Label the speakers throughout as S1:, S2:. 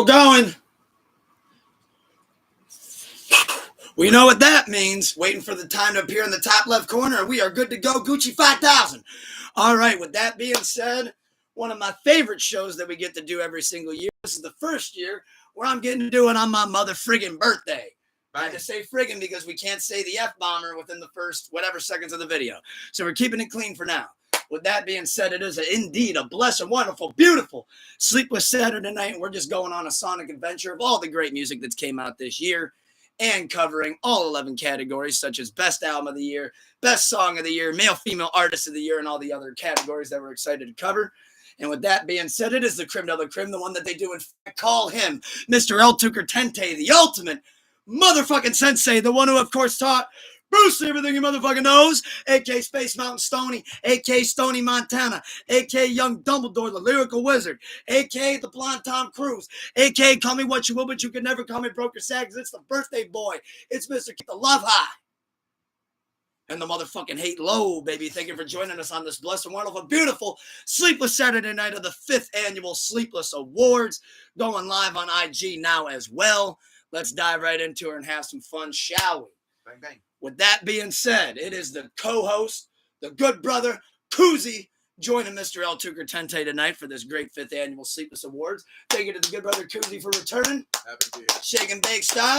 S1: Going. We know what that means. Waiting for the time to appear in the top left corner. We are good to go. Gucci 5000. All right. With that being said, one of my favorite shows that we get to do every single year. This is the first year where I'm getting to do it on my mother friggin' birthday. I had to say friggin' because we can't say the F-bomber within the first whatever seconds of the video. So we're keeping it clean for now. With that being said, it is indeed a blessed, wonderful, beautiful, sleepless Saturday night. And we're just going on a sonic adventure of all the great music that's came out this year and covering all 11 categories, such as Best Album of the Year, Best Song of the Year, Male, Female Artist of the Year, and all the other categories that we're excited to cover. And with that being said, it is the creme de la creme, the one that they do in fact call him Mr. El Tucker Tente, the ultimate motherfucking sensei, the one who, of course, taught Bruce everything he motherfucking knows, a.k.a. Space Mountain Stoney, a.k.a. Stony Montana, a.k.a. Young Dumbledore, the lyrical wizard, a.k.a. the blonde Tom Cruise, a.k.a. call me what you will, but you can never call me broke or sad because it's the birthday boy. It's Mr. Keep the Love High. And the motherfucking hate low, baby. Thank you for joining us on this blessed and wonderful, beautiful, sleepless Saturday night of the 5th annual Sleepless Awards. Going live on IG now as well. Let's dive right into it and have some fun, shall we?
S2: Bang, bang.
S1: With that being said, it is the co-host, the good brother, Koozie, joining Mr. El Tucker Tente tonight for this great 5th annual Sleepless Awards. Thank you to the good brother, Koozie, for returning.
S2: Happy to be here.
S1: Shake and bake style.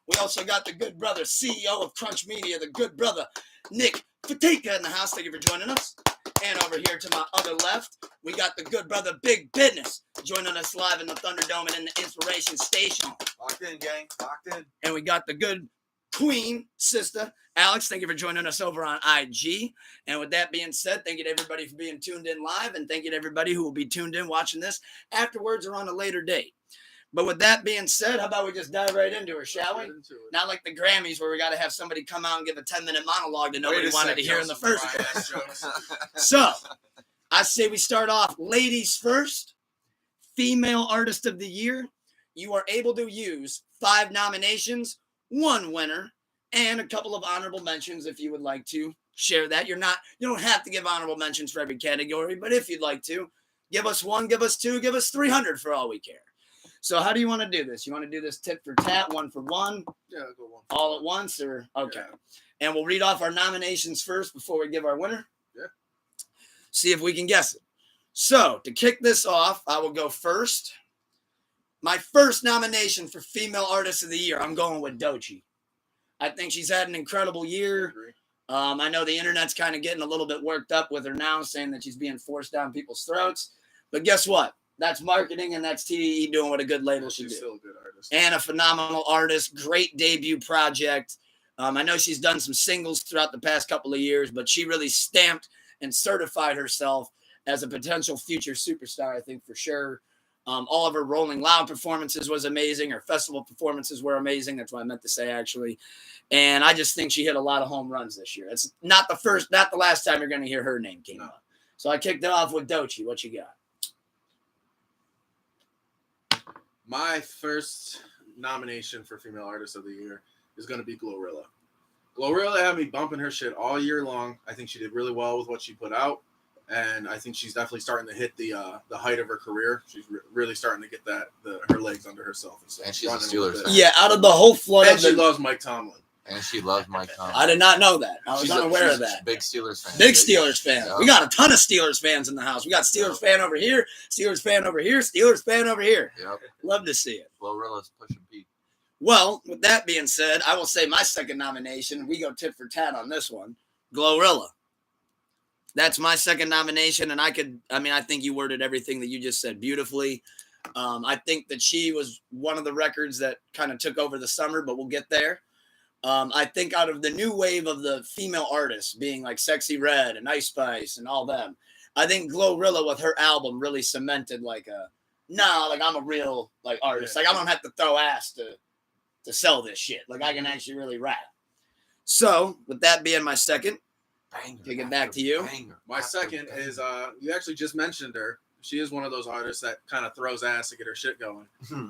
S1: We also got the good brother, CEO of Crunch Media, the good brother, Nick Fatika in the house. Thank you for joining us. And over here to my other left, we got the good brother, Big Business, joining us live in the Thunderdome and in the Inspiration Station.
S2: Locked in, gang. Locked in.
S1: And we got the good Queen sister, Alex. Thank you for joining us over on IG. And with that being said, thank you to everybody for being tuned in live. And thank you to everybody who will be tuned in watching this afterwards or on a later date. But with that being said, how about we just dive right into it, shall we? Not like the Grammys where we got to have somebody come out and give a 10-minute monologue that nobody wanted to hear in the first place. So, I say we start off ladies first. Female Artist of the Year. You are able to use 5 nominations, 1 winner, and a couple of honorable mentions if you would like to share that. You don't have to give honorable mentions for every category, but if you'd like to, give us 1, give us 2, give us 300 for all we care. So how do you want to do this? You want to do this tit for tat, 1 for 1?
S2: Yeah, I'll go 1 for
S1: all
S2: 1.
S1: at once, or okay?
S2: Yeah.
S1: And we'll read off our nominations first before we give our winner.
S2: Yeah.
S1: See if we can guess it. So to kick this off, I will go first. My first nomination for Female Artist of the Year, I'm going with Doechii. I think she's had an incredible year. I know the internet's kind of getting a little bit worked up with her now, saying that she's being forced down people's throats. But guess what? That's marketing, and that's TDE doing what a good label should do.
S2: She's still a good artist.
S1: And a phenomenal artist. Great debut project. I know she's done some singles throughout the past couple of years, but she really stamped and certified herself as a potential future superstar, I think, for sure. All of her Rolling Loud performances was amazing. Her festival performances were amazing. That's what I meant to say, actually. And I just think she hit a lot of home runs this year. It's not the last time you're going to hear her name came up. So I kicked it off with Doechii. What you got?
S2: My first nomination for Female Artist of the Year is going to be Glorilla. Glorilla had me bumping her shit all year long. I think she did really well with what she put out. And I think she's definitely starting to hit the height of her career. She's really starting to get her legs under herself.
S3: And she's a Steelers fan.
S1: Yeah, out of the whole flood.
S2: And she loves Mike Tomlin.
S3: And she loves Mike Tomlin.
S1: I did not know that. I was unaware of that.
S3: Big Steelers fan.
S1: Big Steelers fan.
S3: Yeah.
S1: We got a ton of Steelers fans in the house. We got Steelers fan over here, Steelers fan over here, Steelers fan over here.
S3: Yep.
S1: Love to see it.
S3: Glorilla's pushing Pete.
S1: Well, with that being said, I will say my second nomination. We go tit for tat on this one. Glorilla. That's my second nomination, and I think you worded everything that you just said beautifully. I think that she was one of the records that kind of took over the summer, but we'll get there. I think out of the new wave of the female artists being like Sexy Red and Ice Spice and all them, I think Glorilla with her album really cemented I'm a real artist. Like I don't have to throw ass to sell this shit. Like I can actually really rap. So with that being my second, kick it back to you.
S2: My second is you actually just mentioned her. She is one of those artists that kind of throws ass to get her shit going.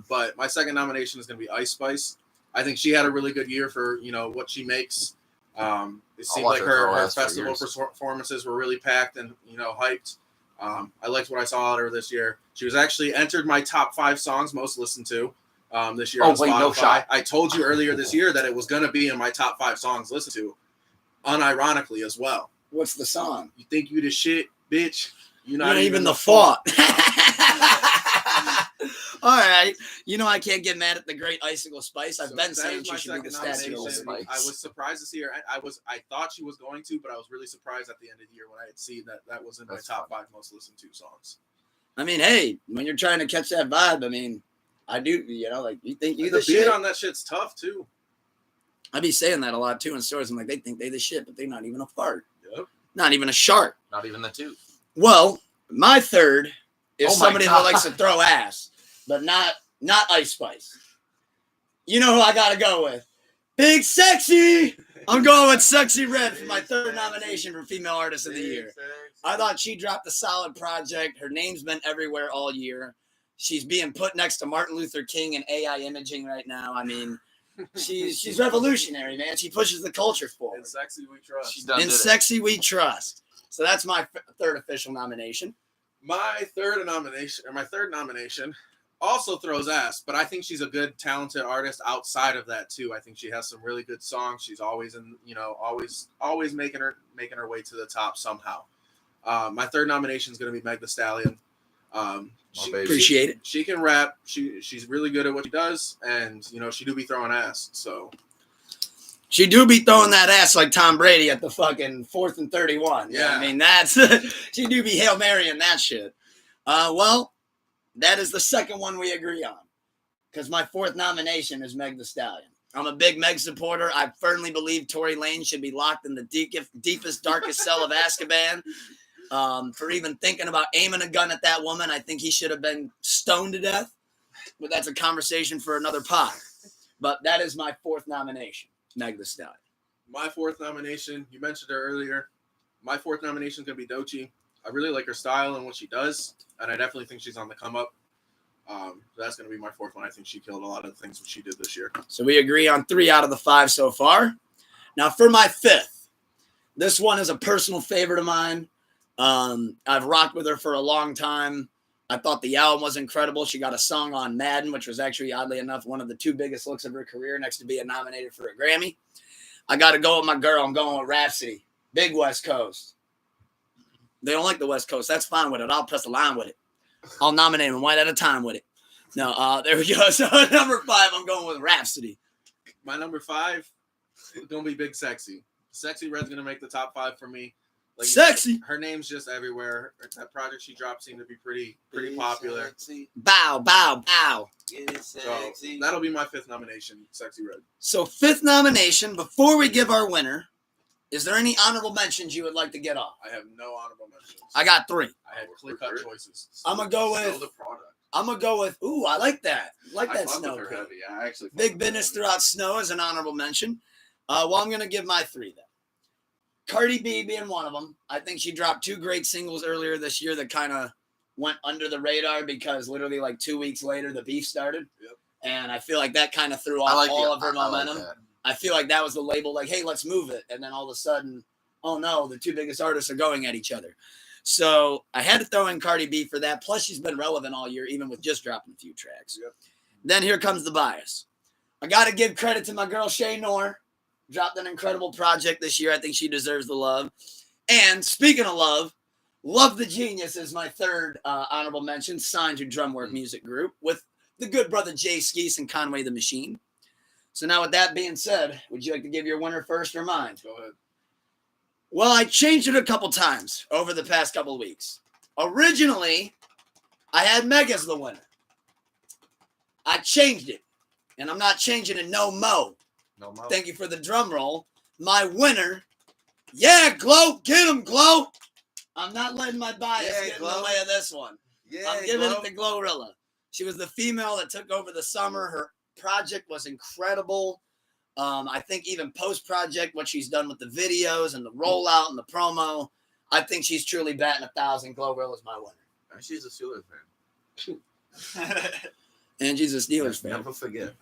S2: But my second nomination is going to be Ice Spice. I think she had a really good year for what she makes. It seemed like her festival performances were really packed and hyped. I liked what I saw out of her this year. She was actually entered my top 5 songs most listened to this year on Spotify.
S3: No shot.
S2: I told you earlier this year that it was going to be in my top 5 songs listened to, unironically as well.
S1: What's the song?
S2: You think you the shit, bitch? You're
S1: not even the fault. All right. You know I can't get mad at the great Icicle Spice. I've been saying she should be the statue of Spice.
S2: I was surprised to see her. I thought she was going to, but I was really surprised at the end of the year when I had seen that was in my top 5 most listened to songs.
S1: I mean, hey, when you're trying to catch that vibe, I mean, I do, you know, like you think you
S2: the
S1: the shit.
S2: beat on that shit's tough too.
S1: I be saying that a lot too in stores. I'm like, they think they the shit, but they're not even a fart.
S2: Yep.
S1: Not even a shark.
S3: Not even the two.
S1: Well, my third is
S3: Oh my
S1: somebody
S3: God.
S1: that likes to throw ass, but not Ice Spice. You know who I gotta go with? Big Sexy. I'm going with Sexy Red for my third nomination for Female Artist of the Year. I thought she dropped a solid project. Her name's been everywhere all year. She's being put next to Martin Luther King and AI imaging right now. I mean, she's revolutionary, man. She pushes the culture forward.
S2: In Sexy We Trust.
S3: She done
S1: In
S3: did it.
S1: Sexy We Trust. So that's my third official nomination.
S2: My third nomination also throws ass, but I think she's a good, talented artist outside of that too. I think she has some really good songs. She's always always making her way to the top somehow. My third nomination is going to be Meg Thee Stallion.
S1: Appreciate it.
S2: She can rap. She's really good at what she does, and she do be throwing ass. So
S1: she do be throwing that ass like Tom Brady at the fucking 4th and 31.
S2: Yeah.
S1: I mean, that's she do be Hail Marying that shit. Well, that is the second one we agree on, because my fourth nomination is Meg Thee Stallion. I'm a big Meg supporter. I firmly believe Tory Lanez should be locked in the deepest, darkest cell of Azkaban. For even thinking about aiming a gun at that woman, I think he should have been stoned to death. But that's a conversation for another pod. But that is my fourth nomination, Meg Thee Stallion.
S2: My fourth nomination, you mentioned her earlier. My fourth nomination is going to be Doechii. I really like her style and what she does, and I definitely think she's on the come up. That's going to be my fourth one. I think she killed a lot of the things that she did this year.
S1: So we agree on 3 out of the 5 so far. Now for my fifth, this one is a personal favorite of mine. I've rocked with her for a long time. I thought the album was incredible. She got a song on Madden, which was actually, oddly enough, one of the 2 biggest looks of her career, next to being nominated for a Grammy. I got to go with my girl. I'm going with Rhapsody. Big West Coast. They don't like the West Coast. That's fine with it. I'll press the line with it. I'll nominate them one at a time with it. No, there we go. So number 5, I'm going with Rhapsody.
S2: My number 5 is going to be Big Sexy. Sexy Red's going to make the top 5 for me. Like,
S1: Sexy.
S2: Her name's just everywhere. That project she dropped seemed to be pretty popular.
S3: Sexy.
S1: Bow, bow, bow.
S2: So that'll be my 5th nomination, Sexy Red.
S1: So 5th nomination. Before we give our winner, is there any honorable mentions you would like to get off?
S2: I have no honorable mentions.
S1: I got 3.
S2: I had clear-cut choices.
S1: I'm going to go with...
S3: the product.
S1: I'm going to go with... Ooh, I like that. I like that
S3: fuck
S1: Snow.
S3: with her heavy. I actually fuck
S1: Big
S3: with her
S1: Business
S3: heavy.
S1: Throughout Snow is an honorable mention. Well, I'm going to give my 3 then. Cardi B being one of them. I think she dropped 2 great singles earlier this year that kind of went under the radar because literally like 2 weeks later the beef started.
S2: Yep.
S1: And I feel like that kind of threw off
S3: I like
S1: all of her
S3: I like
S1: momentum.
S3: that.
S1: I feel like that was the label, like, hey, let's move it. And then all of a sudden, oh no, the 2 biggest artists are going at each other. So I had to throw in Cardi B for that. Plus, she's been relevant all year, even with just dropping a few tracks.
S2: Yep.
S1: Then here comes the bias. I got to give credit to my girl, Shay Noor. Dropped an incredible project this year. I think she deserves the love. And speaking of love, Love the Genius is my 3rd honorable mention, signed to Drumwork Music Group with the good brother Jay Skeese and Conway the Machine. So now with that being said, would you like to give your winner first or mine?
S2: Go ahead.
S1: Well, I changed it a couple times over the past couple weeks. Originally, I had Meg as the winner. I changed it, and I'm not changing it no mo.
S3: No mo.
S1: Thank you for the drum roll. My winner, yeah, Glow, get him, Glow. I'm not letting my bias get in the way of this one.
S3: Yeah,
S1: I'm giving it to Glorilla. She was the female that took over the summer. Her project was incredible. I think even post-project, what she's done with the videos and the rollout and the promo, I think she's truly batting 1,000. Glorilla's my winner.
S3: She's a Steelers fan.
S1: And she's a Steelers fan.
S3: Never forget.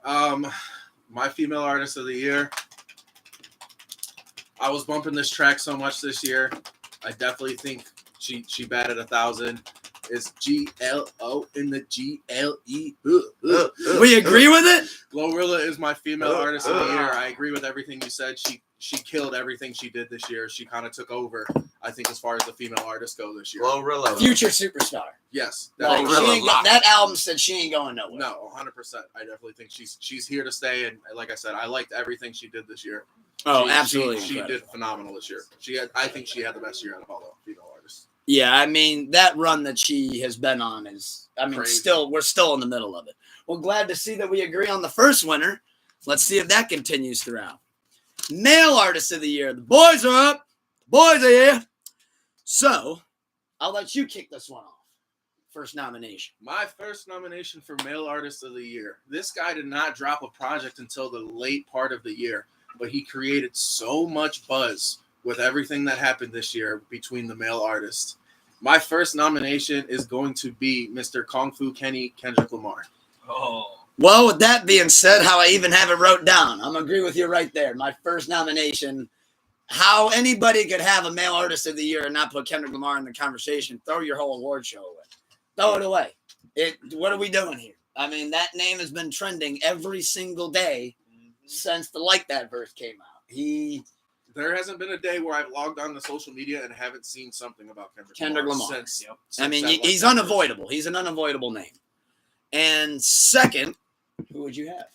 S2: My female artist of the year. I was bumping this track so much this year. I definitely think She batted 1,000. It's GLO in the GLE.
S1: We agree with it?
S2: Glorilla is my female artist of the year. I agree with everything you said. She killed everything she did this year. She kind of took over, I think, as far as the female artists go this year.
S3: Glorilla.
S1: Future superstar.
S2: Yes.
S1: Like, that album said she ain't going nowhere.
S2: No, 100%. I definitely think she's here to stay. And like I said, I liked everything she did this year.
S1: Oh, absolutely.
S2: She did phenomenal this year. I think she had the best year out of all the female artists.
S1: Yeah, I mean, that run that she has been on is, I mean,
S2: Crazy.
S1: we're still in the middle of it. Well, glad to see that we agree on the first winner. Let's see if that continues throughout. Male Artist of the Year. The boys are up. The boys are here. So, I'll let you kick this one off. First nomination.
S2: My first nomination for Male Artist of the Year. This guy did not drop a project until the late part of the year, but he created so much buzz with everything that happened this year between the male artists. My first nomination is going to be Mr. Kung Fu Kenny Kendrick Lamar.
S3: Oh.
S1: Well, with that being said, how I even have it wrote down, I'm going to agree with you right there. My first nomination, how anybody could have a Male Artist of the Year and not put Kendrick Lamar in the conversation, throw your whole award show away. Throw it away. What are we doing here? I mean, that name has been trending every single day since the Like That verse came out.
S2: There hasn't been a day where I've logged on to social media and haven't seen something about Kendrick Lamar. Since
S1: I mean,
S2: that
S1: he's
S2: Like That
S1: unavoidable. He's an unavoidable name. And second, who would you have?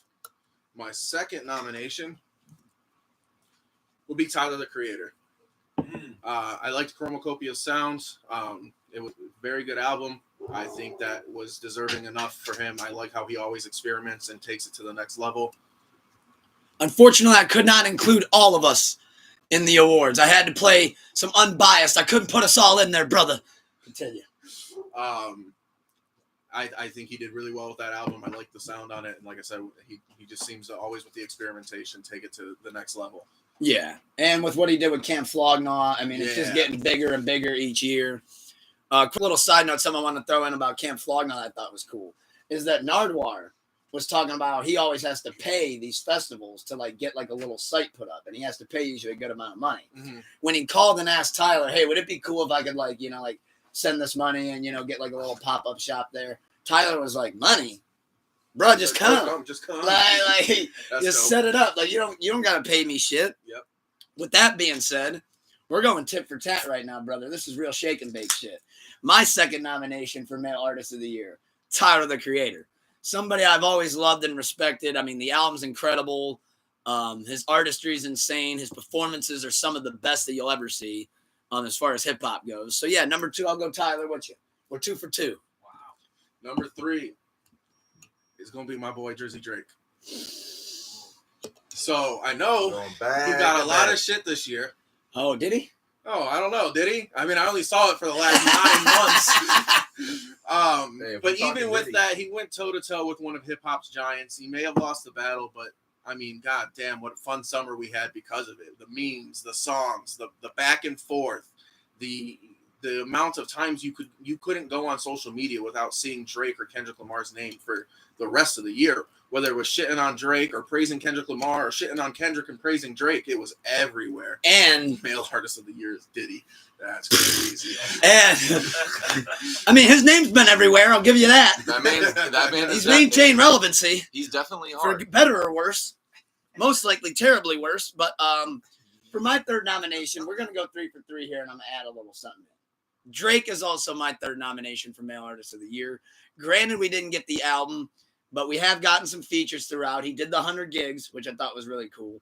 S2: My second nomination will be Tyler, the Creator. I liked Chromocopia's sounds. It was a very good album. I think that was deserving enough for him. I like how he always experiments and takes it to the next level.
S1: Unfortunately, I could not include all of us in the awards. I had to play some unbiased. I couldn't put us all in there, brother. Continue.
S2: I think he did really well with that album. I like the sound on it. And like I said, he just seems to always, with the experimentation, take it to the next level.
S1: Yeah. And with what he did with Camp Flognaw, I mean, it's just getting bigger and bigger each year. Quick little side note, something I want to throw in about Camp Flognaw that I thought was cool, is that Nardwar was talking about he always has to pay these festivals to like get like a little site put up, and he has to pay usually a good amount of money. Mm-hmm. When he called and asked Tyler, hey, would it be cool if I could like send this money and get like a little pop-up shop there? Tyler was like, money? Bro, just come.
S2: Just come.
S1: Like just set it up. Like you don't gotta pay me shit.
S2: Yep.
S1: With that being said, we're going tit for tat right now, brother. This is real shake and bake shit. My second nomination for Male Artist of the Year, Tyler, the Creator. Somebody I've always loved and respected. I mean, the album's incredible. His artistry is insane. His performances are some of the best that you'll ever see as far as hip-hop goes. So, yeah, number 2, I'll go Tyler. What's you? We're 2 for 2.
S2: Wow. Number 3 is going to be my boy, Jersey Drake. So, I know he got a lot of shit this year.
S1: Oh, did he?
S2: Oh, I don't know. Did he? I mean, I only saw it for the last 9 months.
S3: Hey,
S2: but even with that, he went toe-to-toe with one of hip-hop's giants. He may have lost the battle, but, I mean, god damn, what a fun summer we had because of it. The memes, the songs, the back and forth, the amount of times you couldn't go on social media without seeing Drake or Kendrick Lamar's name for the rest of the year. Whether it was shitting on Drake or praising Kendrick Lamar or shitting on Kendrick and praising Drake, it was everywhere.
S1: And
S2: Male Artist of the Year is Diddy. That's crazy.
S1: And I mean, his name's been everywhere. I'll give you that.
S3: That man
S1: He's maintained relevancy.
S3: He's definitely hard.
S1: For better or worse. Most likely terribly worse. But for my third nomination, we're going to go 3 for 3 here, and I'm going to add a little something. Drake is also my third nomination for Male Artist of the Year. Granted, we didn't get the album, but we have gotten some features throughout. He did the 100 gigs, which I thought was really cool.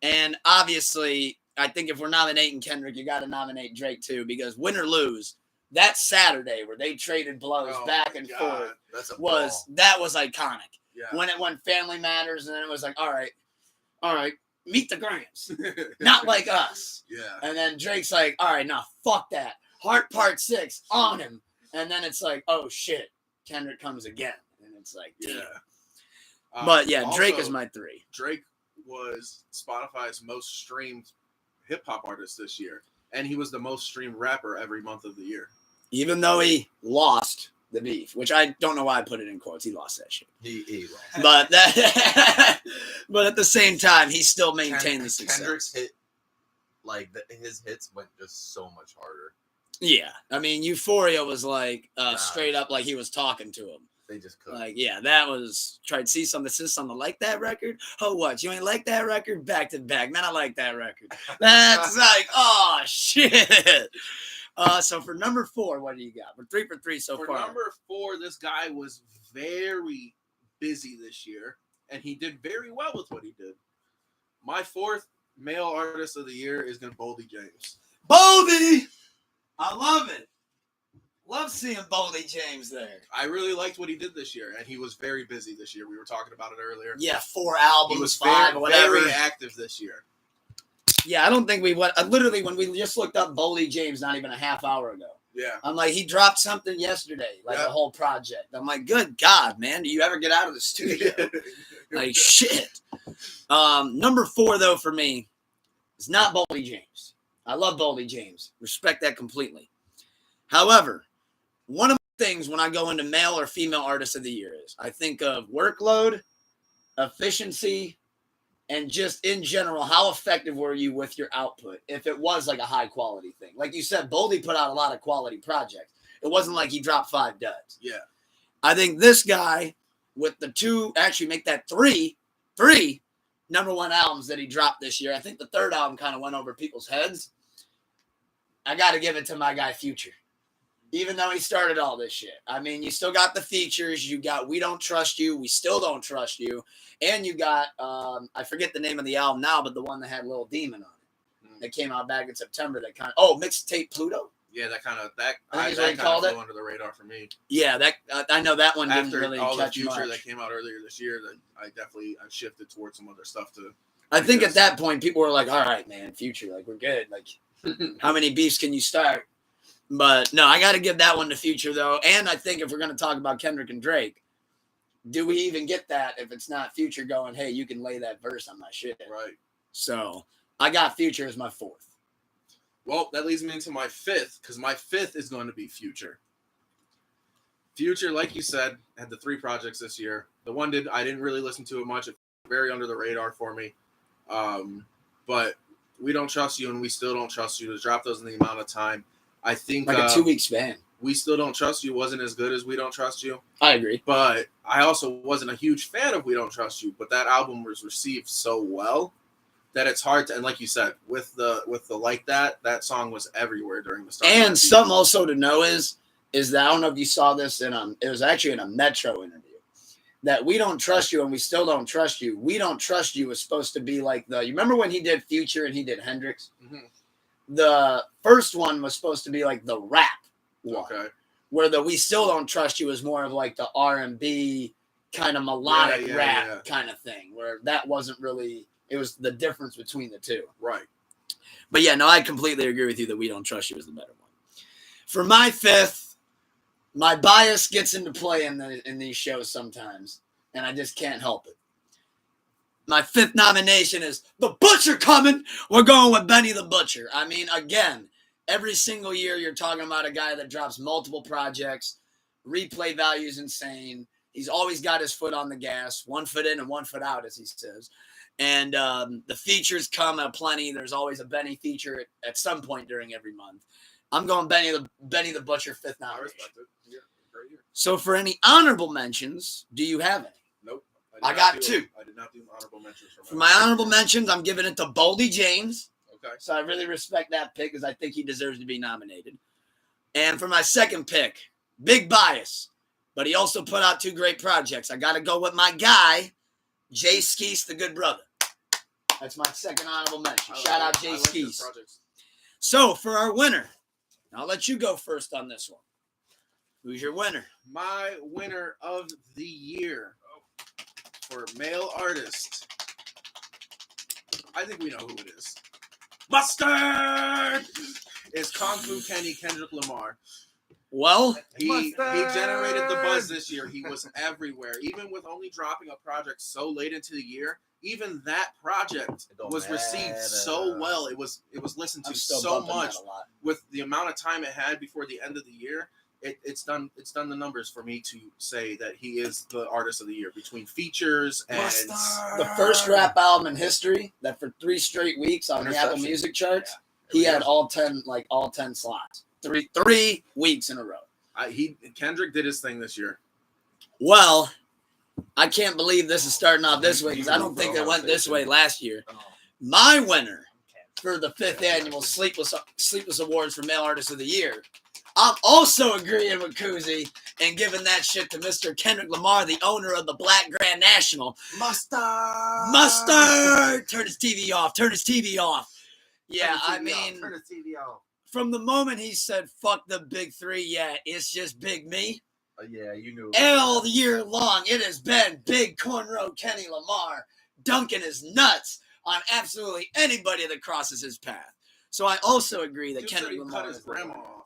S1: And obviously, I think if we're nominating Kendrick, you got to nominate Drake too, because win or lose, that Saturday where they traded blows back and forth was iconic.
S2: Yeah.
S1: When it went Family Matters, and then it was like, all right, meet the Grams, not like us.
S2: Yeah.
S1: And then Drake's like, all right, nah, fuck that. Heart Part 6 on him, and then it's like, oh shit, Kendrick comes again. It's like, damn.
S2: Yeah.
S1: But yeah,
S2: also,
S1: Drake is my 3.
S2: Drake was Spotify's most streamed hip hop artist this year, and he was the most streamed rapper every month of the year.
S1: Even though he lost the beef, which I don't know why I put it in quotes. He lost that shit.
S3: He lost.
S1: But at the same time, he still maintained the success.
S3: Kendrick's hit, his hits went just so much harder.
S1: Yeah, I mean, Euphoria was like straight up like he was talking to him.
S2: They just could.
S1: Like, yeah, that was tried to see something. This is something like that record. Oh, what? You ain't like that record? Back to back, man. I like that record. That's like, oh shit. So for number 4, what do you got? We're 3 for 3 so
S2: For
S1: far.
S2: number 4, this guy was very busy this year, and he did very well with what he did. My 4th male artist of the year is going to Boldy James.
S1: Boldy, I love it. Love seeing Boldy James there.
S2: I really liked what he did this year, and he was very busy this year. We were talking about it earlier.
S1: Yeah, 4 albums,
S2: He was
S1: 5, whatever.
S2: very active this year.
S1: Yeah, I don't think we went. Literally, when we just looked up Boldy James, not even a half hour ago.
S2: Yeah.
S1: I'm like, he dropped something yesterday, like a whole project. I'm like, good God, man, do you ever get out of the studio? Like, shit. Number 4, though, for me, is not Boldy James. I love Boldy James. Respect that completely. However, one of the things when I go into male or female artist of the year is I think of workload, efficiency, and just in general, how effective were you with your output if it was like a high quality thing? Like you said, Boldy put out a lot of quality projects. It wasn't like he dropped 5 duds.
S2: Yeah.
S1: I think this guy with the 2, actually make that 3 number 1 albums that he dropped this year. I think the 3rd album kind of went over people's heads. I got to give it to my guy Future. Even though he started all this shit. I mean, you still got the features. You got We Don't Trust You. We Still Don't Trust You. And you got, I forget the name of the album now, but the one that had Lil Demon on it. That came out back in September. That kind of, Mixtape Pluto?
S2: Yeah, that kind of flew under the radar for me.
S1: Yeah, that I know that one didn't
S2: After
S1: really
S2: all the
S1: catch
S2: Future
S1: much.
S2: that came out earlier this year, that I shifted towards some other stuff too.
S1: I think at that point, people were like, all right, man, Future, like, we're good. Like, how many beefs can you start? But no, I got to give that one to Future, though. And I think if we're going to talk about Kendrick and Drake, do we even get that if it's not Future going, hey, you can lay that verse on my shit?
S2: Right.
S1: So I got Future as my 4th.
S2: Well, that leads me into my 5th, because my 5th is going to be Future. Future, like you said, had the 3 projects this year. The one I didn't really listen to it much. It's very under the radar for me. But We Don't Trust You and We Still Don't Trust You, to drop those in the amount of time. I think
S1: like a 2-week span.
S2: We Still Don't Trust You wasn't as good as We Don't Trust You.
S1: I agree.
S2: But I also wasn't a huge fan of We Don't Trust You. But that album was received so well that it's hard to, and like you said, with the like that song was everywhere during the start.
S1: And something also to know is that I don't know if you saw this it was actually in a Metro interview. That We Don't Trust You and We Still Don't Trust You. We Don't Trust You was supposed to be like you remember when he did Future and he did Hendrix? Mm-hmm. The first one was supposed to be like the rap one. Okay. Where the We Still Don't Trust You is more of like the R&B kind of melodic rap kind of thing. Where that wasn't really, it was the difference between the two.
S2: Right.
S1: But yeah, no, I completely agree with you that We Don't Trust You is the better one. For my 5th, my bias gets into play in these shows sometimes, and I just can't help it. My 5th nomination is The Butcher Coming. We're going with Benny the Butcher. I mean, again, every single year you're talking about a guy that drops multiple projects. Replay value is insane. He's always got his foot on the gas, 1 foot in and 1 foot out, as he says. And the features come aplenty. There's always a Benny feature at some point during every month. I'm going Benny the Butcher 5th nomination.
S2: I respect it. Yeah, great year.
S1: So for any honorable mentions, do you have any?
S2: Nope.
S1: I got 2.
S2: I did not do honorable mentions.
S1: For my honorable mentions, I'm giving it to Boldy James.
S2: Okay.
S1: So I really respect that pick because I think he deserves to be nominated. And for my 2nd pick, big bias, but he also put out 2 great projects. I got to go with my guy, Jay Skeese, the good brother. That's my 2nd honorable mention. Shout out Jay Skeese. So for our winner, I'll let you go first on this one. Who's your winner?
S2: My winner of the year for male artist, I think we know who it is. Mustard is Kung Fu Kenny Kendrick Lamar.
S1: Well,
S2: he generated the buzz this year. He was everywhere, even with only dropping a project so late into the year. Even that project was received so well. It was listened to so much with the amount of time it had before the end of the year. It's done the numbers for me to say that he is the artist of the year between features and
S1: the first rap album in history that for 3 straight weeks on the Apple Music charts, he had all 10 slots. 3 weeks in a row.
S2: Kendrick did his thing this year.
S1: Well, I can't believe this is starting off this way because I don't think it went this way last year. My winner for the 5th annual Sleepless Awards for Male Artist of the Year, I'm also agreeing with Koozie and giving that shit to Mr. Kendrick Lamar, the owner of the Black Grand National. Mustard! Turn his TV off. Turn his TV off. Yeah, I mean,
S3: Turn his TV off.
S1: from the moment he said, fuck the big three, yeah, it's just big me.
S3: Yeah, you knew.
S1: All year long, it has been Big Cornrow Kenny Lamar dunking his nuts on absolutely anybody that crosses his path. So I also agree that Kendrick Lamar
S2: cut his grandma off.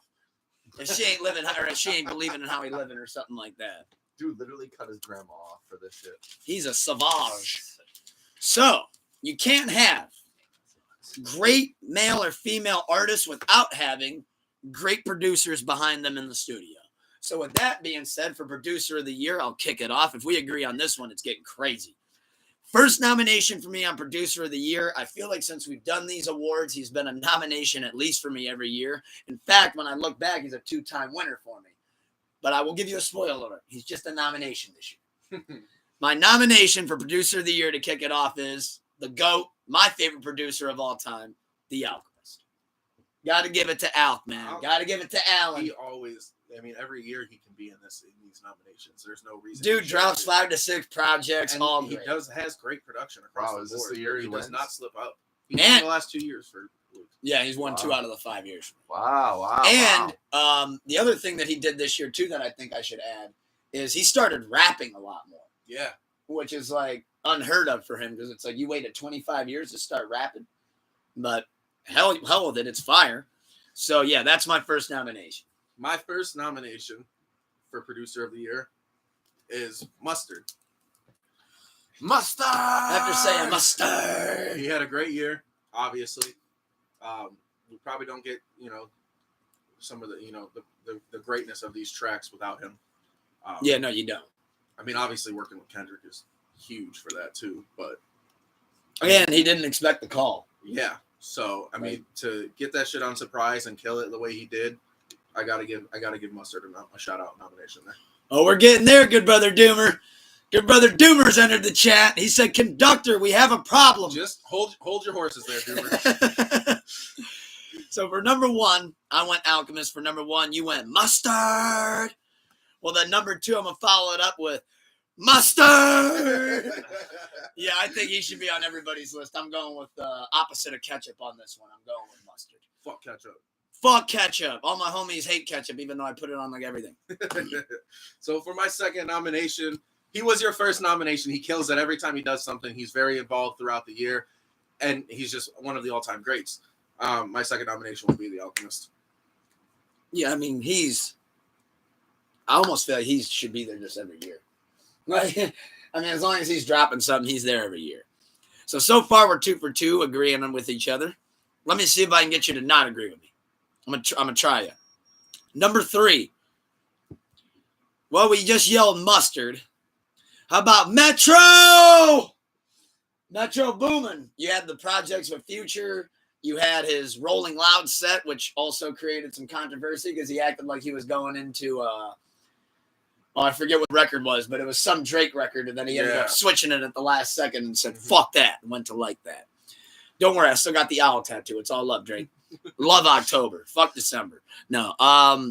S1: If she ain't living, or if she ain't believing in how he living, or something like that.
S3: Dude literally cut his grandma off for this shit.
S1: He's a savage. So you can't have great male or female artists without having great producers behind them in the studio. So with that being said, for Producer of the Year, I'll kick it off. If we agree on this one, it's getting crazy. First nomination for me on Producer of the Year. I feel like since we've done these awards, he's been a nomination at least for me every year. In fact, when I look back, he's a 2-time winner for me. But I will give you a spoiler alert. He's just a nomination this year. My nomination for Producer of the Year to kick it off is the GOAT, my favorite producer of all time, The Alchemist. Got to give it to Alk, man. Got to give it to Alan.
S2: He always, I mean, every year he can be in these nominations. There's no reason.
S1: Dude drops 5 to 6 projects.
S2: And
S1: all
S2: he
S1: great.
S2: has great production across the board.
S3: Is this the year he
S2: does
S3: wins?
S2: not slip up. He won the last 2 years for Luke.
S1: Yeah, he's won 2 out of the 5 years.
S3: Wow.
S1: And the other thing that he did this year too that I think I should add is he started rapping a lot more.
S2: Yeah.
S1: Which is like unheard of for him because it's like you waited 25 years to start rapping. But hell with it, it's fire. So yeah, that's my first nomination.
S2: My first nomination for Producer of the Year is Mustard.
S3: Mustard!
S1: After saying Mustard.
S2: He had a great year, obviously. We probably don't get, some of the, the greatness of these tracks without him.
S1: Yeah, no, you don't.
S2: I mean, obviously working with Kendrick is huge for that too, but.
S1: And he didn't expect the call.
S2: Yeah. So, I mean, to get that shit on Surprise and kill it the way he did, I gotta give Mustard a shout out nomination there.
S1: Oh, we're getting there, good brother Doomer. Good brother Doomer's entered the chat. He said, "Conductor, we have a problem."
S2: Just hold your horses there, Doomer.
S1: So for number 1, I went Alchemist. For number 1, you went Mustard. Well, then number 2, I'm gonna follow it up with Mustard. Yeah, I think he should be on everybody's list. I'm going with the opposite of ketchup on this one. I'm going with Mustard.
S2: Fuck ketchup.
S1: Fuck ketchup. All my homies hate ketchup, even though I put it on like everything.
S2: So for my second nomination, he was your first nomination. He kills it every time he does something. He's very involved throughout the year, and he's just one of the all-time greats. My second nomination will be The Alchemist.
S1: Yeah, I mean, I almost feel like he should be there just every year. Like, I mean, as long as he's dropping something, he's there every year. So far, we're 2 for 2, agreeing with each other. Let me see if I can get you to not agree with me. I'm gonna try you. Number 3. Well, we just yelled Mustard. How about Metro? Metro Boomin. You had the projects with Future. You had his Rolling Loud set, which also created some controversy because he acted like he was going into I forget what record was, but it was some Drake record, and then he ended up switching it at the last second and said, fuck that, and went to like that. Don't worry, I still got the owl tattoo. It's all love, Drake. Love October. Fuck December. No.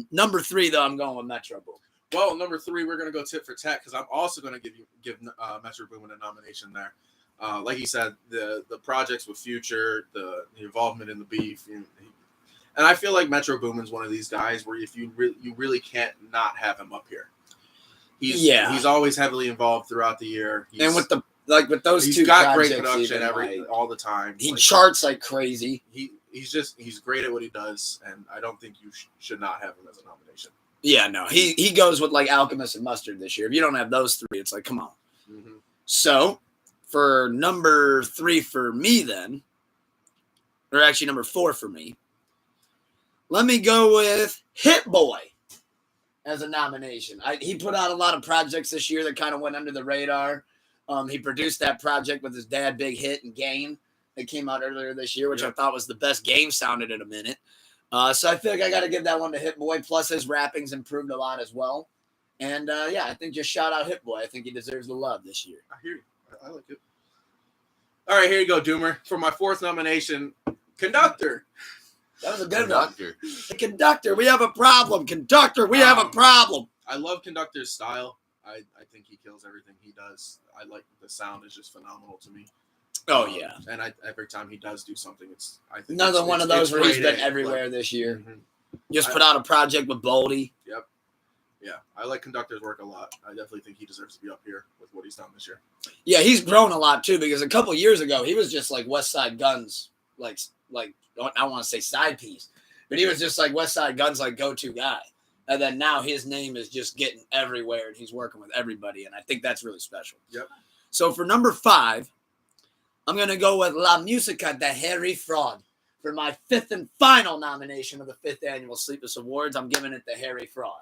S1: Number 3, though, I'm going with Metro Boomin.
S2: Well, number 3, we're going to go tit for tat because I'm also going to give Metro Boomin a nomination there. Like he said, the projects with Future, the involvement in the beef, and I feel like Metro Boomin's one of these guys where if you really can't not have him up here. He's always heavily involved throughout the year.
S1: And with those
S2: he's
S1: 2
S2: got great
S1: projects,
S2: production all the time.
S1: He charts like crazy.
S2: He's great at what he does, and I don't think you should not have him as a nomination.
S1: Yeah, no, he goes with like Alchemist and Mustard this year. If you don't have those 3, it's like, come on.
S2: Mm-hmm.
S1: So for number 3 for me then, or actually number 4 for me, let me go with Hit Boy as a nomination. He put out a lot of projects this year that kind of went under the radar. He produced that project with his dad, Big Hit and Game, that came out earlier this year, which I thought was the best Game sounded in a minute. So I feel like I got to give that one to Hit Boy. Plus, his rapping's improved a lot as well. And yeah, I think just shout out Hit Boy. I think he deserves the love this year.
S2: I hear you. I like it. All right, here you go, Doomer. For my fourth nomination, Conductor.
S1: That was a good
S3: Conductor.
S1: one. The Conductor, we have a problem. Conductor, we have a problem.
S2: I love Conductor's style. I think he kills everything he does. I like the sound is just phenomenal to me.
S1: Oh, yeah.
S2: And every time he does do something, I think
S1: Another one of those where he's been
S2: great,
S1: everywhere this year.
S2: Mm-hmm.
S1: Just put out a project with Boldy.
S2: Yep. Yeah, I like Conductor's work a lot. I definitely think he deserves to be up here with what he's done this year.
S1: Yeah, he's grown a lot too, because a couple years ago he was just like West Side Guns, like I want to say side piece, but he was just like West Side Guns, like go-to guy. And then now his name is just getting everywhere, and he's working with everybody, and I think that's really special.
S2: Yep.
S1: So for number 5, I'm gonna go with La Musica de Harry Fraud for my 5th and final nomination of the 5th annual Sleepless Awards. I'm giving it to Harry Fraud.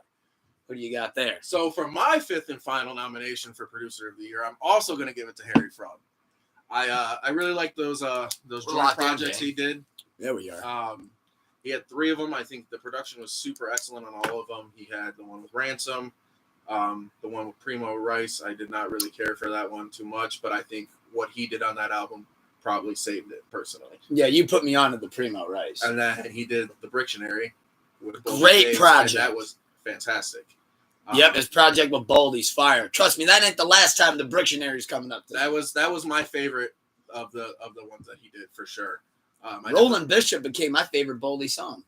S1: What do you got there?
S2: So for my 5th and final nomination for Producer of the Year, I'm also going to give it to Harry Fraud. I really like those joint projects he did.
S1: There we are.
S2: He had 3 of them. I think the production was super excellent on all of them. He had the one with Ransom, the one with Primo Rice. I did not really care for that one too much, but I think what he did on that album probably saved it personally.
S1: Yeah, you put me on to the Primo Rice.
S2: And then he did the Brictionary. With
S1: Great project.
S2: That was fantastic.
S1: Yep, his project with Boldy's fire. Trust me, that ain't the last time the Brictionary's coming up.
S2: That was my favorite of the ones that he did for sure.
S1: Roland Bishop became my favorite Boldy song,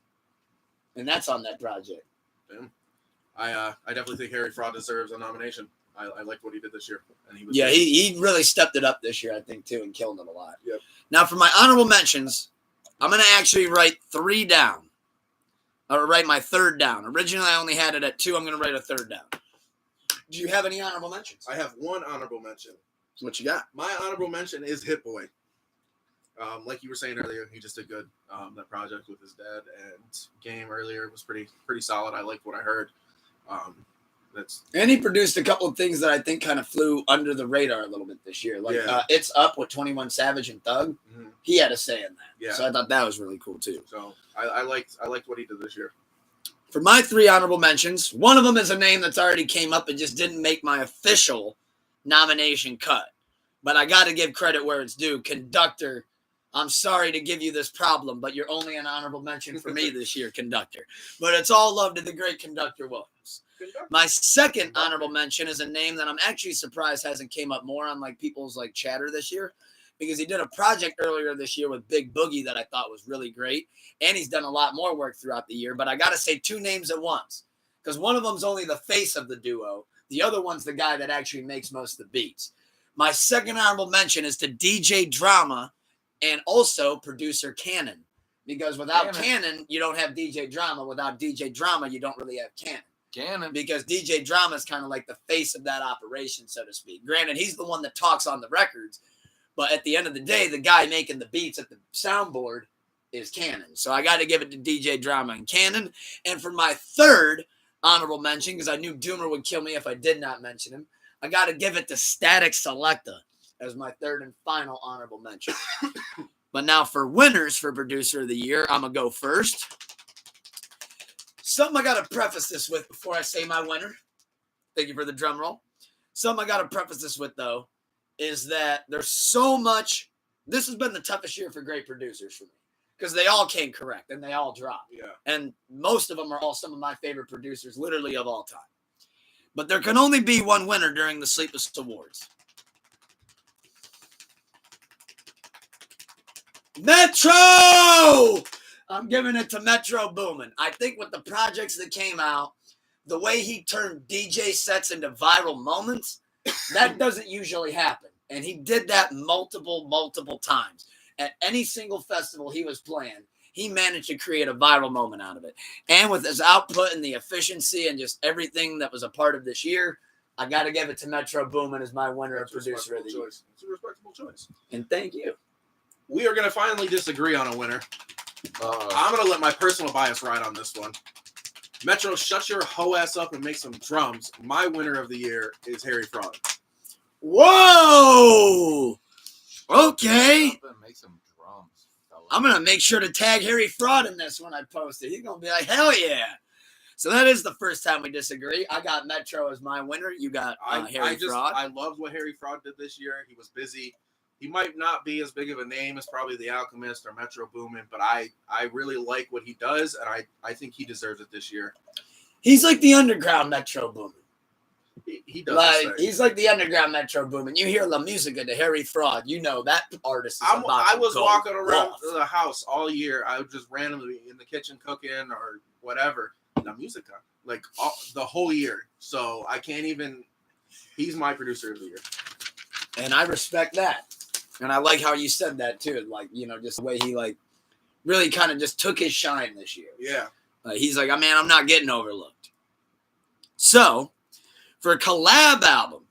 S1: and that's on that project.
S2: I definitely think Harry Fraud deserves a nomination. I liked what he did this year, and
S1: he really stepped it up this year, I think, too, and killed it a lot.
S2: Yep.
S1: Now for my honorable mentions, I'm gonna actually write 3 down. Or write my 3rd down. Originally, I only had it at 2. I'm going to write a 3rd down. Do you have any honorable mentions?
S2: I have one honorable mention.
S1: What you got?
S2: My honorable mention is Hit Boy. Like you were saying earlier, he just did good. That project with his dad and Game earlier was pretty solid. I liked what I heard.
S1: And he produced a couple of things that I think kind of flew under the radar a little bit this year. Like It's Up with 21 Savage and Thug. Mm-hmm. He had a say in that.
S2: Yeah.
S1: So I thought that was really cool too.
S2: So I liked what he did this year.
S1: For my 3 honorable mentions, one of them is a name that's already came up and just didn't make my official nomination cut. But I got to give credit where it's due. Conductor, I'm sorry to give you this problem, but you're only an honorable mention for me this year, Conductor. But it's all love to the great Conductor Williams. My 2nd honorable mention is a name that I'm actually surprised hasn't came up more on like people's like chatter this year, because he did a project earlier this year with Big Boogie that I thought was really great, and he's done a lot more work throughout the year. But I got to say 2 names at once, because one of them's only the face of the duo. The other one's the guy that actually makes most of the beats. My 2nd honorable mention is to DJ Drama and also producer Cannon, because without Cannon, you don't have DJ Drama. Without DJ Drama, you don't really have Cannon. Because DJ Drama is kind of like the face of that operation, so to speak. Granted, he's the one that talks on the records, but at the end of the day, the guy making the beats at the soundboard is Cannon. So I got to give it to DJ Drama and Cannon. And for my 3rd honorable mention, because I knew Doomer would kill me if I did not mention him, I got to give it to Static Selecta as my 3rd and final honorable mention. But now for winners for Producer of the Year, I'm going to go first. Something I got to preface this with before I say my winner. Thank you for the drum roll. Something I got to preface this with, though, is that there's so much. This has been the toughest year for great producers for me, because they all came correct and they all dropped.
S2: Yeah. And
S1: most of them are all some of my favorite producers, literally of all time. But there can only be one winner during the Sleepless Awards. Metro! I'm giving it to Metro Boomin. I think with the projects that came out, the way he turned DJ sets into viral moments, that doesn't usually happen. And he did that multiple times. At any single festival he was playing, he managed to create a viral moment out of it. And with his output and the efficiency and just everything that was a part of this year, I got to give it to Metro Boomin as my winner of Producer of the Year.
S2: It's a respectable choice.
S1: And thank you.
S2: We are going to finally disagree on a winner. I'm going to let my personal bias ride on this one. Metro, shut your hoe ass up and make some drums. My winner of the year is Harry Fraud.
S1: Whoa! Okay.
S3: Make some drums, fella.
S1: I'm going to make sure to tag Harry Fraud in this when I post it. He's going to be like, hell yeah. So that is the first time we disagree. I got Metro as my winner. You got Harry Fraud.
S2: I loved what Harry Fraud did this year. He was busy. He might not be as big of a name as probably The Alchemist or Metro Boomin, but I really like what he does, and I think he deserves it this year.
S1: He's like the underground Metro Boomin.
S2: He does.
S1: Like he's like the underground Metro Boomin. You hear La Musica to Harry Fraud, you know that artist is
S2: I was walking around the house all year. I was just randomly in the kitchen cooking or whatever. La Musica, like the whole year. So I can't even. He's my producer of the year,
S1: and I respect that. And I like how you said that too. Like just the way he like really kind of just took his shine this year.
S2: Yeah,
S1: he's like, man, I'm not getting overlooked. So for a collab album,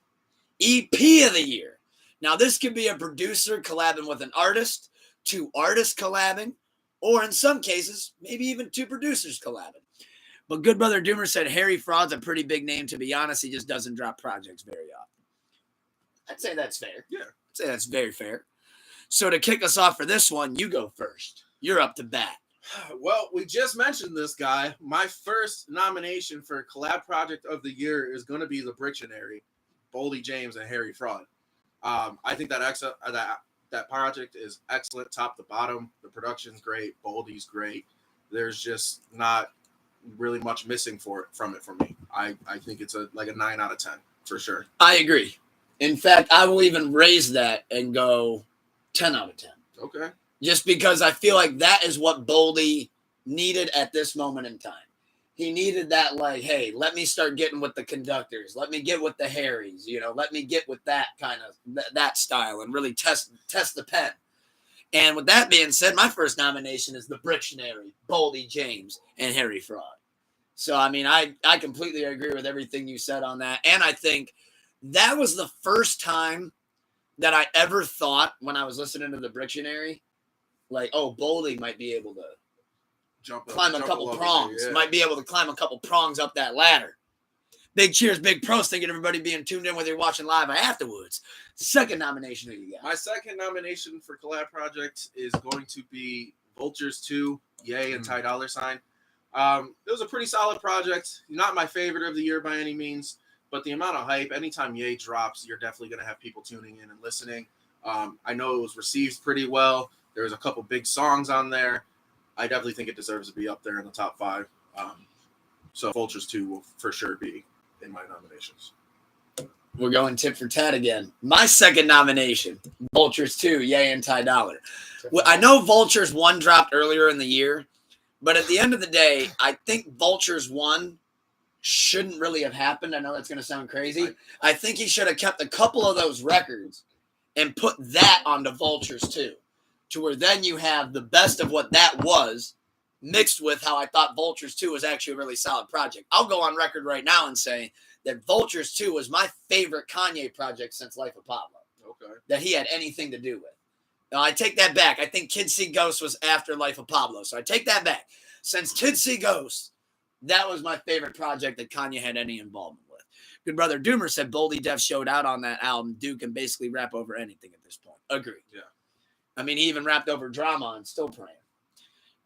S1: EP of the year. Now this could be a producer collabing with an artist, 2 artists collabing, or in some cases maybe even 2 producers collabing. But Good Brother Doomer said Harry Fraud's a pretty big name. To be honest, he just doesn't drop projects very often. I'd say that's fair.
S2: Yeah.
S1: I'd say that's very fair. So to kick us off for this one, you go first. You're up to bat.
S2: Well, we just mentioned this guy. My first nomination for collab project of the year is going to be The Brictionary, Boldy James and Harry Fraud. I think that project is excellent, top to bottom. The production's great. Boldy's great. There's just not really much missing from it for me. I think it's a 9 out of 10 for sure.
S1: I agree. In fact, I will even raise that and go 10 out of 10.
S2: Okay.
S1: Just because I feel like that is what Boldy needed at this moment in time. He needed that, like, hey, let me start getting with the conductors. Let me get with the Harrys. Let me get with that kind of that style and really test the pen. And with that being said, my first nomination is The Brictionary, Boldy James, and Harry Fraud. So, I mean, I completely agree with everything you said on that. And I think that was the first time that I ever thought when I was listening to The Brictionary, like, oh, Boldy might be able to climb a couple prongs. Yeah. Might be able to climb a couple prongs up that ladder. Big cheers, big pros. Thank you to everybody being tuned in, whether you're watching live or afterwards. Second nomination that you got.
S2: My second nomination for collab project is going to be Vultures 2, Ye and Ty Dolla $ign. It was a pretty solid project. Not my favorite of the year by any means, but the amount of hype, anytime Ye drops, you're definitely going to have people tuning in and listening. I know it was received pretty well. There was a couple big songs on there. I definitely think it deserves to be up there in the top 5. So Vultures 2 will for sure be in my nominations.
S1: We're going tit for tat again. My second nomination, Vultures 2, Ye and Ty Dolla. Well, I know Vultures 1 dropped earlier in the year, but at the end of the day, I think Vultures 1 shouldn't really have happened. I know that's going to sound crazy. I think he should have kept a couple of those records and put that onto Vultures 2, to where then you have the best of what that was mixed with how I thought Vultures 2 was actually a really solid project. I'll go on record right now and say that Vultures 2 was my favorite Kanye project since Life of Pablo.
S2: Okay.
S1: That he had anything to do with. Now, I take that back. I think Kids See Ghosts was after Life of Pablo, so I take that back. Since Kids See Ghosts, that was my favorite project that Kanye had any involvement with. Good Brother Doomer said Boldy Def showed out on that album. Dude can basically rap over anything at this point. Agreed.
S2: Yeah.
S1: I mean, he even rapped over Drama and Still Praying.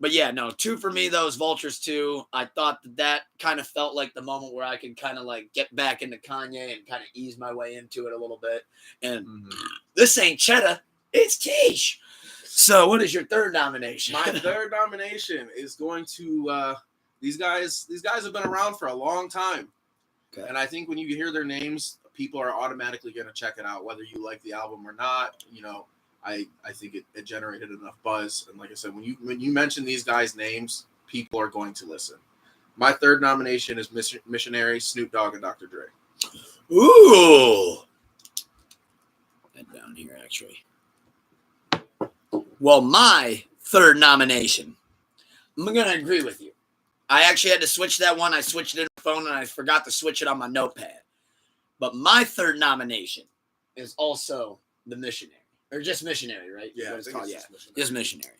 S1: But yeah, no, 2 for me, those Vultures 2. I thought that kind of felt like the moment where I could kind of like get back into Kanye and kind of ease my way into it a little bit. And this ain't cheddar, it's quiche. So what is your third nomination?
S2: My third nomination is going to these guys have been around for a long time. Okay. And I think when you hear their names, people are automatically going to check it out, whether you like the album or not. I think it generated enough buzz. And like I said, when you mention these guys' names, people are going to listen. My third nomination is Missionary, Snoop Dogg, and Dr. Dre.
S1: Ooh. That down here, actually. Well, my third nomination, I'm going to agree with you. I actually had to switch that one. I switched it in my phone, and I forgot to switch it on my notepad. But my third nomination is also The Missionary. Or just Missionary, right?
S2: Yeah,
S1: it's called. Yeah, just Missionary.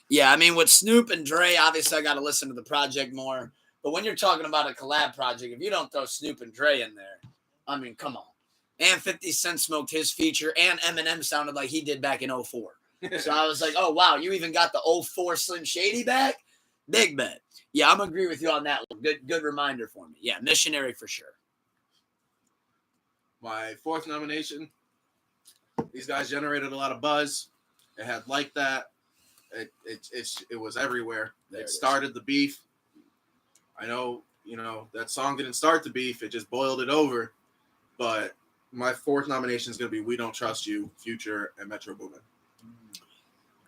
S1: Yeah, I mean, with Snoop and Dre, obviously I got to listen to the project more. But when you're talking about a collab project, if you don't throw Snoop and Dre in there, I mean, come on. And 50 Cent smoked his feature, and Eminem sounded like he did back in 2004. So I was like, oh, wow, you even got the 04 Slim Shady back? Big bet. Yeah, I'm agree with you on that one. Good reminder for me. Yeah, Missionary for sure.
S2: My fourth nomination. These guys generated a lot of buzz. It had Like That. It was everywhere.
S1: There
S2: It
S1: it is.
S2: started the beef. I know, that song didn't start the beef. It just boiled it over. But my fourth nomination is going to be We Don't Trust You, Future, and Metro Boomin.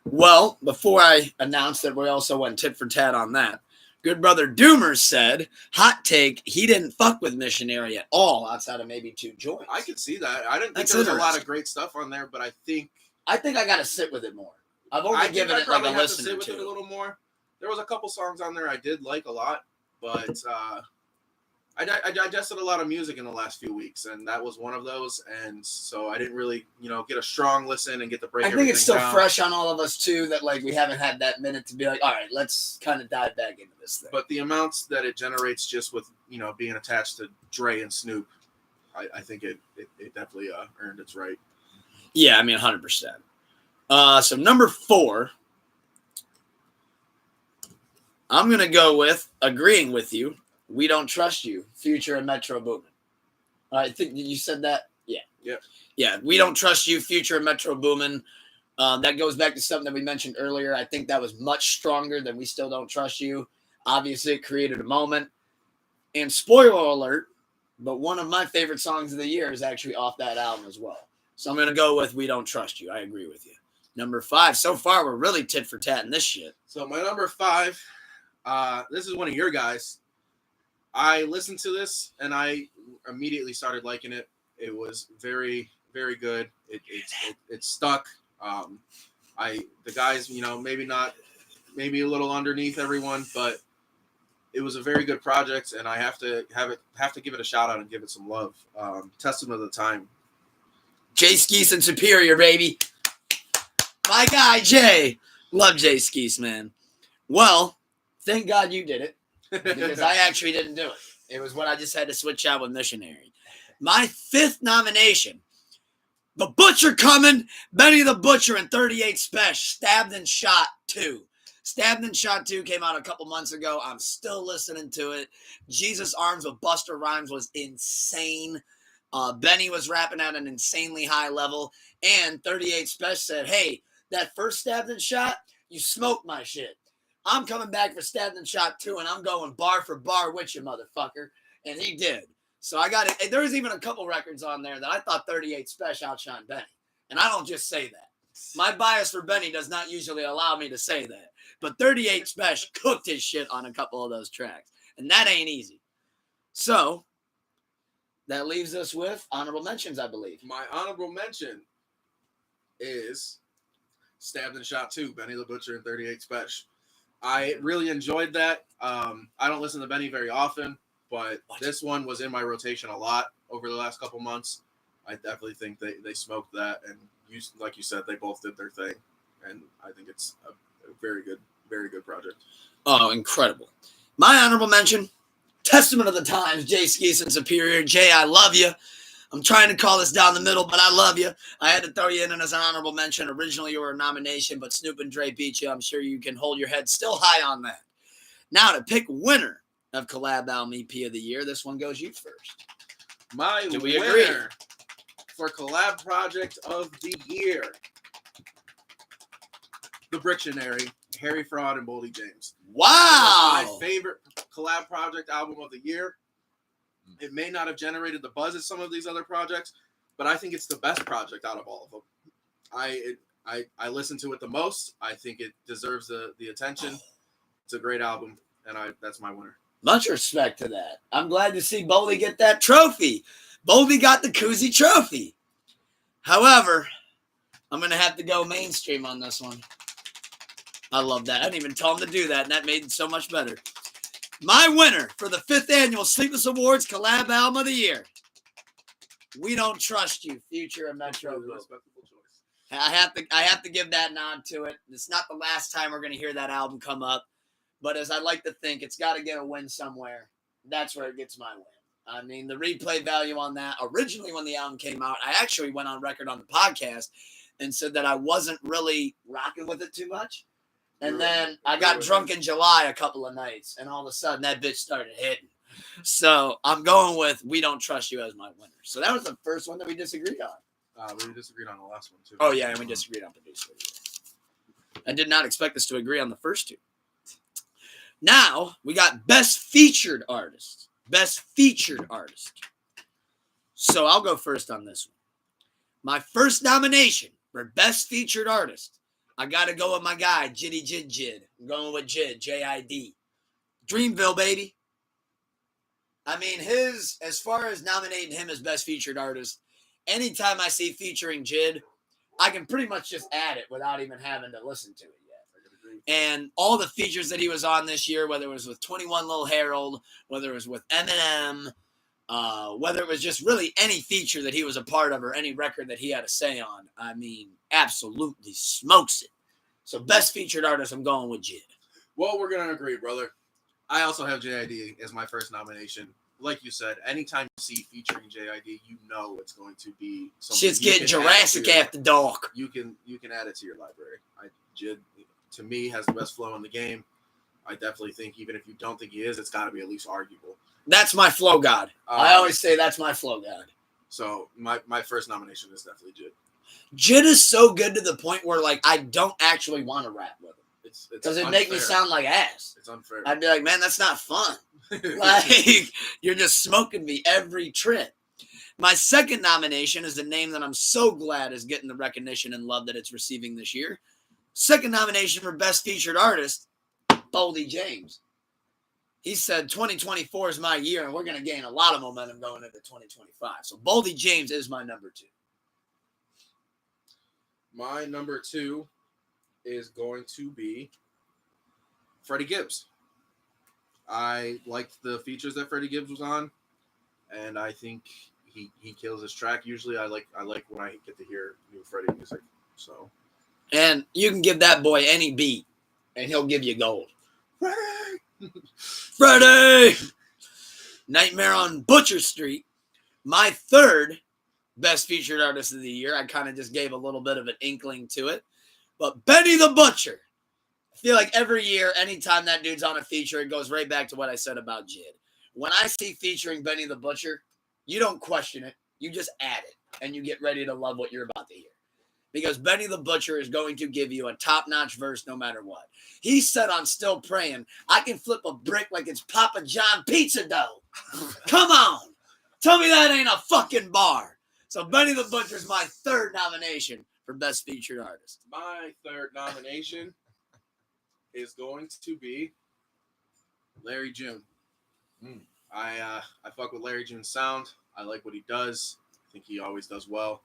S1: Well, before I announce that we also went tit for tat on that, good brother Doomer said, hot take, he didn't fuck with Missionary at all outside of maybe 2 joints.
S2: I could see that. I didn't think
S1: That's
S2: there was a lot
S1: interesting.
S2: of great stuff on there, but I think
S1: I got to sit with it more. I've only given it like
S2: probably
S1: a
S2: have to
S1: listen
S2: sit
S1: or
S2: with it a
S1: 2.
S2: little more. There was a couple songs on there I did like a lot, but I digested a lot of music in the last few weeks, and that was one of those. And so I didn't really, get a strong listen and get the break.
S1: I think it's still
S2: down.
S1: fresh on all of us too that like we haven't had that minute to be like, all right, let's kind of dive back into this thing.
S2: But the amounts that it generates just with being attached to Dre and Snoop, I think it definitely earned its right.
S1: Yeah, I mean 100%. So number 4, I'm gonna go with agreeing with you. We Don't Trust You, Future and Metro Boomin. I think you said that. Yeah.
S2: Yep.
S1: Yeah, We Don't Trust You, Future and Metro Boomin. That goes back to something that we mentioned earlier. I think that was much stronger than We Still Don't Trust You. Obviously, it created a moment. And spoiler alert, but one of my favorite songs of the year is actually off that album as well. So I'm going to go with We Don't Trust You. I agree with you. Number 5. So far, we're really tit for tat in this shit.
S2: So my number 5, this is one of your guys. I listened to this and I immediately started liking it. It was very, very good. It stuck. The guys, maybe a little underneath everyone, but it was a very good project, and I have to give it a shout out and give it some love. Testament of the Time.
S1: Jay Skeese and Superior, baby. My guy, Jay. Love Jay Skeese, man. Well, thank God you did it, because I actually didn't do it. It was when I just had to switch out with Missionary. My 5th nomination, The Butcher coming, Benny the Butcher and 38 Special, Stabbed and Shot 2. Stabbed and Shot 2 came out a couple months ago. I'm still listening to it. Jesus Arms with Busta Rhymes was insane. Benny was rapping at an insanely high level. And 38 Special said, hey, that first Stabbed and Shot, you smoked my shit. I'm coming back for Stabbed and Shot 2, and I'm going bar for bar with you, motherfucker. And he did. So I got it. There was even a couple records on there that I thought 38 Special outshined Benny. And I don't just say that. My bias for Benny does not usually allow me to say that. But 38 Special cooked his shit on a couple of those tracks. And that ain't easy. So that leaves us with honorable mentions, I believe.
S2: My honorable mention is Stabbed and Shot 2, Benny the Butcher and 38 Special. I really enjoyed that. I don't listen to Benny very often, but this one was in my rotation a lot over the last couple months. I definitely think they smoked that, and like you said, they both did their thing, and I think it's a very good project.
S1: Oh, incredible. My honorable mention, Testament of the Times, Jay Skeese and Superior. Jay, I love you. I'm trying to call this down the middle, but I love you. I had to throw you in as an honorable mention. Originally, you were a nomination, but Snoop and Dre beat you. I'm sure you can hold your head still high on that. Now, to pick winner of Collab Album EP of the Year, this one goes you first.
S2: My
S1: Do we
S2: winner
S1: agree?
S2: for Collab Project of the Year, The Brictionary, Harry Fraud, and Boldy James.
S1: Wow.
S2: My favorite collab project album of the year. It may not have generated the buzz as some of these other projects, but I think it's the best project out of all of them. I listen to it the most. I think it deserves the attention. It's a great album, and that's my winner.
S1: Much respect to that. I'm glad to see Boldy get that trophy. Boldy got the Koozie trophy. However, I'm going to have to go mainstream on this one. I love that. I didn't even tell him to do that, and that made it so much better. My winner for the 5th annual Sleepless Awards Collab Album of the Year, We Don't Trust You, Future and Metro Boomin. I have to give that nod to it. It's not the last time we're going to hear that album come up, but as I like to think, it's got to get a win somewhere. That's where it gets my win. I mean, the replay value on that, originally when the album came out, I actually went on record on the podcast and said that I wasn't really rocking with it too much. And
S2: Ruined
S1: then
S2: it.
S1: I got
S2: Ruined
S1: drunk
S2: it.
S1: in July a couple of nights, and all of a sudden that bitch started hitting. So I'm going with We Don't Trust You as my winner. So that was the first one that we disagreed on.
S2: We disagreed on the last one too.
S1: Oh, yeah, and we disagreed on producer. I did not expect us to agree on the first two. Now, we got Best Featured Artist. Best Featured Artist. So I'll go first on this one. My first nomination for Best Featured Artist, I got to go with my guy, Jiddy Jid Jid. I'm going with Jid, J-I-D. Dreamville, baby. I mean, as far as nominating him as Best Featured Artist, anytime I see featuring Jid, I can pretty much just add it without even having to listen to it yet. And all the features that he was on this year, whether it was with 21 Lil Harold, whether it was with Eminem, whether it was just really any feature that he was a part of or any record that he had a say on, I mean, absolutely smokes it. So Best Featured Artist, I'm going with Jid.
S2: Well, we're going to agree, brother. I also have JID as my first nomination. Like you said, anytime you see featuring JID, you know it's going to be something.
S1: Shit's getting Jurassic after dark.
S2: You can add it to your library. Jid, to me, has the best flow in the game. I definitely think even if you don't think he is, it's got to be at least arguable.
S1: That's my flow god. I always say that's my flow god.
S2: So my first nomination is definitely Jid.
S1: Jid is so good to the point where, like, I don't actually want to rap with him. Because it'd make me sound like ass.
S2: It's unfair.
S1: I'd be like, man, that's not fun. Like, you're just smoking me every trip. My second nomination is a name that I'm so glad is getting the recognition and love that it's receiving this year. Second nomination for Best Featured Artist, Boldy James. He said 2024 is my year, and we're going to gain a lot of momentum going into 2025. So Boldy James is my number two.
S2: My number two is going to be Freddie Gibbs. I liked the features that Freddie Gibbs was on, and I think he kills his track. Usually I like when I get to hear new Freddie music. So,
S1: and you can give that boy any beat, and he'll give you gold. Freddie! Nightmare on Butcher Street. My third Best Featured Artist of the year. I kind of just gave a little bit of an inkling to it. But Benny the Butcher. I feel like every year, anytime that dude's on a feature, it goes right back to what I said about Jid. When I see featuring Benny the Butcher, you don't question it. You just add it, and you get ready to love what you're about to hear. Because Benny the Butcher is going to give you a top-notch verse no matter what. He said on Still Praying, I can flip a brick like it's Papa John pizza dough. Come on. Tell me that ain't a fucking bar. So Benny the Butcher is my third nomination for Best Featured Artist.
S2: My third nomination is going to be Larry June. I fuck with Larry June's sound. I like what he does. I think he always does well.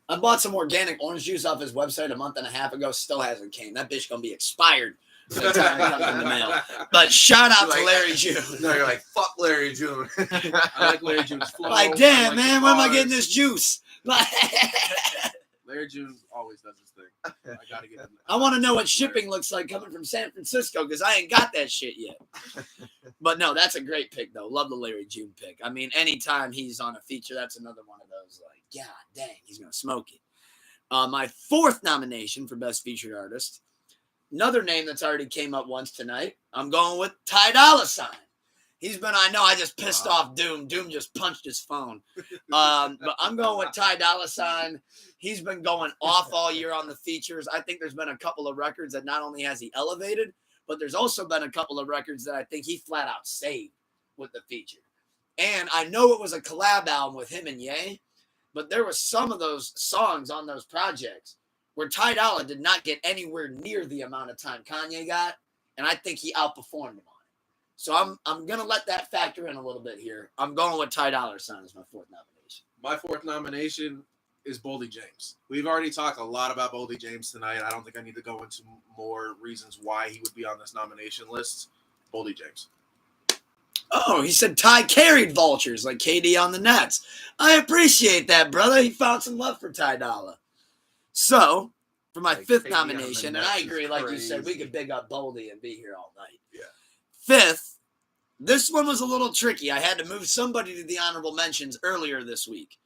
S1: I bought some organic orange juice off his website a month and a half ago. Still hasn't came. That bitch gonna be expired by the time it comes in the mail. But shout out to Larry June.
S3: No, you're like, fuck Larry June.
S2: I like Larry June's flow.
S1: Like, damn,
S2: like
S1: man, where am I getting this juice? Like,
S2: Larry June always does his thing. I gotta get him.
S1: I want to know what shipping looks like coming from San Francisco because I ain't got that shit yet. But no, that's a great pick, though. Love the Larry June pick. I mean, anytime he's on a feature, that's another one of those, like, God dang, he's going to smoke it. My fourth nomination for Best Featured Artist, another name that's already came up once tonight. I'm going with Ty Dolla $ign. He's been, I know I just pissed off Doom. Doom just punched his phone. But I'm going with Ty Dolla $ign. He's been going off all year on the features. I think there's been a couple of records that not only has he elevated, but there's also been a couple of records that I think he flat out saved with the feature. And I know it was a collab album with him and Ye, but there was some of those songs on those projects where Ty Dolla did not get anywhere near the amount of time Kanye got, and I think he outperformed him on it. So I'm gonna let that factor in a little bit here. I'm going with Ty Dolla $ign as my fourth nomination.
S2: My fourth nomination is Boldy James. We've already talked a lot about Boldy James tonight. I don't think I need to go into more reasons why he would be on this nomination list. Boldy James.
S1: Oh, he said Ty carried vultures like KD on the Nets. I appreciate that, brother. He found some love for Ty Dolla. So, for my
S3: Like
S1: fifth
S3: KD on the
S1: nomination, and
S3: Nets
S1: I
S3: is
S1: agree, like you said, we
S3: crazy.
S1: could big up Boldy and be here all night.
S2: Yeah.
S1: Fifth, this one was a little tricky. I had to move somebody to the honorable mentions earlier this week.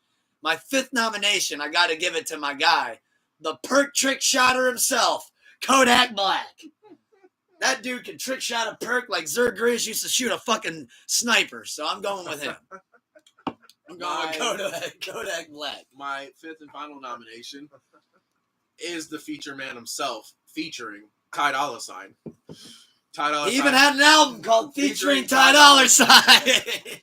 S1: my fifth nomination, I got to give it to my guy, the perk trick shotter himself, Kodak Black. That dude can trick shot a perk like Zerg Grizz used to shoot a fucking sniper. So I'm going with him. I'm going with Kodak Black.
S2: My fifth and final nomination is the feature man himself, featuring Ty Dolla $ign. Ty Dolla $ign.
S1: He even had an album called Featuring Ty Dolla $ign.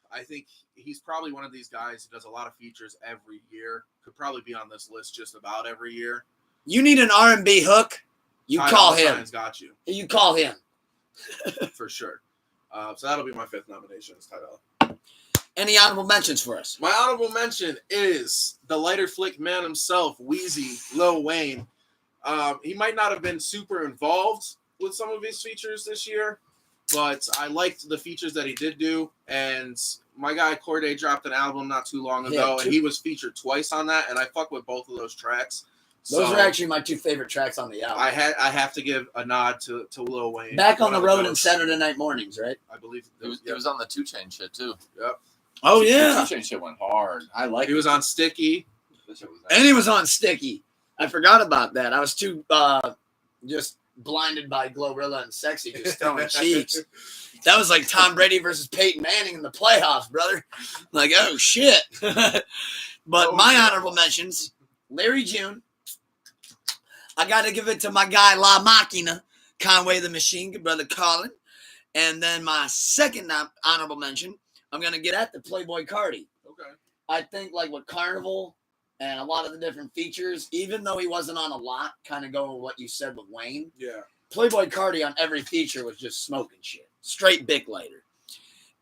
S2: I think he's probably one of these guys who does a lot of features every year. Could probably be on this list just about every year.
S1: You need an R&B hook. You
S2: Ty
S1: call
S2: Dolla
S1: him.
S2: $ign's got you.
S1: You call him.
S2: For sure. So that'll be my fifth nomination, is Ty Dolla.
S1: Any honorable mentions for us?
S2: My honorable mention is the lighter flick man himself, Wheezy, Lil Wayne. He might not have been super involved with some of his features this year, but I liked the features that he did do. And my guy Corday dropped an album not too long ago, and he was featured twice on that, and I fuck with both of those tracks.
S1: Those are actually my two favorite tracks on the album.
S2: I have to give a nod to Lil Wayne.
S1: Back on the road in Saturday Night Mornings, right?
S2: I believe
S3: It was on the 2 Chainz shit too.
S2: Yep.
S1: Oh,
S3: The
S1: yeah.
S3: 2 Chainz shit went hard. I like.
S2: He was on Sticky.
S1: And he was on Sticky. I forgot about that. I was too just blinded by Glorilla and Sexy just throwing cheeks. That was like Tom Brady versus Peyton Manning in the playoffs, brother. Like, oh, shit. But my honorable mentions, Larry June. I got to give it to my guy La Machina, Conway the Machine, good brother Colin. And then my second honorable mention, I'm going to get at the Playboy Cardi.
S2: Okay.
S1: I think like with Carnival and a lot of the different features, even though he wasn't on a lot, kind of going with what you said with Wayne.
S2: Yeah.
S1: Playboy Cardi on every feature was just smoking shit. Straight Bic lighter.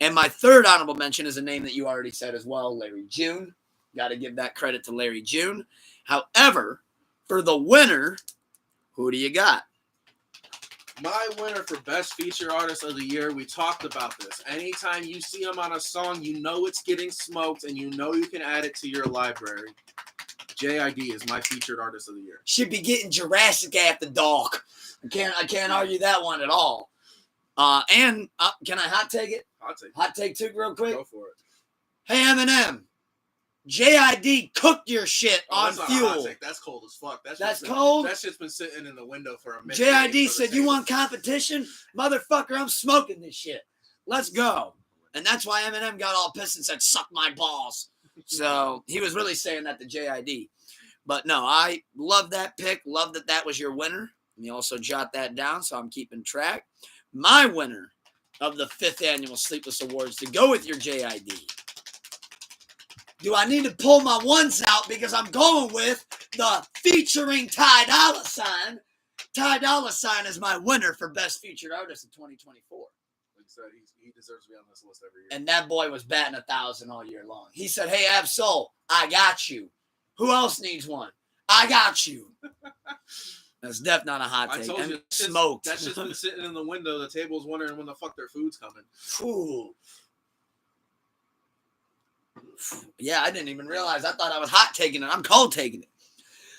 S1: And my third honorable mention is a name that you already said as well, Larry June. Got to give that credit to Larry June. However, for the winner, who do you got?
S2: My winner for Best Feature Artist of the Year, we talked about this. Anytime you see him on a song, you know it's getting smoked and you know you can add it to your library. JID is my Featured Artist of the Year.
S1: Should be getting Jurassic at the dog. I can't argue that one at all. And can I hot take it? Hot take two real quick?
S2: Go for it.
S1: Hey, Eminem. JID cooked your shit on
S2: that's not a
S1: Fuel.
S2: hot take. That's cold as fuck.
S1: That's cold?
S2: That shit's been sitting in the window for a minute.
S1: JID said, you want competition? Motherfucker, I'm smoking this shit. Let's go. And that's why Eminem got all pissed and said, suck my balls. So he was really saying that to JID. But no, I love that pick. Love that that was your winner. And you also jot that down, so I'm keeping track. My winner of the 5th annual Sleepless Awards to go with your JID. Do I need to pull my ones out because I'm going with the featuring Ty Dolla $ign? Ty Dolla $ign is my winner for Best Featured Artist of 2024.
S2: Like I said, he deserves to be on this list every year.
S1: And that boy was batting 1,000 all year long. He said, hey, Absol, I got you. Who else needs one? I got you. That's definitely not a hot take.
S2: I told you,
S1: smoked.
S2: That's just been sitting in the window. The table's wondering when the fuck their food's coming.
S1: Ooh. Yeah, I didn't even realize. I thought I was hot taking it. I'm cold taking it.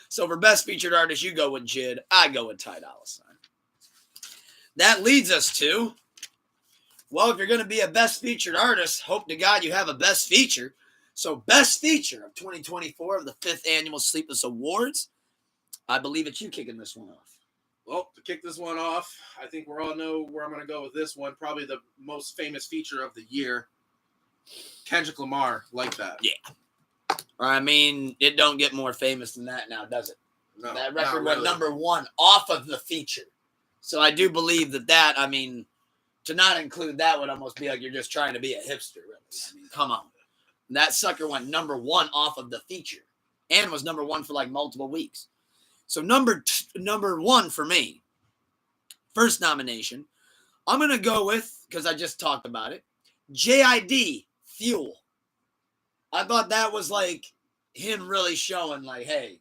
S1: So for Best Featured Artist, you go with Jid. I go with Ty Dolla $ign. That leads us to, well, if you're going to be a Best Featured Artist, hope to God you have a Best Feature. So Best Feature of 2024 of the 5th Annual Sleepless Awards. I believe it's you kicking this one off.
S2: Well, to kick this one off, I think we all know where I'm going to go with this one. Probably the most famous feature of the year. Kendrick Lamar, Like That.
S1: Yeah. I mean, it don't get more famous than that now, does it?
S2: No,
S1: that record
S2: not
S1: went
S2: really.
S1: #1 off of the feature. So I do believe that, I mean, to not include that would almost be like you're just trying to be a hipster, really. I mean, come on. That sucker went #1 off of the feature and was #1 for like multiple weeks. So number one for me, first nomination, I'm going to go with, because I just talked about it, JID, Fuel. I thought that was like him really showing like, hey,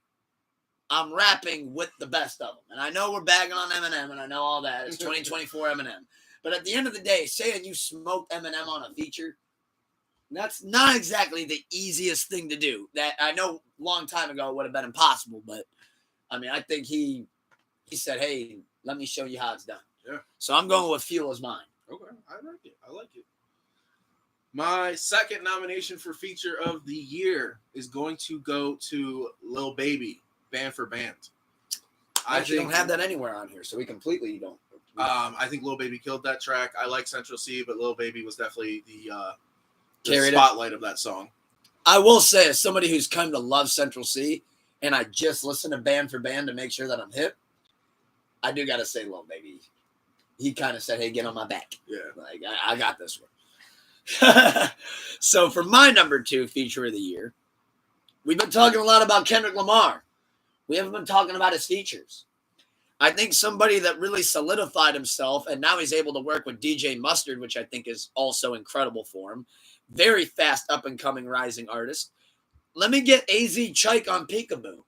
S1: I'm rapping with the best of them. And I know we're bagging on Eminem, and I know all that. It's 2024 Eminem. But at the end of the day, saying you smoked Eminem on a feature, that's not exactly the easiest thing to do. That I know a long time ago it would have been impossible, but I mean, I think he said, hey, let me show you how it's done.
S2: Yeah.
S1: So I'm going with Fuel as mine.
S2: Okay, I like it. My second nomination for feature of the year is going to go to Lil Baby, Band for Band.
S1: I actually don't have that anywhere on here, so we completely don't.
S2: I think Lil Baby killed that track. I like Central C, but Lil Baby was definitely the
S1: Carried
S2: spotlight of that song.
S1: I will say, as somebody who's come to love Central C, and I just listen to Band for Band to make sure that I'm hip, I do got to say Lil Baby. He kind of said, hey, get on my back.
S2: Yeah.
S1: Like, I got this one. So for my number 2 feature of the year, we've been talking a lot about Kendrick Lamar. We haven't been talking about his features. I think somebody that really solidified himself, and now he's able to work with DJ Mustard, which I think is also incredible for him. Very fast, up-and-coming, rising artist. Let me get AZ Chike on Peekaboo.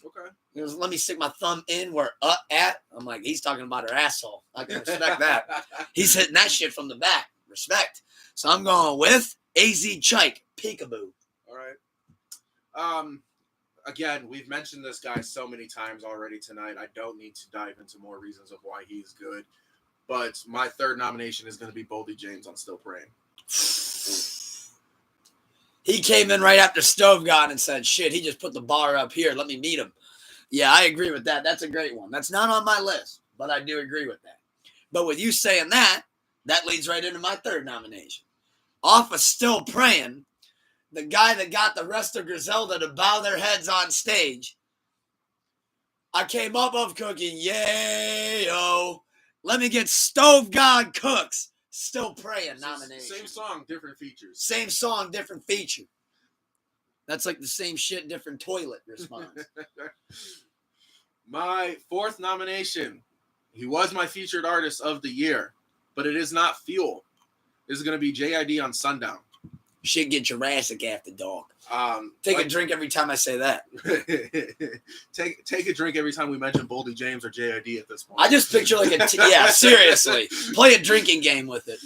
S2: Okay.
S1: He goes, let me stick my thumb in where at. I'm like, he's talking about her asshole. I can respect that. He's hitting that shit from the back. Respect. So I'm going with AZ Chike, Peekaboo.
S2: All right. Again, we've mentioned this guy so many times already tonight. I don't need to dive into more reasons of why he's good. But my third nomination is going to be Boldy James on Still Praying.
S1: He came in right after Stove God and said, shit, he just put the bar up here. Let me meet him. Yeah, I agree with that. That's a great one. That's not on my list, but I do agree with that. But with you saying that, that leads right into my third nomination. Off of Still Praying, the guy that got the rest of Griselda to bow their heads on stage. I came up of cooking, yay-o. Let me get Stove God Cooks. Still Praying nomination.
S2: Same song, different features.
S1: Same song, different feature. That's like the same shit, different toilet response.
S2: My fourth nomination, he was my featured artist of the year, but it is not Fuel. This is going to be JID on Sundown.
S1: Shit get Jurassic after dark. Take
S2: like,
S1: a drink every time I say that.
S2: take a drink every time we mention Boldy James or JID at this point.
S1: I just picture like yeah, seriously. Play a drinking game with it.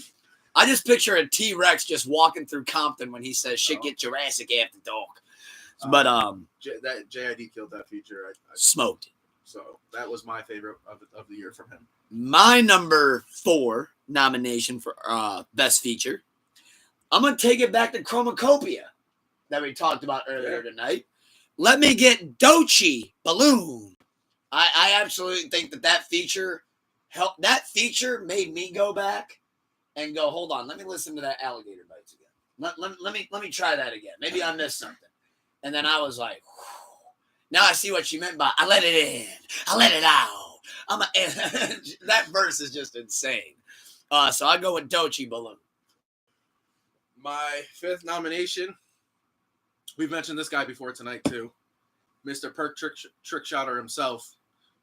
S1: I just picture a T-Rex just walking through Compton when he says shit get Jurassic after dark. But
S2: that JID killed that feature. I
S1: smoked it.
S2: So that was my favorite of the year from him.
S1: My number 4 nomination for best feature. I'm going to take it back to Chromacopia that we talked about earlier tonight. Let me get Doechii Balloon. I absolutely think that feature helped. That feature made me go back and go, hold on, let me listen to that Alligator Bites again. Let me try that again. Maybe I missed something. And then I was like, whew. Now I see what she meant by I let it in. I let it out. That verse is just insane. So I go with Doechii Balloon.
S2: My fifth nomination, we've mentioned this guy before tonight too, Mr. Perk Trick Shotter himself,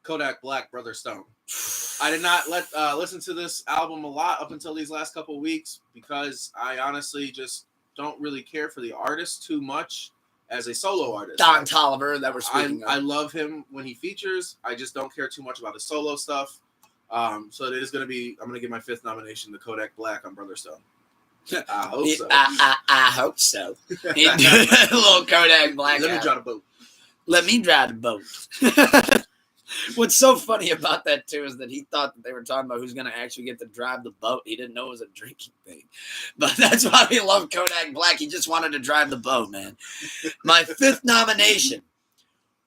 S2: Kodak Black, Brother Stone. I did not listen to this album a lot up until these last couple of weeks because I honestly just don't really care for the artist too much as a solo artist.
S1: Don Toliver that we're speaking of.
S2: I love him when he features. I just don't care too much about his solo stuff. So it is going to be, I'm going to give my fifth nomination to Kodak Black on Brother Stone. I hope so.
S1: I hope so. Little Kodak Black.
S2: Let me drive the boat.
S1: Let me drive the boat. What's so funny about that, too, is that he thought that they were talking about who's going to actually get to drive the boat. He didn't know it was a drinking thing. But that's why we love Kodak Black. He just wanted to drive the boat, man. My fifth nomination.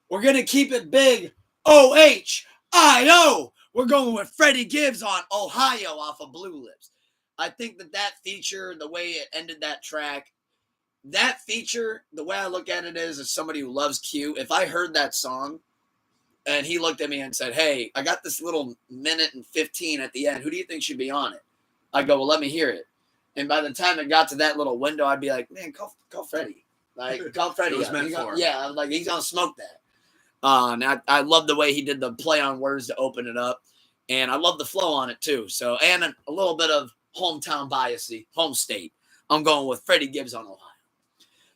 S1: We're going to keep it big. OHIO. We're going with Freddie Gibbs on Ohio off of Blue Lips. I think that feature, the way it ended that track, that feature, the way I look at it is, as somebody who loves Q, if I heard that song and he looked at me and said, hey, I got this little minute and 15 at the end. Who do you think should be on it? I go, well, let me hear it. And by the time it got to that little window, I'd be like, man, call Freddie. Like, call Freddie.
S2: It was meant for him.
S1: Yeah, I was like, he's going to smoke that. And I love the way he did the play on words to open it up. And I love the flow on it, too. So, and a little bit of hometown biasy, home state. I'm going with Freddie Gibbs on Ohio.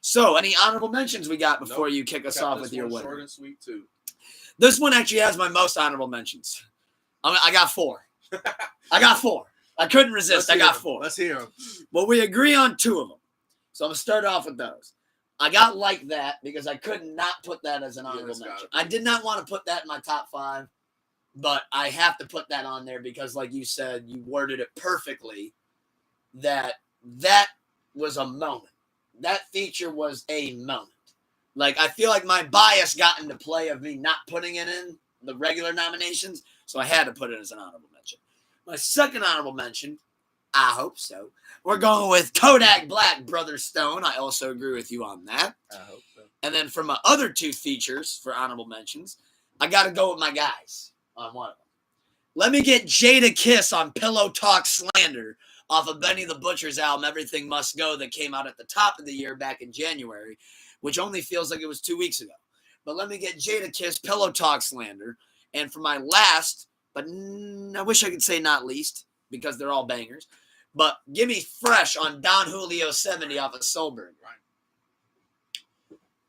S1: So, any honorable mentions we got before you kick us off with your winner?
S2: Short and sweet, too.
S1: This one actually has my most honorable mentions. I got 4. I couldn't resist. I got 4.
S2: Let's hear them.
S1: Well, we agree on 2 of them. So I'm going to start off with those. I got Like That because I could not put that as an honorable mention. I did not want to put that in my top 5, but I have to put that on there because, like you said, you worded it perfectly. That was a moment. That feature was a moment. Like, I feel like my bias got into play of me not putting it in the regular nominations, so I had to put it as an honorable mention. My second honorable mention, I hope so. We're going with Kodak Black, Brother Stone. I also agree with you on that.
S2: I hope so.
S1: And then for my other two features for honorable mentions, I got to go with my guys on one of them. Let me get Jada Kiss on Pillow Talk Slander off of Benny the Butcher's album, Everything Must Go, that came out at the top of the year back in January, which only feels like it was 2 weeks ago. But let me get Jada Kiss, Pillow Talk Slander. And for my last, but I wish I could say not least, because they're all bangers, but give me Fresh on Don Julio 70 off of Soulberg.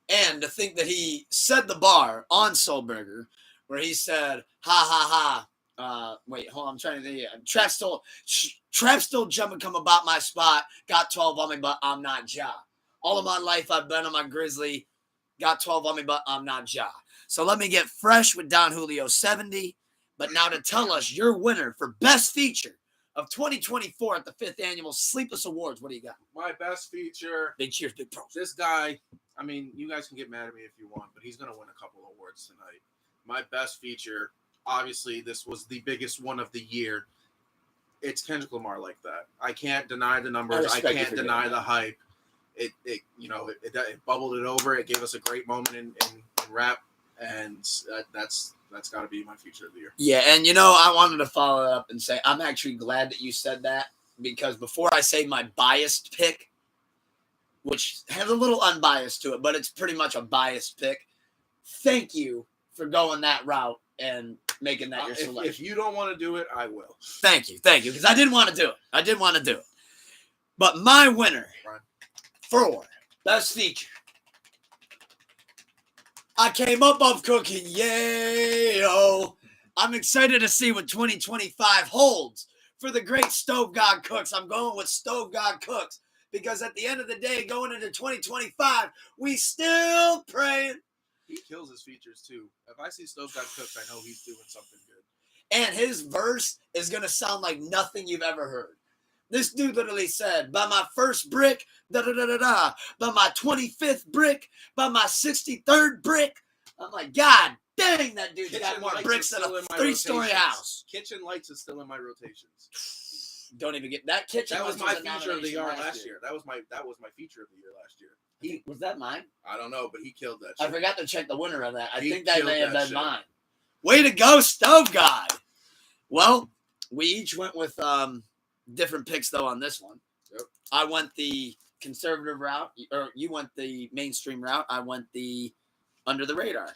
S1: And to think that he set the bar on Soulberger, where he said, ha, ha, ha. Wait, hold on. I'm trying to think. Trap still jumping, come about my spot. Got 12 on me, but I'm not Ja. All of my life I've been on my Grizzly. Got 12 on me, but I'm not Ja. So let me get Fresh with Don Julio 70. But now to tell us your winner for Best Feature of 2024 at the 5th Annual Sleepless Awards. What do you got?
S2: My best feature.
S1: Big cheers, big pros.
S2: This guy, I mean, you guys can get mad at me if you want, but he's going to win a couple of awards tonight. My best feature, obviously, this was the biggest one of the year. It's Kendrick Lamar like that. I can't deny the numbers. I can't deny the hype. It bubbled it over. It gave us a great moment in rap, and that's got to be my feature of the year.
S1: Yeah, and I wanted to follow up and say I'm actually glad that you said that, because before I say my biased pick, which has a little unbiased to it, but it's pretty much a biased pick, thank you for going that route and making that your selection.
S2: If you don't want to do it, I will.
S1: Thank you, because I didn't want to do it. But my winner for Best Feature, I came up off cooking, yeah. I'm excited to see what 2025 holds for the great Stove God Cooks. I'm going with Stove God Cooks because at the end of the day, going into 2025, we still praying.
S2: He kills his features too. If I see Stove God Cooks, I know he's doing something good.
S1: And his verse is going to sound like nothing you've ever heard. This dude literally said, by my first brick, da-da-da-da-da, by my 25th brick, by my 63rd brick. I'm like, God dang, that dude's got more bricks than a 3-story house.
S2: Kitchen Lights is still in my rotations.
S1: Don't even get that. Kitchen
S2: That was
S1: Lights
S2: my feature of the year last year. That was my feature of the year last year.
S1: Was that mine?
S2: I don't know, but he killed that shit.
S1: I forgot to check the winner of that. I think that may have been mine.
S2: Way
S1: to go, Stove God. Well, we each went with different picks, though, on this one.
S2: Yep.
S1: I went the conservative route, or you went the mainstream route. I went the under the radar.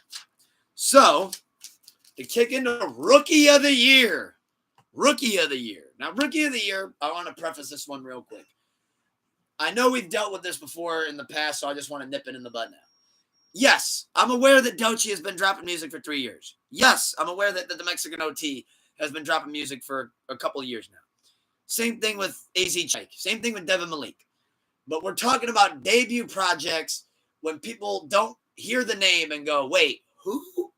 S1: So, to kick into Rookie of the Year. Rookie of the Year. Now, Rookie of the Year, I want to preface this one real quick. I know we've dealt with this before in the past, so I just want to nip it in the bud now. Yes, I'm aware that Doechii has been dropping music for 3 years. Yes, I'm aware that the Mexican OT has been dropping music for a couple of years now. Same thing with AZ Chike. Same thing with Devin Malik. But we're talking about debut projects when people don't hear the name and go, wait, who?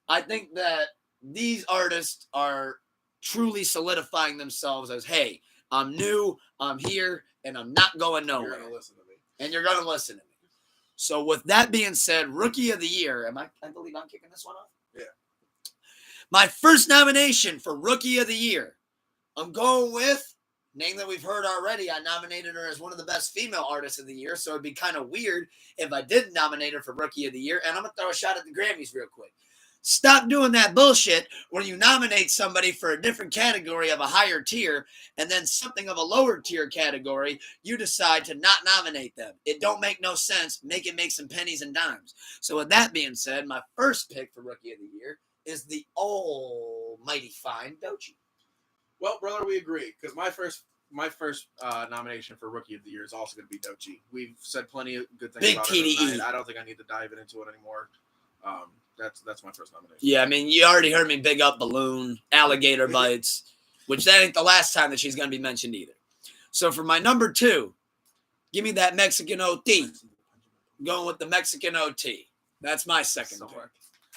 S1: I think that these artists are truly solidifying themselves as, hey, I'm new, I'm here, and I'm not going nowhere.
S2: You're going to listen to me.
S1: And you're going to listen to me. So with that being said, Rookie of the Year, I believe I'm kicking this one off?
S2: Yeah.
S1: My first nomination for Rookie of the Year, I'm going with, name that we've heard already, I nominated her as one of the best female artists of the year, so it'd be kind of weird if I didn't nominate her for Rookie of the Year, and I'm going to throw a shot at the Grammys real quick. Stop doing that bullshit where you nominate somebody for a different category of a higher tier, and then something of a lower tier category, you decide to not nominate them. It don't make no sense. Make it make some pennies and dimes. So with that being said, my first pick for Rookie of the Year is the almighty fine Doechii.
S2: Well, brother, we agree, because my first nomination for Rookie of the Year is also going to be Doechii. We've said plenty of good things about it tonight. I don't think I need to dive into it anymore. That's my first nomination.
S1: Yeah, I mean, you already heard me big up Balloon, Alligator Bites, which that ain't the last time that she's going to be mentioned either. So for my number 2, give me that Mexican OT. I'm going with the Mexican OT. That's my second pick.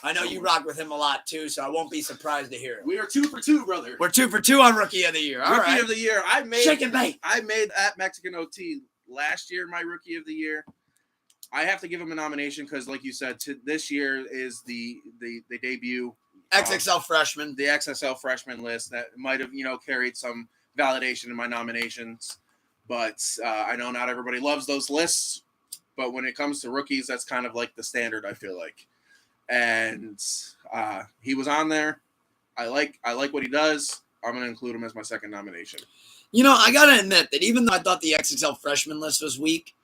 S1: I know you rock with him a lot too, so I won't be surprised to hear it.
S2: We are 2 for 2, brother.
S1: We're 2 for 2 on Rookie of the Year. All right.
S2: Rookie of the Year. I made
S1: Shake and bake.
S2: I made that Mexican OT last year my Rookie of the Year. I have to give him a nomination because, like you said, this year is the debut
S1: XXL freshman.
S2: the XSL freshman list that might have carried some validation in my nominations. But I know not everybody loves those lists. But when it comes to rookies, that's kind of like the standard, I feel like. And he was on there. I like what he does. I'm going to include him as my second nomination.
S1: I got to admit that even though I thought the XXL freshman list was weak,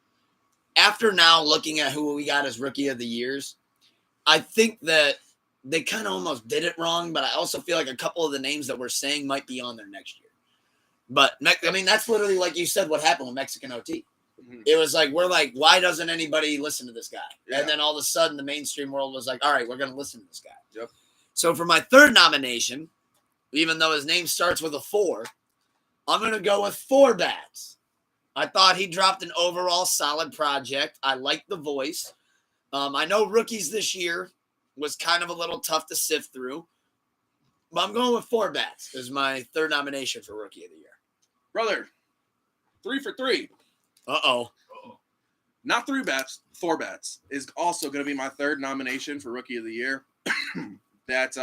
S1: after now looking at who we got as Rookie of the Years, I think that they kind of almost did it wrong, but I also feel like a couple of the names that we're saying might be on there next year. But, I mean, that's literally, like you said, what happened with Mexican OT. Mm-hmm. It was like, we're like, why doesn't anybody listen to this guy? Yeah. And then all of a sudden, the mainstream world was like, all right, we're going to listen to this guy.
S2: Yep.
S1: So for my third nomination, even though his name starts with a 4, I'm going to go with 4 Bats. I thought he dropped an overall solid project. I like the voice. I know rookies this year was kind of a little tough to sift through. But I'm going with 4 Bats as my third nomination for Rookie of the Year.
S2: Brother, 3 for 3.
S1: Uh-oh.
S2: Not 3 Bats, 4 Bats is also going to be my third nomination for Rookie of the Year. That's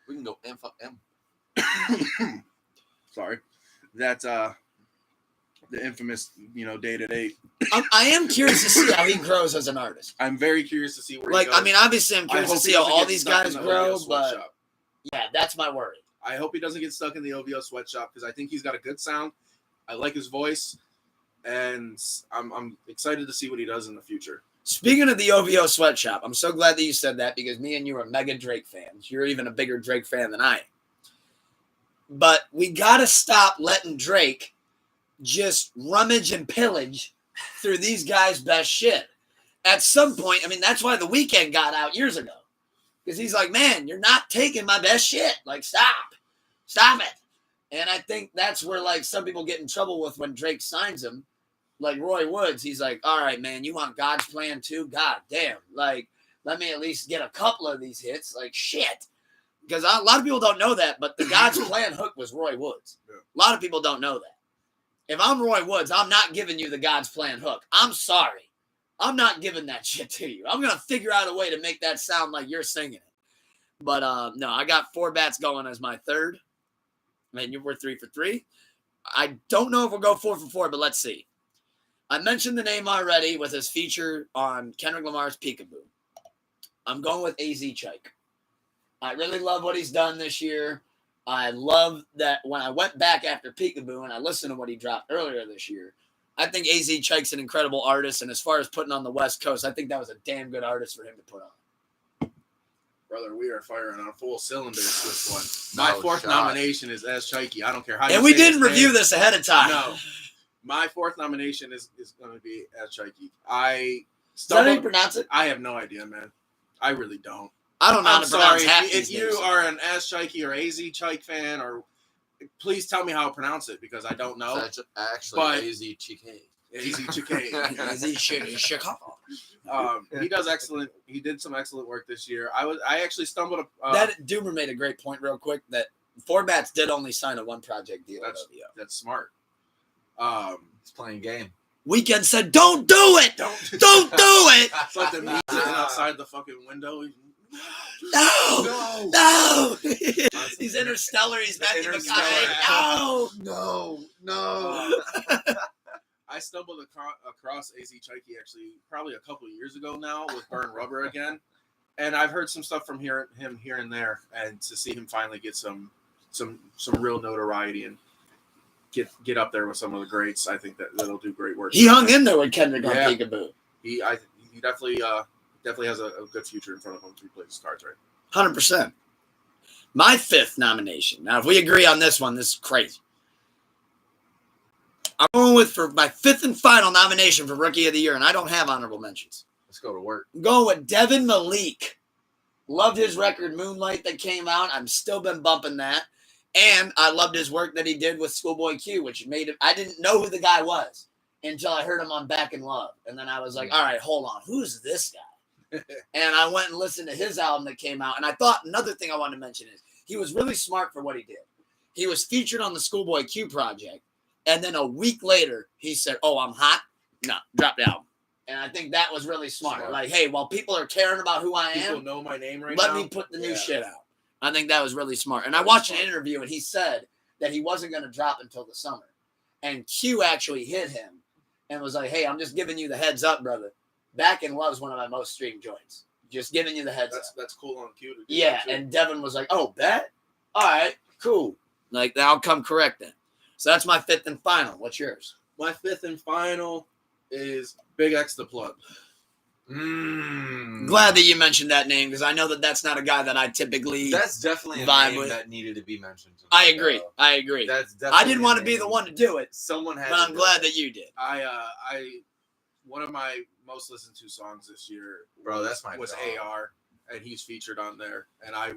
S3: we can go M.
S2: Sorry. That's the infamous, day-to-day.
S1: I am curious to see how he grows as an artist.
S2: I'm very curious to see where he goes.
S1: I mean, obviously I'm curious to see how all these guys grow, but yeah, that's my worry.
S2: I hope he doesn't get stuck in the OVO sweatshop because I think he's got a good sound. I like his voice, and I'm excited to see what he does in the future.
S1: Speaking of the OVO sweatshop, I'm so glad that you said that because me and you are mega Drake fans. You're even a bigger Drake fan than I am. But we got to stop letting Drake just rummage and pillage through these guys' best shit. At some point, I mean, that's why The Weeknd got out years ago. Because he's like, man, you're not taking my best shit. Like, stop it. And I think that's where, like, some people get in trouble with when Drake signs him. Like Roy Woods, he's like, all right, man, you want God's plan too? God damn. Like, let me at least get a couple of these hits. Like, shit. Because a lot of people don't know that, but the God's plan hook was Roy Woods. Yeah. A lot of people don't know that. If I'm Roy Woods, I'm not giving you the God's plan hook. I'm sorry. I'm not giving that shit to you. I'm going to figure out a way to make that sound like you're singing it. But, no, I got 4 Bats going as my third. I mean, you were 3 for 3. I don't know if we'll go 4 for 4, but let's see. I mentioned the name already with his feature on Kendrick Lamar's Peekaboo. I'm going with AZ Chike. I really love what he's done this year. I love that when I went back after Peekaboo and I listened to what he dropped earlier this year, I think AZ Chike's an incredible artist. And as far as putting on the West Coast, I think that was a damn good artist for him to put on.
S2: Brother, we are firing on full cylinders this one. My fourth nomination is as Chikey. I don't care how.
S1: And we didn't review this ahead of time.
S2: No. My fourth nomination is going to be as Chikey.
S1: Is that how you pronounce it?
S2: I have no idea, man. I really don't.
S1: I don't know how to pronounce half
S2: if you are an Az Chikey or AZ Chike fan, or please tell me how to pronounce it because I don't know.
S3: It's actually AZ Chike.
S2: AZ Chike.
S1: AZ Chicago.
S2: He does excellent. He did some excellent work this year. I actually stumbled.
S1: That Doomer made a great point, real quick. That 4 Bats did only sign a 1 project deal.
S2: That's smart.
S3: He's playing game.
S1: Weeknd said, "Don't do it! Don't do it!"
S2: It's like the music outside the fucking window.
S1: No! He's Interstellar. He's Matthew McConaughey.
S2: No. I stumbled across AZ Chikey actually probably a couple of years ago now with Burn Rubber again, and I've heard some stuff from him here and there, and to see him finally get some real notoriety and get up there with some of the greats, I think that'll do great work.
S1: He hung in there with Kendrick on Peekaboo.
S2: He definitely has a good future in front of him if he plays his cards right.
S1: 100%. My 5th nomination. Now, if we agree on this one, this is crazy. I'm going with for my 5th and final nomination for Rookie of the Year, and I don't have honorable mentions.
S3: Let's go to work.
S1: I'm going with Devin Malik. Loved his record Moonlight that came out. I've still been bumping that. And I loved his work that he did with Schoolboy Q, which made it. I didn't know who the guy was until I heard him on Back in Love. And then I was like, all right, hold on. Who's this guy? And I went and listened to his album that came out. And I thought another thing I wanted to mention is he was really smart for what he did. He was featured on the Schoolboy Q project. And then a week later, he said, "Oh, I'm hot. No, drop the album." And I think that was really smart. Like, hey, while people are caring about who I
S2: People
S1: am,
S2: know my name right
S1: let
S2: now.
S1: me put the new shit out. I think that was really smart. And I watched an interview, and he said that he wasn't going to drop until the summer. And Q actually hit him and was like, "Hey, I'm just giving you the heads up, brother. Back in Love's one of my most streamed joints. Just giving you the heads up."
S2: That's cool on Q to do.
S1: Yeah, and Devin was like, "Oh, bet? All right, cool. Like, I'll come correct then." So that's my fifth and final. What's yours?
S2: My fifth and final is Big X the Plug.
S1: Glad that you mentioned that name because I know that that's not a guy that I typically.
S3: That's definitely a
S1: vibe
S3: name
S1: with.
S3: that needed to be mentioned.
S1: I agree. I agree.
S3: That's definitely
S1: I didn't want to be the one to do it,
S3: Someone had.
S1: but I'm glad that you did.
S2: One of my most listened to songs this year,
S3: Bro, that's my
S2: was
S3: dog.
S2: AR, and he's featured on there, and I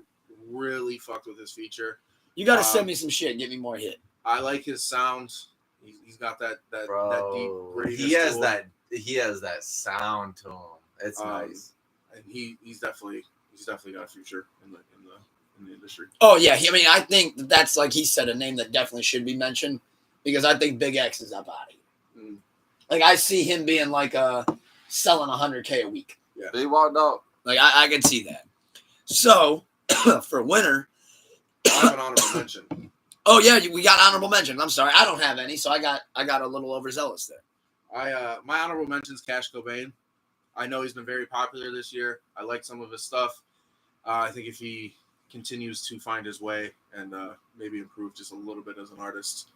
S2: really fucked with his feature.
S1: You got to send me some shit and get me more hit.
S2: I like his sound. He's got that deep grittiness.
S3: He has that sound to him. It's nice,
S2: and he's definitely got a future in the industry.
S1: Oh yeah, I mean I think that's like he said a name that definitely should be mentioned because I think Big X is up out of here. Like I see him being like selling $100K a week.
S2: Yeah,
S3: they walked out.
S1: Like I can see that. So for winner,
S2: I have an honorable mention.
S1: Oh yeah, we got honorable mentions. I'm sorry, I don't have any, so I got a little overzealous there.
S2: My honorable mentions Cash Cobain. I know he's been very popular this year. I like some of his stuff. I think if he continues to find his way and maybe improve just a little bit as an artist,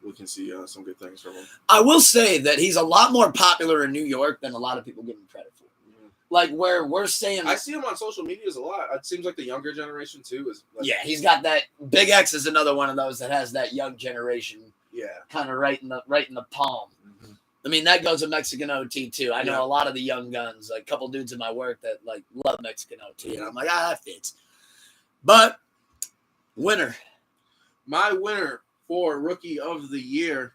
S2: we can see some good things from him. I
S1: will say that he's a lot more popular in New York than a lot of people give him credit for. Mm-hmm. Like where we're saying,
S2: I see him on social medias a lot. It seems like the younger generation too is. Like,
S1: yeah, he's got that. Big X is another one of those that has that young generation.
S2: Yeah,
S1: kind of right in the palm. Mm-hmm. I mean, that goes to Mexican OT too. I know a lot of the young guns, like a couple dudes in my work that like love Mexican OT, and I'm like, that fits. But winner,
S2: my winner for Rookie of the Year,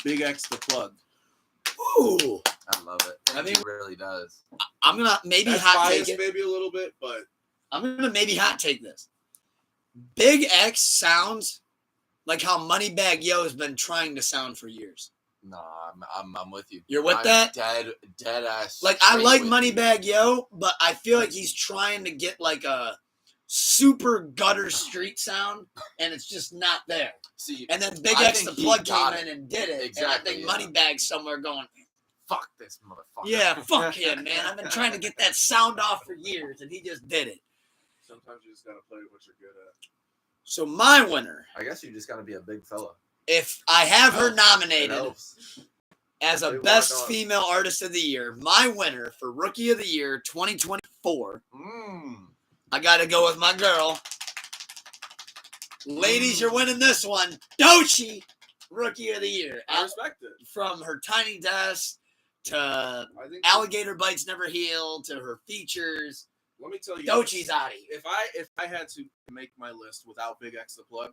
S2: Big X the Plug.
S1: Ooh,
S3: I love it. I mean, it really does.
S1: I'm gonna maybe
S2: That's
S1: hot
S2: biased,
S1: take it,
S2: maybe a little bit, but
S1: I'm gonna maybe hot take this. Big X sounds like how Moneybagg Yo has been trying to sound for years.
S3: No, I'm with you.
S1: You're with that?
S3: Dead ass.
S1: Like I like Moneybagg Yo, but I feel like he's trying to get like a super gutter street sound, and it's just not there.
S3: See,
S1: and then Big X the Plug came in and did it.
S3: Exactly.
S1: And I think Moneybagg's somewhere going,
S3: fuck this motherfucker.
S1: Yeah, fuck him, man. I've been trying to get that sound off for years, and he just did it.
S2: Sometimes you just gotta play what you're good at.
S1: So my winner.
S3: I guess you just gotta be a big fella.
S1: If I have her nominated as a best female artist of the year, my winner for Rookie of the Year 2024, I got to go with my girl. Ladies, you're winning this one. Doechii, Rookie of the Year.
S2: I respect it.
S1: From her Tiny Desk to Alligator Bites Never Heal to her features.
S2: Let me tell you,
S1: Doechii's out of here.
S2: If I had to make my list without Big X the Plug,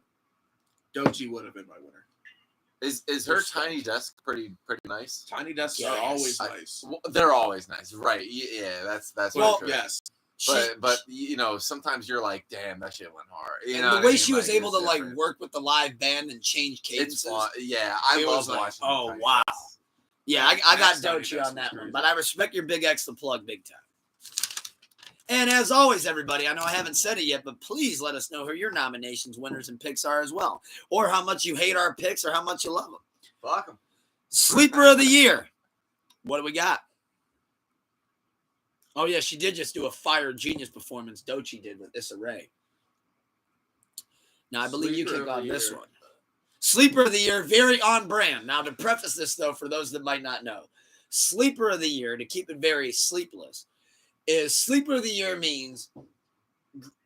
S2: Doechii would have been my winner.
S3: Is her Tiny Desk pretty nice?
S2: Tiny Desks are always nice.
S3: They're always nice, right? Yeah, that's
S2: well,
S3: true.
S2: Yes.
S3: But you know, sometimes you're like, damn, that shit went hard. You know,
S1: the way she was able to like work with the live band and change cadences.
S3: It's fun. Yeah, I love watching.
S1: Oh wow. Yeah, I got Doechii on that one, but I respect your Big X the Plug big time. And as always, everybody, I know I haven't said it yet, but please let us know who your nominations, winners, and picks are as well. Or how much you hate our picks or how much you love them.
S3: Fuck them.
S1: Sleeper of the Year. What do we got? Oh, yeah, she did just do a fire genius performance. Doechii did with Issa Rae. Now, I believe you kick off this one. Sleeper of the Year, very on brand. Now, to preface this, though, for those that might not know, Sleeper of the Year, to keep it very sleepless, is Sleeper of the Year means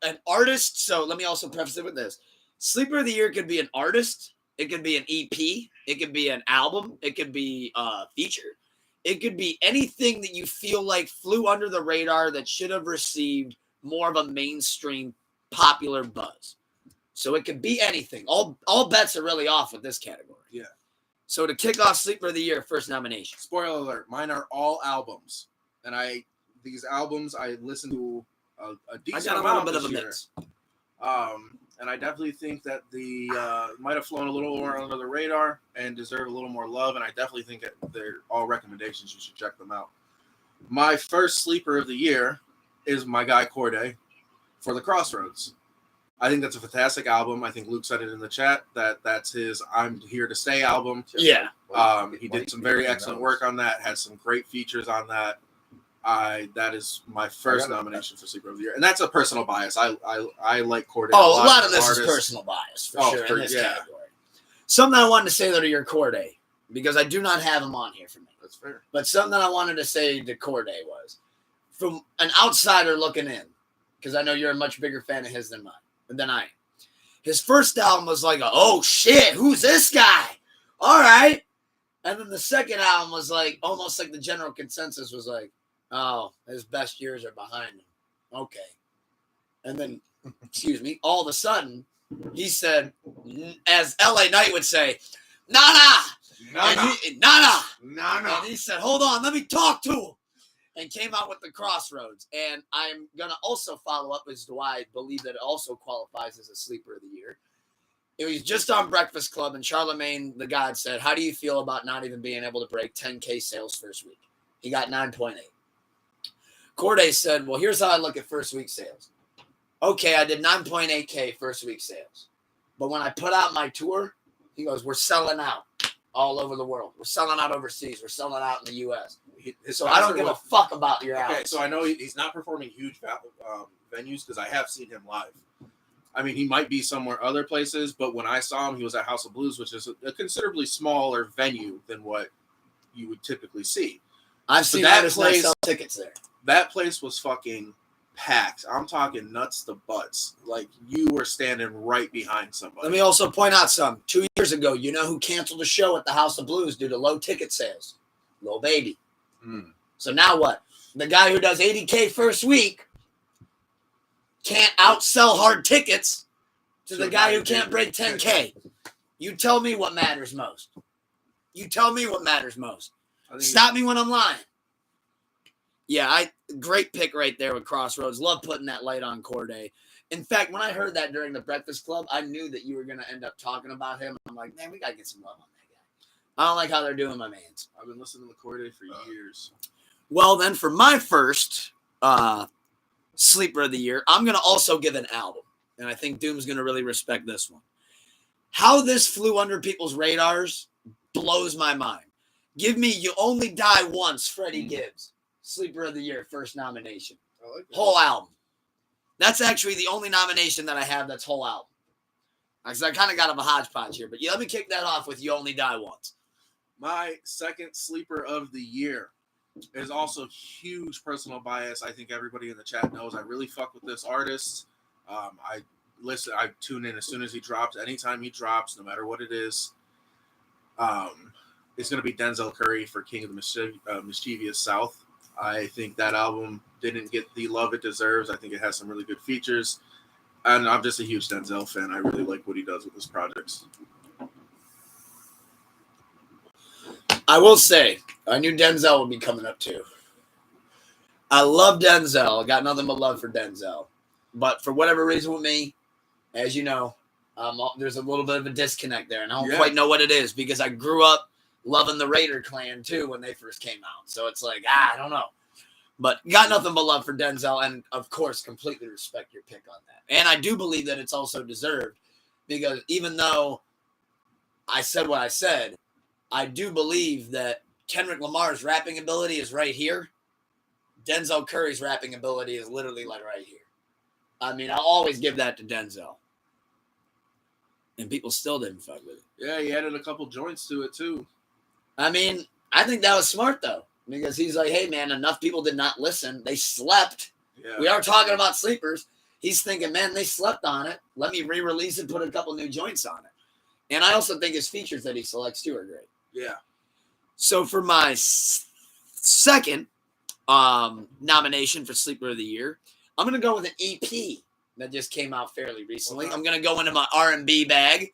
S1: an artist. So let me also preface it with this. Sleeper of the Year could be an artist. It could be an EP. It could be an album. It could be a feature. It could be anything that you feel like flew under the radar that should have received more of a mainstream popular buzz. So it could be anything. All bets are really off with this category.
S2: Yeah.
S1: So to kick off Sleeper of the Year, first nomination.
S2: Spoiler alert, mine are all albums. And these albums I listened to a decent amount.
S1: I got a little bit of a mix.
S2: and I definitely think that the might have flown a little more under the radar and deserve a little more love. And I definitely think that they're all recommendations. You should check them out. My first sleeper of the year is my guy Corday for the Crossroads. I think that's a fantastic album. I think Luke said it in the chat that that's his "I'm Here to Stay" album.
S1: Yeah.
S2: He did some very excellent work on that. Had some great features on that. That is my first nomination for Sleeper of the Year, and that's a personal bias. I like Corday.
S1: Oh, a lot of this is personal bias for sure in this category. Something I wanted to say though to your Corday, because I do not have him on here for me.
S2: That's fair.
S1: But something I wanted to say to Corday was, from an outsider looking in, because I know you're a much bigger fan of his than I am. His first album was like, oh shit, who's this guy? All right. And then the second album was like, almost like the general consensus was like, oh, his best years are behind him. Okay. And then, excuse me, all of a sudden, he said, as LA Knight would say, nah. And he said, hold on, let me talk to him. And came out with the Crossroads. And I'm going to also follow up as to why I believe that it also qualifies as a sleeper of the year. It was just on Breakfast Club, and Charlemagne the God said, how do you feel about not even being able to break 10K sales first week? He got 9.8. Corday said, well, here's how I look at first week sales. Okay, I did 9.8K first week sales. But when I put out my tour, he goes, we're selling out all over the world. We're selling out overseas. We're selling out in the U.S. So I don't give a fuck about your album.
S2: Okay, so I know he's not performing huge venues because I have seen him live. I mean, he might be somewhere other places, but when I saw him, he was at House of Blues, which is a considerably smaller venue than what you would typically see.
S1: I've seen that place sell tickets there.
S2: That place was fucking packed. I'm talking nuts to butts. Like, you were standing right behind somebody.
S1: Let me also point out something. 2 years ago, you know who canceled a show at the House of Blues due to low ticket sales? Lil Baby. So now what? The guy who does 80K first week can't outsell hard tickets to the guy who can't break 10K. You tell me what matters most. Stop me when I'm lying. Yeah, great pick right there with Crossroads. Love putting that light on Corday. In fact, when I heard that during the Breakfast Club, I knew that you were going to end up talking about him. I'm like, man, we got to get some love on that guy. I don't like how they're doing my mans.
S2: I've been listening to Corday for years.
S1: Well, then for my first sleeper of the year, I'm going to also give an album. And I think Doom's going to really respect this one. How this flew under people's radars blows my mind. Give me You Only Die Once, Freddie Gibbs. Sleeper of the year, first nomination.
S2: I like that.
S1: Whole album. That's actually the only nomination that I have that's whole album. Because I kind of got a hodgepodge here. But yeah, let me kick that off with You Only Die Once.
S2: My second sleeper of the year is also huge personal bias. I think everybody in the chat knows I really fuck with this artist. I tune in as soon as he drops. Anytime he drops, no matter what it is. It's going to be Denzel Curry for King of the Mischievous South. I think that album didn't get the love it deserves. I think it has some really good features. And I'm just a huge Denzel fan. I really like what he does with his projects.
S1: I will say, I knew Denzel would be coming up too. I love Denzel. I got nothing but love for Denzel. But for whatever reason with me, as you know, there's a little bit of a disconnect there. And I don't quite know what it is because I grew up loving the Raider clan too when they first came out. So it's like, I don't know. But got nothing but love for Denzel. And of course, completely respect your pick on that. And I do believe that it's also deserved because even though I said what I said, I do believe that Kendrick Lamar's rapping ability is right here. Denzel Curry's rapping ability is literally like right here. I mean, I'll always give that to Denzel. And people still didn't fuck with it.
S2: Yeah, he added a couple joints to it too.
S1: I mean, I think that was smart though. Because he's like, hey man, enough people did not listen. They slept. Yeah. We are talking about sleepers. He's thinking, man, they slept on it. Let me re-release it, put a couple new joints on it. And I also think his features that he selects too are great.
S2: Yeah.
S1: So for my second nomination for Sleeper of the Year, I'm going to go with an EP that just came out fairly recently. Okay. I'm going to go into my R&B bag.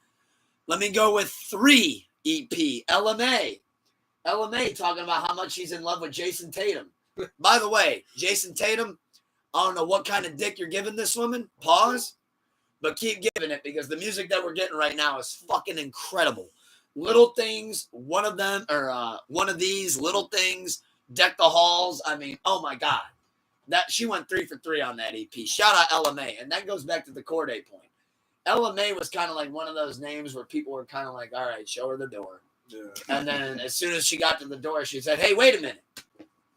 S1: Let me go with 3 EP. LMA talking about how much he's in love with Jason Tatum. By the way, Jason Tatum, I don't know what kind of dick you're giving this woman. Pause. but keep giving it because the music that we're getting right now is fucking incredible. Little Things, one of these Little Things, Deck the Halls. I mean, oh my God. That she went 3 for 3 on that EP. Shout out LMA. And that goes back to the Corday point. LMA was kind of like one of those names where people were kind of like, all right, show her the door.
S2: Yeah.
S1: And then as soon as she got to the door, she said, hey, wait a minute.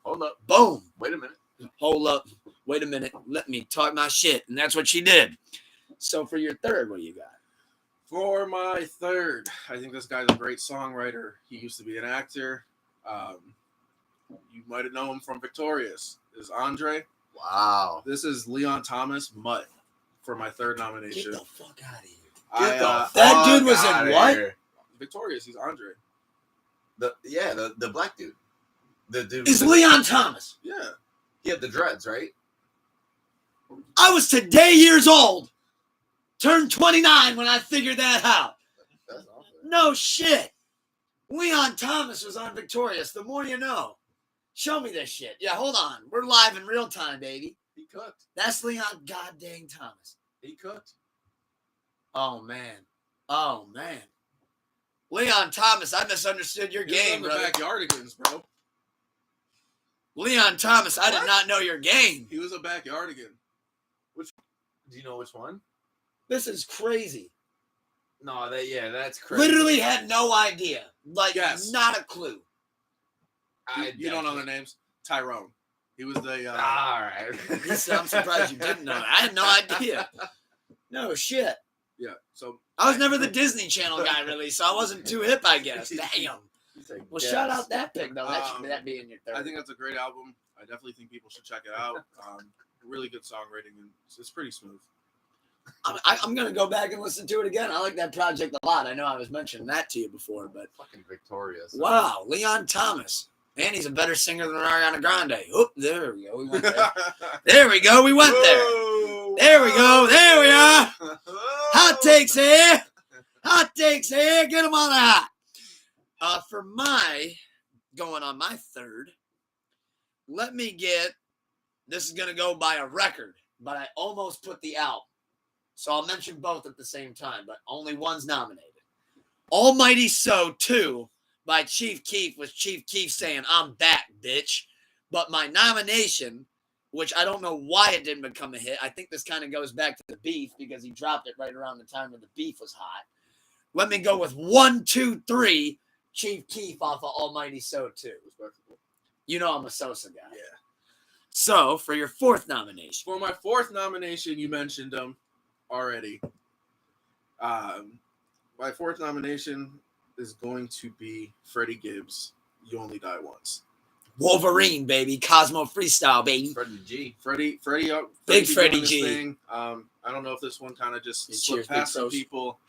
S3: Hold up.
S1: Boom.
S3: Wait a minute.
S1: Hold up. Wait a minute. Let me talk my shit. And that's what she did. So for your third, what do you got?
S2: For my third, I think this guy's a great songwriter. He used to be an actor. You might have known him from Victorious. This is Andre.
S3: Wow.
S2: This is Leon Thomas, Mutt, for my third nomination.
S1: Get the fuck out of here.
S2: I,
S1: That dude was in what?
S3: Here.
S2: Victorious. He's Andre.
S3: The black dude. The dude.
S1: Is Leon Thomas.
S2: Yeah.
S3: He had the dreads, right?
S1: I was today years old. Turned 29 when I figured that out.
S3: That's awesome.
S1: No shit. Leon Thomas was on Victorious. The more you know. Show me this shit. Yeah, hold on. We're live in real time, baby.
S3: He cooked.
S1: That's Leon goddamn Thomas.
S3: He cooked.
S1: Oh, man. Oh, man. Leon Thomas, I misunderstood your game,
S2: the
S1: brother.
S2: Backyardigans, bro.
S1: Leon Thomas, I
S3: What?
S1: did not know your game.
S2: He was a Backyardigan.
S3: Do you know which one?
S1: This is crazy.
S3: No, that's crazy.
S1: Literally had no idea. Like,
S2: Yes.
S1: not a clue.
S2: You don't know their names? Tyrone. He was the.
S3: All right.
S1: I'm surprised you didn't know that. I had no idea. No shit.
S2: Yeah. So
S1: I was never the Disney Channel guy, really, so I wasn't too hip, I guess. Damn. Well, shout out that pick, though. That be in your third.
S2: I think that's a great album. I definitely think people should check it out. Really good songwriting, and it's pretty smooth.
S1: I'm going to go back and listen to it again. I like that project a lot. I know I was mentioning that to you before, but.
S3: Fucking Victorious.
S1: Wow, Leon Thomas. And he's a better singer than Ariana Grande. Oop, there we go. We went there. There we go. We went there. There we go. There we are. Hot takes here. Hot takes here. Get them on the hot. For going on my third, let me get, this is going to go by a record, but I almost put the album. So I'll mention both at the same time, but only one's nominated. Almighty So 2 by Chief Keef, with Chief Keef saying, I'm back, bitch. But my nomination, which I don't know why it didn't become a hit. I think this kind of goes back to the beef because he dropped it right around the time when the beef was hot. Let me go with 1, 2, 3, Chief Keef off of Almighty So 2. You know I'm a Sosa guy.
S2: Yeah.
S1: So, for your fourth nomination.
S2: For my fourth nomination, you mentioned them already. My fourth nomination is going to be Freddie Gibbs, You Only Die Once.
S1: Wolverine, baby. Cosmo Freestyle, baby.
S3: Freddie G.
S2: Freddie
S1: Big
S2: be
S1: Freddie
S2: doing his
S1: G.
S2: thing. I don't know if this one kind of just
S1: Cheers,
S2: slipped past
S1: Big
S2: some
S1: Sos.
S2: people.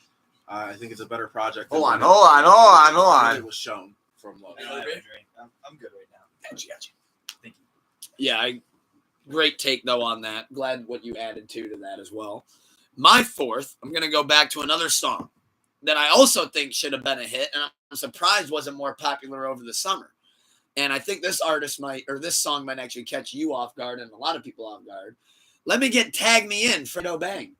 S2: I think it's a better project.
S3: Hold
S2: than
S3: on,
S2: when
S3: hold on.
S2: It was shown from Love.
S4: I'm good right now.
S1: Gotcha.
S4: Thank you.
S1: Yeah, great take, though, on that. Glad what you added to that as well. My fourth, I'm going to go back to another song that I also think should have been a hit, and I'm surprised wasn't more popular over the summer. And I think this song might actually catch you off guard and a lot of people off guard. Let me get Tag Me In, Fredo Bang.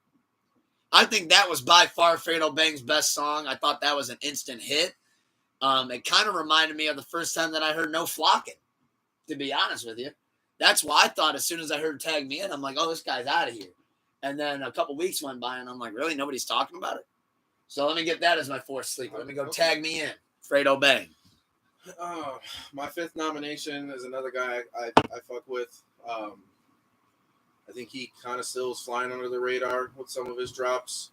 S1: I think that was by far Fredo Bang's best song. I thought that was an instant hit. It kind of reminded me of the first time that I heard No Flockin', to be honest with you. That's why I thought as soon as I heard Tag Me In, I'm like, oh, this guy's out of here. And then a couple weeks went by, and I'm like, really? Nobody's talking about it? So let me get that as my fourth sleeper. Let me go Tag Me In, Fredo Bang.
S2: My fifth nomination is another guy I fuck with. I think he kind of still is flying under the radar with some of his drops.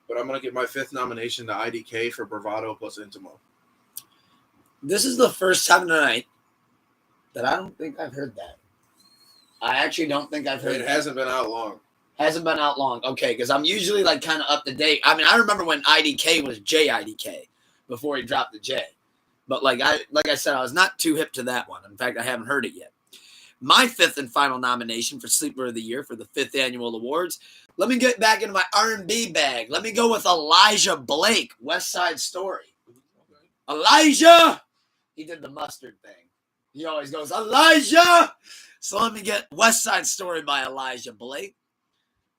S2: But I'm going to give my fifth nomination to IDK for Bravado plus Intimo.
S1: This is the first time tonight that I don't think I've heard that. I actually don't think I've heard
S2: It
S1: that.
S2: hasn't been out long.
S1: Hasn't been out long. Okay, because I'm usually like kind of up to date. I mean, I remember when IDK was JIDK before he dropped the J. But like I said, I was not too hip to that one. In fact, I haven't heard it yet. My fifth and final nomination for Sleeper of the Year for the 5th annual awards. Let me get back into my R&B bag. Let me go with Elijah Blake, West Side Story. Elijah! He did the mustard thing. He always goes, Elijah! So let me get West Side Story by Elijah Blake.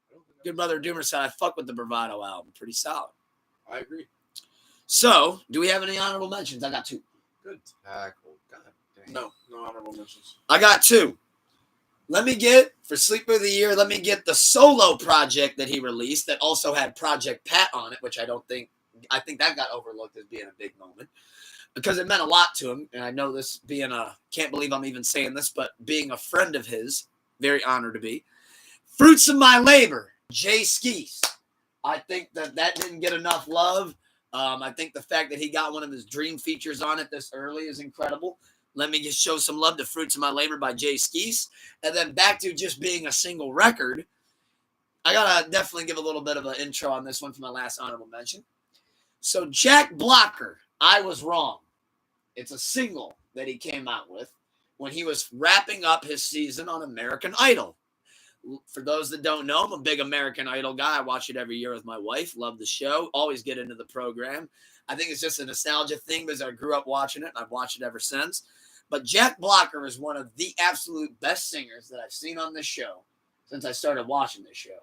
S2: I don't think
S1: Good Brother Doomer said, I fuck with the Bravado album. Pretty solid.
S2: I agree.
S1: So, do we have any honorable mentions? I got 2.
S3: Good tackle. God dang.
S2: No honorable mentions.
S1: I got 2. Let me get, for Sleeper of the Year, let me get the solo project that he released that also had Project Pat on it, which I think that got overlooked as being a big moment because it meant a lot to him. And I know this being can't believe I'm even saying this, but being a friend of his, very honored to be. Fruits of My Labor, Jay Skeese. I think that didn't get enough love. I think the fact that he got one of his dream features on it this early is incredible. Let me just show some love to Fruits of My Labor by Jay Skeese. And then back to just being a single record. I got to definitely give a little bit of an intro on this one for my last honorable mention. So Jack Blocker, I Was Wrong. It's a single that he came out with when he was wrapping up his season on American Idol. For those that don't know, I'm a big American Idol guy. I watch it every year with my wife. Love the show. Always get into the program. I think it's just a nostalgia thing because I grew up watching it, and I've watched it ever since. But Jack Blocker is one of the absolute best singers that I've seen on this show since I started watching this show.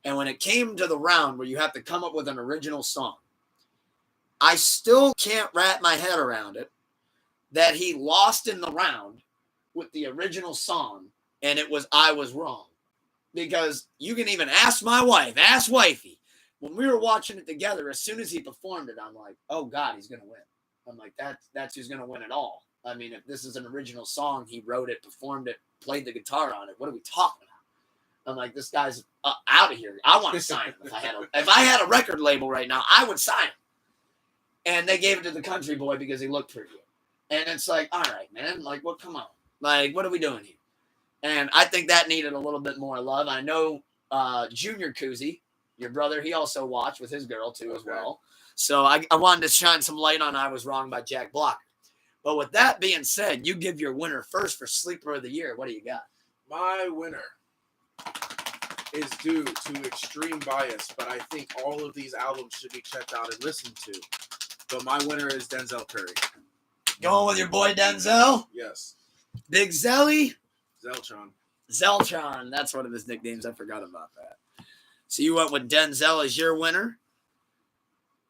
S1: And when it came to the round where you have to come up with an original song, I still can't wrap my head around it that he lost in the round with the original song, and it was I Was Wrong. Because you can even ask my wife, ask wifey. When we were watching it together, as soon as he performed it, I'm like, oh, God, he's going to win. I'm like, that's who's going to win it all. I mean, if this is an original song, he wrote it, performed it, played the guitar on it. What are we talking about? I'm like, this guy's out of here. I want to sign him. If I had a record label right now, I would sign him. And they gave it to the country boy because he looked pretty good. And it's like, all right, man. Like, well, come on. Like, what are we doing here? And I think that needed a little bit more love. I know Junior Koozie, your brother, he also watched with his girl, too, as well. So I wanted to shine some light on I Was Wrong by Jack Blocker. But with that being said, you give your winner first for Sleeper of the Year. What do you got?
S2: My winner is due to extreme bias, but I think all of these albums should be checked out and listened to. But my winner is Denzel Curry.
S1: Going with your boy Denzel?
S2: Yes.
S1: Big Zelly?
S2: Zeltron.
S1: Zeltron. That's one of his nicknames. I forgot about that. So you went with Denzel as your winner.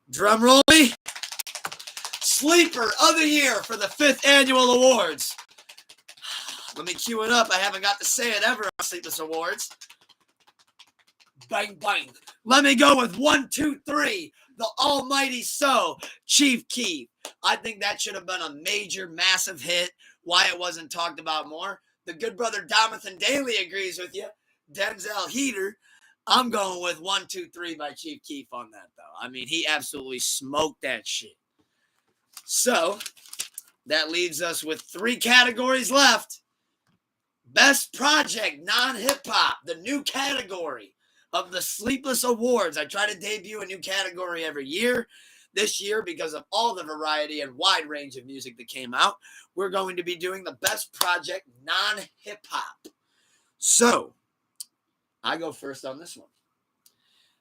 S1: Drum roll me. Sleeper of the Year for the 5th annual awards. Let me cue it up. I haven't got to say it ever on Sleepless Awards. Bang, bang. Let me go with 1, 2, 3. The Almighty So, Chief Keef. I think that should have been a major, massive hit. Why it wasn't talked about more. The good brother Domathan Daly agrees with you. Denzel Heater. I'm going with 1, 2, 3 by Chief Keef on that, though. I mean, he absolutely smoked that shit. So, that leaves us with 3 categories left. Best Project, Non-Hip-Hop, the new category of the Sleepless Awards. I try to debut a new category every year. This year, because of all the variety and wide range of music that came out, we're going to be doing the Best Project, Non-Hip-Hop. So, I go first on this one.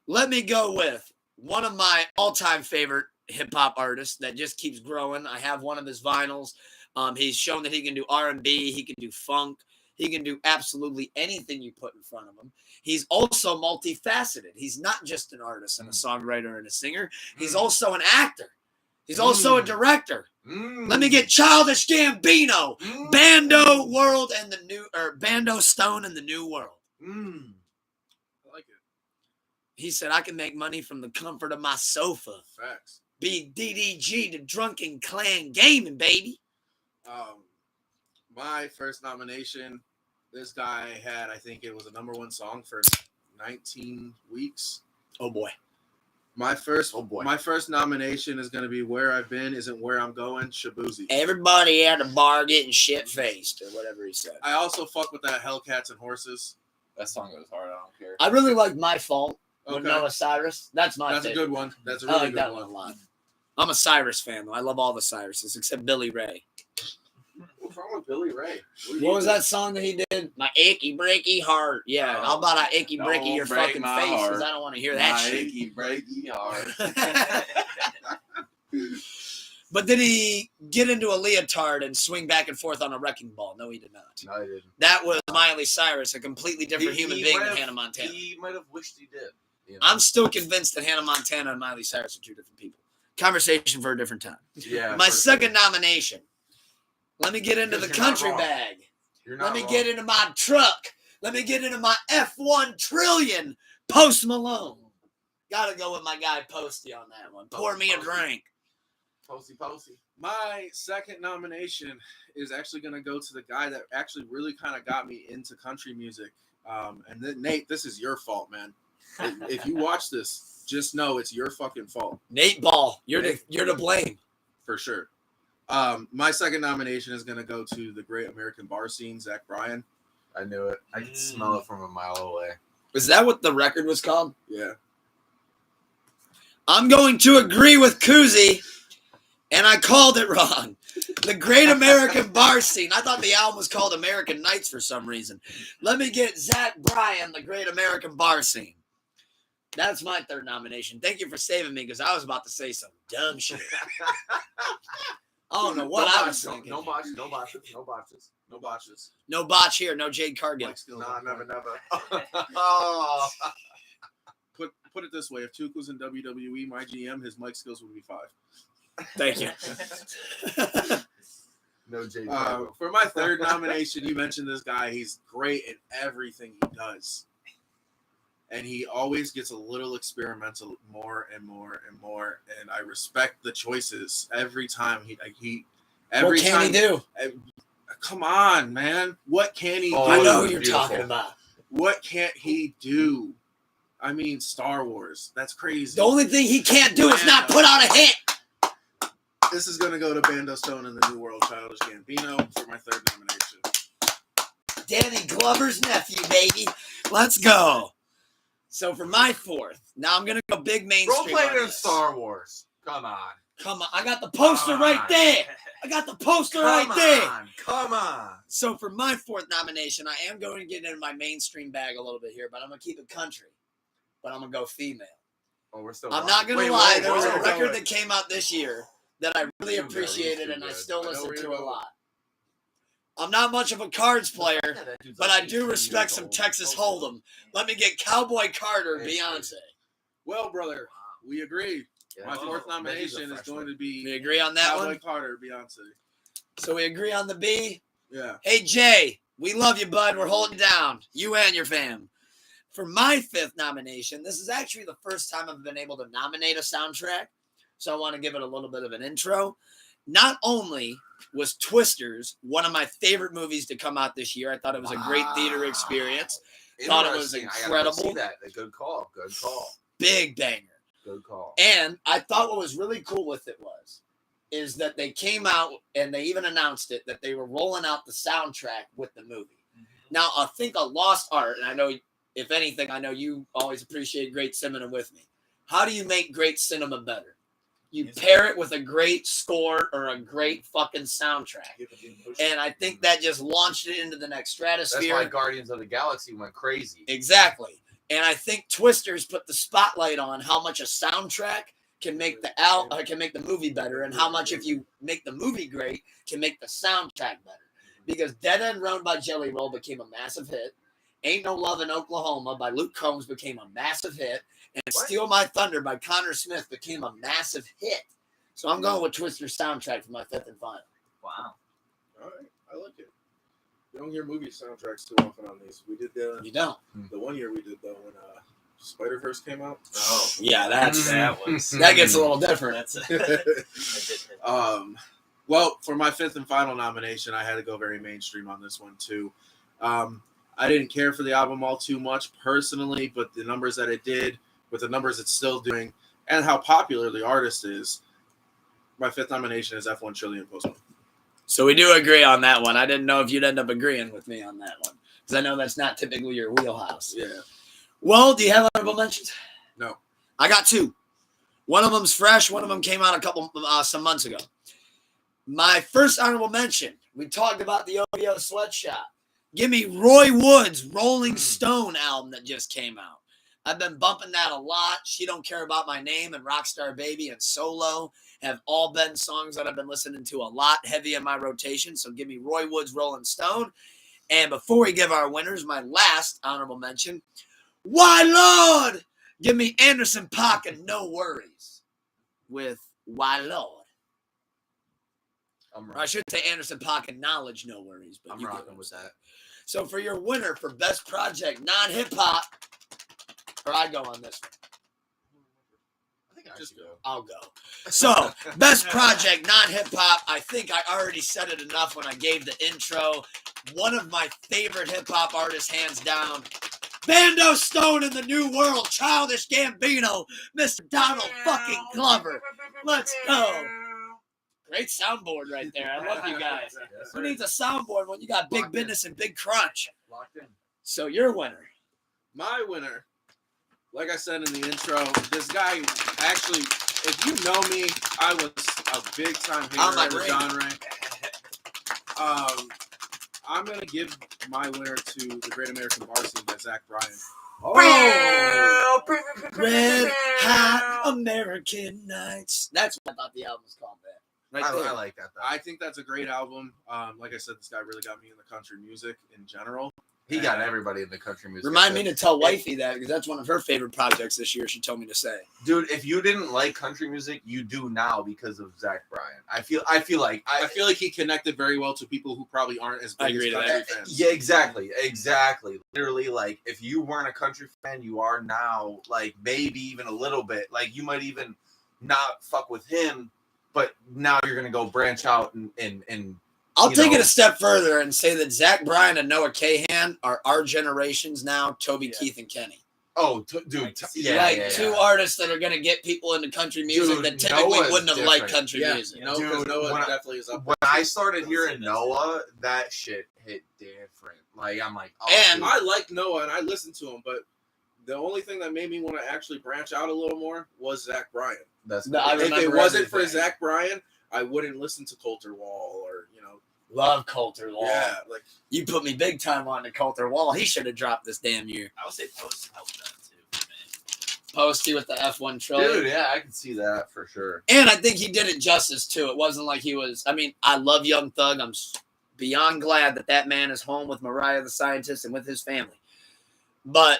S1: Let me go with one of my all-time favorite hip-hop artists that just keeps growing. I have one of his vinyls. He's shown that he can do R&B, he can do funk, he can do absolutely anything you put in front of him. He's also multifaceted. He's not just an artist and a songwriter and a singer. He's also an actor. He's also a director. Let me get Childish Gambino, Bando World and the New, or Bando Stone and the New World.
S2: I like it.
S1: He said, I can make money from the comfort of my sofa.
S2: Facts.
S1: Be DDG to Drunken Clan Gaming, baby.
S2: My first nomination, this guy had, I think it was a #1 song for 19 weeks.
S1: Oh boy.
S2: My first nomination is going to be Where I've Been Isn't Where I'm Going, Shabuzi.
S1: Everybody at the bar getting shit-faced, or whatever he said.
S2: I also fuck with that Hellcats and Horses.
S3: That song goes hard. I don't care.
S1: I really like My Fault with
S2: Okay.
S1: Noah Cyrus. That's my
S2: That's
S1: favorite.
S2: a good one. That's a
S1: I
S2: really
S1: like
S2: good
S1: that
S2: one.
S1: one a lot. I'm a Cyrus fan, though. I love all the Cyruses, except Billy Ray.
S2: What's wrong with Billy Ray?
S1: What was that song that he did? My achy breaky heart. Yeah, how about I achy breaky your
S3: break
S1: fucking
S3: my
S1: face? Because
S3: heart.
S1: I don't want to hear that
S3: My
S1: shit.
S3: achy breaky heart.
S1: But did he get into a leotard and swing back and forth on a wrecking ball? No, he did not.
S3: No, he didn't.
S1: That was Miley Cyrus, a completely different human being than Hannah Montana.
S3: He might have wished he did. You know?
S1: I'm still convinced that Hannah Montana and Miley Cyrus are two different people. Conversation for a different time.
S3: Yeah.
S1: My second nomination. Let me get into the country bag. Let me get into my truck. Let me get into my F1 trillion. Post Malone. Gotta go with my guy Posty on that one. Pour me a drink.
S3: Posty.
S2: My second nomination is actually going to go to the guy that actually really kind of got me into country music. And then, Nate, this is your fault, man. If you watch this, just know it's your fucking fault.
S1: Nate Ball, you're to blame.
S2: For sure. My second nomination is going to go to the great American bar scene, Zach Bryan.
S3: I knew it. I could smell it from a mile away.
S1: Is that what the record was called?
S2: Yeah.
S1: I'm going to agree with Koozie, and I called it wrong. The Great American Bar Scene. I thought the album was called American Nights for some reason. Let me get Zach Bryan, The Great American Bar Scene. That's my third nomination. Thank you for saving me because I was about to say some dumb shit. I don't know what I was thinking.
S3: No botches.
S1: No botch here. No Jade Cargill.
S3: No, never.
S2: Oh. Put it this way: if Tuke was in WWE, my GM, his mic skills would be 5.
S1: Thank you.
S3: No Jade.
S2: For my third nomination, you mentioned this guy. He's great at everything he does, and he always gets a little experimental, more and more and more. And I respect the choices every time.
S1: What can he do?
S2: Come on, man. What can he do?
S1: I know who you're talking about.
S2: What can't he do? I mean, Star Wars. That's crazy.
S1: The only thing he can't do is not put out a hit.
S2: This is going to go to Bando Stone and the New World Childish Gambino for my third nomination.
S1: Danny Glover's nephew, baby. Let's go. So for my fourth, now I'm going to go big mainstream.
S3: Role playing in Star Wars. Come on.
S1: I got the poster right there.
S3: Come on.
S1: So for my fourth nomination, I am going to get into my mainstream bag a little bit here, but I'm going to keep it country. But I'm going to go female.
S3: Oh, we're still.
S1: I'm not going to lie. There was a record that came out this year that I really appreciated, and I still listen to a lot. I'm not much of a cards player, but I do respect some Texas Hold'em. Let me get Cowboy Carter, Beyonce.
S2: Well, brother, we agree. My fourth nomination is going to be.
S1: We agree on that
S2: Cowboy
S1: one?
S2: Carter, Beyonce.
S1: So we agree on the B?
S2: Yeah.
S1: Hey, Jay, we love you, bud. We're holding down. You and your fam. For my fifth nomination, this is actually the first time I've been able to nominate a soundtrack, so I want to give it a little bit of an intro. Not only was Twisters one of my favorite movies to come out this year, I thought it was a great theater experience. Thought it was incredible.
S3: See that. A good call.
S1: Big banger.
S3: Good call.
S1: And I thought what was really cool with it is that they came out and they even announced it, that they were rolling out the soundtrack with the movie. Now, I think a lost art, and I know, if anything, I know you always appreciate great cinema with me. How do you make great cinema better? You pair it with a great score or a great fucking soundtrack. And I think that just launched it into the next stratosphere.
S3: That's why Guardians of the Galaxy went crazy.
S1: Exactly. And I think Twisters put the spotlight on how much a soundtrack can make the movie better, and how much, if you make the movie great, can make the soundtrack better. Because Dead End Run by Jelly Roll became a massive hit. Ain't No Love in Oklahoma by Luke Combs became a massive hit. And Steal My Thunder by Connor Smith became a massive hit. So I'm going with Twister's soundtrack for my fifth and final.
S4: Wow.
S2: All right. I like it. You don't hear movie soundtracks too often on these. We did
S1: You don't.
S2: the one year we did though when Spider-Verse came out.
S4: Oh,
S1: yeah,
S4: that
S1: gets a little different.
S2: Well, for my fifth and final nomination, I had to go very mainstream on this one too. I didn't care for the album all too much personally, but the numbers that it did, with the numbers it's still doing, and how popular the artist is, my fifth nomination is F1 Trillion Post Malone.
S1: So we do agree on that one. I didn't know if you'd end up agreeing with me on that one, because I know that's not typically your wheelhouse.
S2: Yeah.
S1: Well, do you have honorable mentions?
S2: No.
S1: I got 2. One of them's fresh. One of them came out some months ago. My first honorable mention, we talked about the OVO Sweatshop. Give me Roy Wood's Rolling Stone album that just came out. I've been bumping that a lot. She Don't Care About My Name and Rockstar Baby and Solo have all been songs that I've been listening to a lot, heavy in my rotation. So give me Roy Wood's Rolling Stone. And before we give our winners, my last honorable mention, Why Lord? Give me Anderson .Paak and No Worries with Why Lord. Or I should say Anderson .Paak and Knowledge, No Worries. But
S3: I'm rocking with that.
S1: So for your winner for Best Project Non-Hip-Hop, or I go on this one.
S3: I think I
S2: Just
S3: should go.
S1: I'll go. So, Best Project Non-Hip-Hop, I think I already said it enough when I gave the intro. One of my favorite hip-hop artists, hands down. Bando Stone in the New World, Childish Gambino, Mr. Donald fucking Glover. Let's go. Great soundboard right there. I love you guys.
S3: Yes,
S1: Who
S3: sir.
S1: needs a soundboard when you got Big
S3: Locked in.
S1: Business and Big Crunch?
S3: Locked in.
S1: So, your winner.
S2: My winner, like I said in the intro, this guy actually, if you know me, I was a big time
S1: On my
S2: hater of the
S1: ring.
S2: genre. I'm gonna give my winner to the Great American Bar Scene by Zach Bryan.
S1: Oh, Red Hot American Nights. That's what I thought the album was called. That right there.
S3: I like that though.
S2: I think that's a great album. Like I said, this guy really got me in the country music in general.
S3: He got everybody in the country music.
S1: Remind me to tell wifey that because that's one of her favorite projects this year. She told me to say,
S3: Dude, if you didn't like country music, you do now because of Zach Bryan. I feel like
S2: he connected very well to people who probably aren't as
S1: I
S2: big
S1: agree
S2: as
S1: to
S2: country
S1: that.
S2: fans.
S3: Yeah, exactly. Literally, like if you weren't a country fan, you are now. Like maybe even a little bit. Like you might even not fuck with him, but now you're gonna go branch out and
S1: I'll
S3: you
S1: take
S3: know.
S1: it a step further and say that Zach Bryan and Noah Kahan are our generation's now Toby Keith and Kenny.
S3: Oh, dude,
S1: Two artists that are going to get people into country music
S3: Dude,
S1: that typically
S3: Noah's
S1: wouldn't have liked
S3: different.
S1: country
S2: Yeah,
S1: music.
S2: you know,
S3: Dude,
S2: because Noah
S3: when I-
S2: definitely is up
S3: When
S2: there.
S3: I started hearing Noah, that shit hit different. Like I'm like, oh,
S1: And
S3: dude.
S2: I like Noah and I listened to him, but the only thing that made me want to actually branch out a little more was Zach Bryan.
S3: That's
S1: No, I
S2: If it
S1: remember
S2: wasn't for
S1: everything.
S2: Zach Bryan, I wouldn't listen to Coulter Wall or
S1: Love Coulter Wall.
S2: yeah, like
S1: You put me big time on the Coulter Wall. He should have dropped this damn year.
S4: I would say Post helped that too for me.
S1: Posty with the F1 trillion.
S3: dude, yeah, I can see that for sure.
S1: And I think he did it justice too. It wasn't like he was. I mean, I love Young Thug. I'm beyond glad that man is home with Mariah the Scientist and with his family. But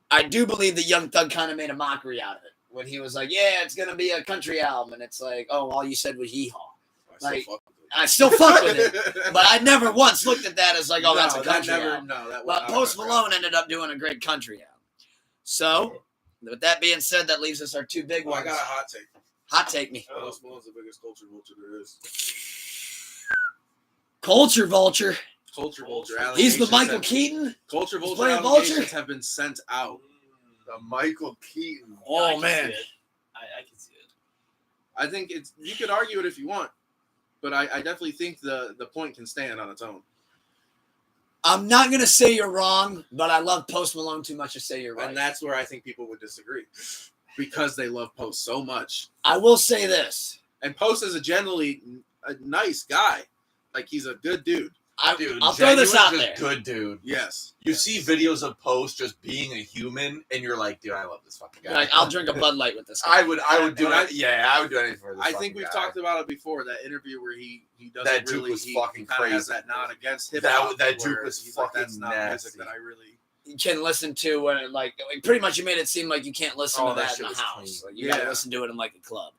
S1: I do believe that Young Thug kind of made a mockery out of it when he was like, "Yeah, it's gonna be a country album," and it's like, "Oh, all you said was yeehaw." Like, I still fuck with it, but I never once looked at that as like, "Oh, that's a country album." But Post Malone ended up doing a great country album. So, with that being said, that leaves us our two big
S2: I
S1: ones.
S2: got a hot take.
S1: Hot take me.
S2: Post Malone's the biggest culture vulture there is.
S1: Culture vulture.
S2: Culture vulture.
S1: He's the
S2: allegations
S1: Michael
S2: have-
S1: Keaton.
S2: Culture vulture
S1: playing
S2: allegations
S1: vulture?
S2: have been sent out.
S3: The Michael Keaton.
S4: I
S1: Oh
S4: can
S1: man.
S4: see it. I can see it.
S2: I think it's you could argue it if you want, but I definitely think the point can stand on its own.
S1: I'm not gonna say you're wrong, but I love Post Malone too much to say you're right.
S2: And that's where I think people would disagree. Because they love Post so much.
S1: I will say this.
S2: And Post is a generally a nice guy. Like he's a good dude.
S3: Dude,
S1: I'll throw this out
S3: genuine,
S1: there.
S3: just good dude.
S2: Yes.
S3: You see videos of Post just being a human, and you're like, dude, I love this fucking guy.
S1: Like, I'll drink a Bud Light with this guy.
S3: I would do
S2: And I-
S3: it. Yeah, I would do anything for this.
S2: I
S3: fucking
S2: think we've
S3: guy.
S2: talked about it before. That interview where he doesn't
S3: That juke
S2: really
S3: was
S2: he
S3: fucking
S2: kind of has
S3: crazy.
S2: that nod against hip
S3: That-
S2: hop.
S3: that juke
S2: where
S3: was
S2: he's like,
S3: fucking
S2: that's not
S3: nasty.
S2: music that I really.
S1: You can listen to when like pretty much you made it seem like you can't listen
S3: Oh,
S1: to
S3: that
S1: that in
S3: shit
S1: the
S3: was
S1: house.
S3: clean.
S1: Like, you gotta
S2: Yeah.
S1: listen to it in like a club.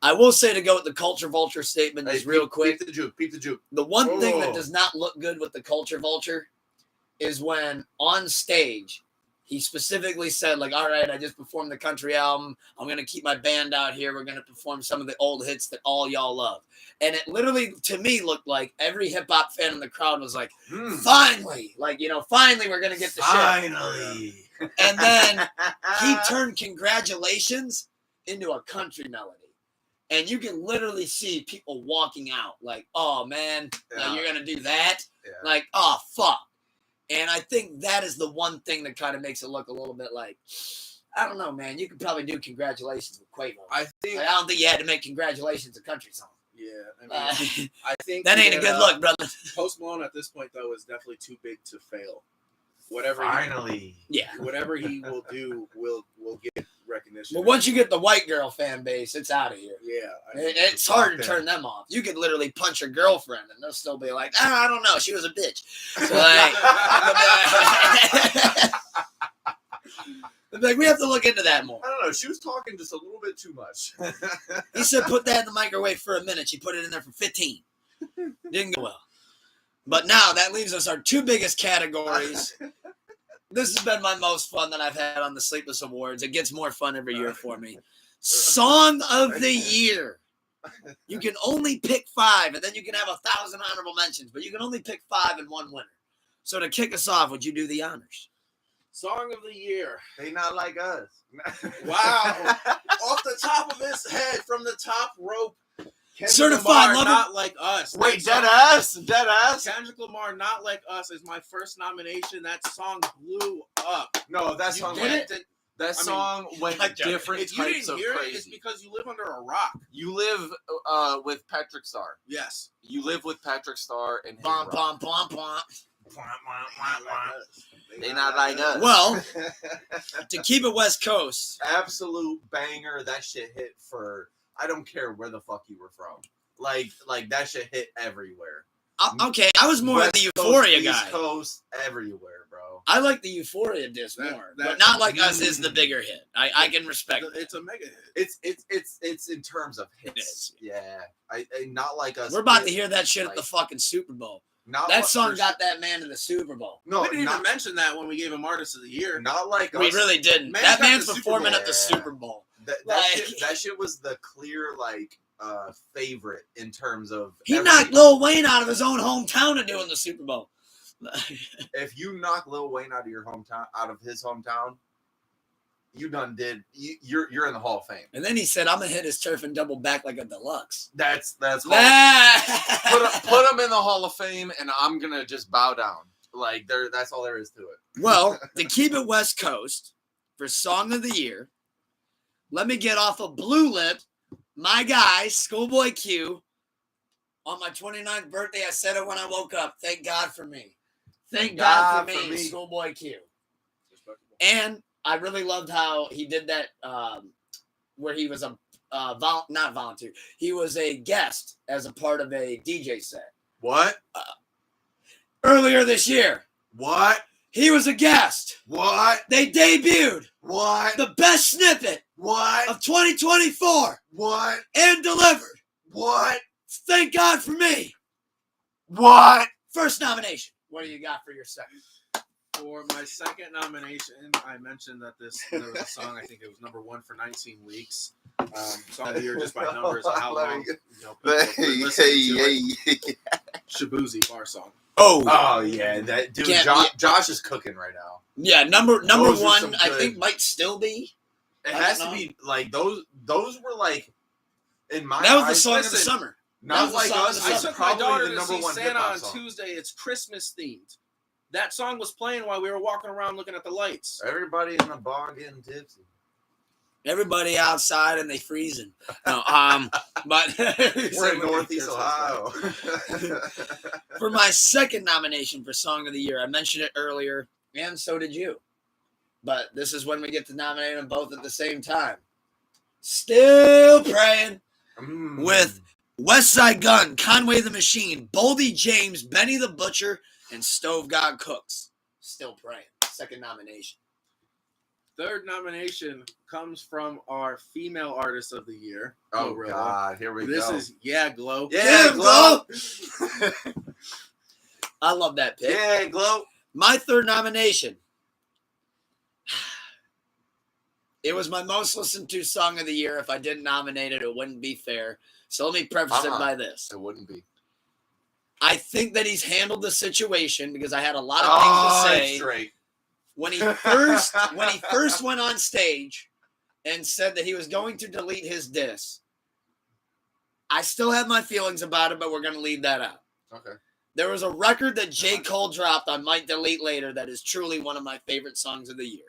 S1: I will say to go with the culture vulture statement
S3: Hey,
S1: is real quick.
S3: Peep the juke. Peep the juke.
S1: The one thing that
S3: Oh.
S1: does not look good with the culture vulture is when on stage he specifically said, like, all right, I just performed the country album. I'm going to keep my band out here. We're going to perform some of the old hits that all y'all love. And it literally, to me, looked like every hip hop fan in the crowd was like, finally, like, finally we're going to get the shit.
S3: Finally.
S1: And then he turned congratulations into a country melody. And you can literally see people walking out like, oh, man,
S3: Yeah.
S1: you're going to do that?
S3: Yeah.
S1: Like, oh, fuck. And I think that is the one thing that kind of makes it look a little bit like, I don't know, man. You could probably do congratulations with Quavo.
S2: I think.
S1: Like, I don't think you had to make congratulations a country song.
S2: Yeah. I mean,
S1: Uh,
S2: I think
S1: that ain't a good look, brother.
S2: Post Malone at this point though is definitely too big to fail. whatever
S3: Finally.
S1: Yeah.
S2: whatever he will do will get recognition.
S1: But once you get the white girl fan base, it's out of here.
S2: Yeah,
S1: It's hard to turn them off. You could literally punch your girlfriend and they'll still be like, I don't know, she was a bitch. So like, we have to look into that more.
S3: I don't know. She was talking just a little bit too much.
S1: He said put that in the microwave for a minute. She put it in there for 15. Didn't go well. But now that leaves us our two biggest categories. This has been my most fun that I've had on the Sleepless Awards. It gets more fun every year for me. Song of the Year. You can only pick 5, and then you can have 1,000 honorable mentions, but you can only pick 5 and 1 winner. So to kick us off, would you do the honors?
S2: Song of the Year.
S3: They not like us.
S2: Wow. Off the top of his head, from the top rope. Kendrick
S1: Certified
S2: Lamar,
S1: lover.
S2: Not Like Us.
S3: Wait,
S2: That
S3: dead
S2: song-
S3: ass.
S2: Kendrick Lamar, Not Like Us is my first nomination. That song blew up.
S3: No, that
S2: You
S3: song
S2: did
S3: went.
S2: it?
S3: That song went
S1: I'm joking.
S3: different
S2: If you
S3: types
S2: didn't
S3: of
S2: hear
S3: crazy.
S2: it, it's because you live under a rock.
S3: You live with Patrick Star.
S2: Yes.
S3: You live with Patrick Star and his
S1: Bom,
S3: rock.
S1: bom, bom, bom.
S3: They not like us.
S1: Well, to keep it West Coast,
S3: Absolute banger. That shit hit for. I don't care where the fuck you were from. Like that shit hit everywhere.
S1: okay, I was more of the
S3: West Coast,
S1: Euphoria
S3: East
S1: guy.
S3: Coast, everywhere, bro.
S1: I like the Euphoria disc
S2: That-
S1: more,
S2: that-
S1: but Not Like Us is the bigger hit. I can respect that.
S2: It's a mega hit.
S3: It's in terms of hits.
S1: It is.
S3: Yeah, I not like us.
S1: We're about to
S3: hit,
S1: hear that shit at the
S3: like,
S1: fucking Super Bowl.
S3: Not
S1: That
S3: like-
S1: song
S3: for-
S1: got that man to the Super Bowl.
S3: no,
S2: We didn't
S3: not,
S2: even mention that when we gave him Artist of the Year.
S3: not like
S1: We
S3: us.
S1: really didn't.
S2: Man
S1: That
S2: got
S1: man's
S2: the Super
S1: performing
S3: Bowl.
S1: at the
S3: Yeah.
S1: Super Bowl.
S3: That
S1: like-
S3: shit was the clear favorite in terms of
S1: He
S3: every-
S1: knocked Lil Wayne out of his own hometown to doing the Super Bowl.
S3: If you knock Lil Wayne out of his hometown, you done did. You're in the Hall of Fame.
S1: And then he said, "I'm gonna hit his turf and double back like a deluxe."
S3: That's Hall
S1: Nah.
S3: put him in the Hall of Fame, and I'm gonna just bow down. Like that's all there is to it.
S1: Well, to keep it West Coast for Song of the Year, let me get off of Blue Lip, my guy, Schoolboy Q. On my 29th birthday, I said it when I woke up. Thank God for me. Thank God for me, Schoolboy Q. And I really loved how he did that, where he was not volunteer. He was a guest as a part of a DJ set.
S3: What?
S1: Earlier this year,
S3: What?
S1: he was a guest.
S3: What?
S1: They debuted
S3: What?
S1: the best snippet
S3: What?
S1: of 2024
S3: What?
S1: and delivered.
S3: What?
S1: Thank God for me.
S3: What?
S1: First nomination. What do you got for your second?
S2: For my second nomination, I mentioned that there was a song, I think it was number 1 for 19 weeks. Song of the Year just by numbers and how long people have been listening to it. Shabuzi bar song.
S3: Oh yeah, that dude.
S1: Can't-
S3: Josh is cooking right now.
S1: Yeah, number
S3: Those are
S1: one,
S3: some
S1: I
S3: good-
S1: think might still be.
S3: It
S1: I
S3: has
S1: don't
S3: to
S1: know.
S3: be like those. Those were like in my
S1: That was the
S3: eyes,
S1: song of the
S2: listen,
S1: summer. that
S3: Not
S1: was the
S3: like
S1: song of
S3: us.
S1: the
S2: I
S3: It's
S1: summer.
S2: took my daughter
S3: probably the
S2: to
S3: number
S2: see
S3: one
S2: Santa
S3: hip-hop
S2: on
S3: song.
S2: Tuesday. It's Christmas themed. That song was playing while we were walking around looking at the lights.
S3: Everybody in the bar getting tipsy.
S1: Everybody outside and they freezing. No, but
S3: We're in Northeast Ohio.
S1: For my second nomination for Song of the Year, I mentioned it earlier, and so did you. But this is when we get to nominate them both at the same time. Still Praying with West Side Gun, Conway the Machine, Boldy James, Benny the Butcher, and Stove God Cooks. Still Praying. Second nomination.
S2: Third nomination comes from our female artist of the year.
S3: Oh
S2: Glorilla.
S3: God, here we
S2: This
S3: go.
S2: is Yeah Glow.
S3: Yeah,
S1: Glow.
S3: Glow.
S1: I love that pick.
S3: Yeah, Glow.
S1: My third nomination. It was my most listened to song of the year. If I didn't nominate it, it wouldn't be fair. So let me preface it by this.
S3: It wouldn't be.
S1: I think that he's handled the situation because I had a lot of things to say
S3: Straight.
S1: when he first went on stage and said that he was going to delete his diss. I still have my feelings about it, but we're going to leave that out.
S3: Okay.
S1: There was a record that J. Cole dropped I might delete later that is truly one of my favorite songs of the year.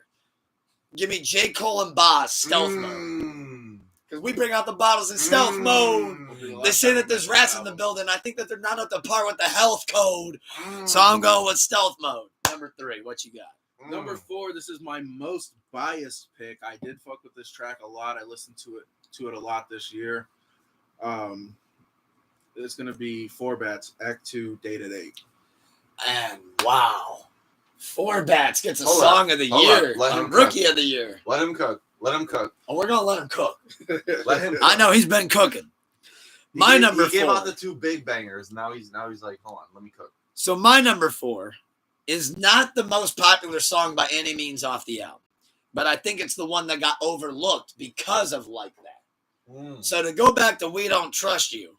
S1: Give me J. Cole and Boz, Stealth Mode. Because we bring out the bottles in stealth mode. They say that there's rats in the building. I think that they're not up to par with the health code. So I'm going with stealth mode. number 3. What you got?
S2: Number 4, this is my most biased pick. I did fuck with this track a lot. I listened to it a lot this year. It's gonna be 4Bats, Act 2, Day to Day.
S1: And wow. 4Bats gets a
S3: Hold
S1: song
S3: up.
S1: of the
S3: Hold
S1: year.
S3: up. Let
S1: A
S3: him
S1: rookie
S3: cook.
S1: of the year.
S3: Let him cook. Let him cook.
S1: Oh, we're gonna let him cook.
S3: Let him.
S1: I know he's been cooking. My number 4.
S3: He gave out the 2 big bangers. Now he's like, hold on, let me cook.
S1: So my number 4 is not the most popular song by any means off the album, but I think it's the one that got overlooked because of Like That. So to go back to We Don't Trust You,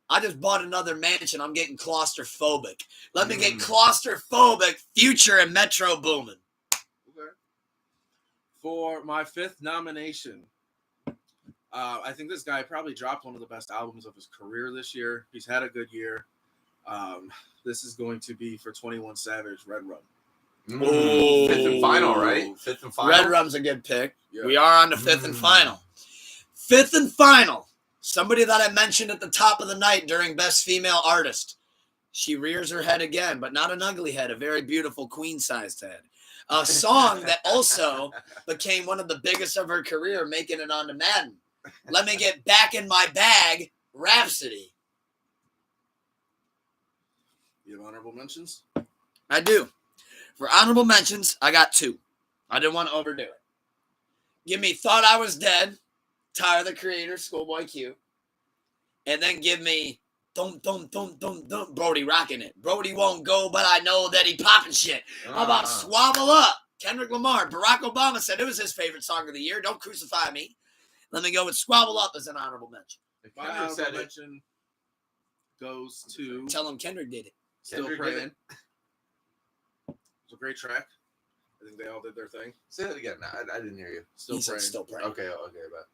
S1: I just bought another mansion. I'm getting claustrophobic. Let me get claustrophobic. Future and Metro Boomin.
S2: Okay. For my 5th nomination, I think this guy probably dropped one of the best albums of his career this year. He's had a good year. This is going to be for 21 Savage, Red Rum.
S1: Oh.
S3: 5th and final, right? 5th and final.
S1: Red Rum's a good pick.
S2: Yeah.
S1: We are on the 5th and final. 5th and final. Somebody that I mentioned at the top of the night during Best Female Artist. She rears her head again, but not an ugly head, a very beautiful queen-sized head. A song that also became one of the biggest of her career, making it onto Madden. Let me get back in my bag, Rhapsody.
S2: You have honorable mentions?
S1: I do. For honorable mentions, I got 2. I didn't want to overdo it. Give me Thought I Was Dead, Tyler the Creator, Schoolboy Q. And then give me Dum Dum Dum Dum Dum, Brody rocking it. Brody won't go, but I know that he popping shit. How about Swabble Up? Kendrick Lamar. Barack Obama said it was his favorite song of the year. Don't crucify me. Let me go with Squabble Up as an honorable mention.
S2: If my honorable mention goes to...
S1: Tell him Kendrick did it.
S2: Still
S3: Kendrick
S2: Praying.
S3: did it.
S2: It's a great track. I think they all did their thing.
S3: Say that again. I didn't hear you.
S2: Still
S1: He said
S2: Praying.
S1: Still Praying.
S3: Okay, but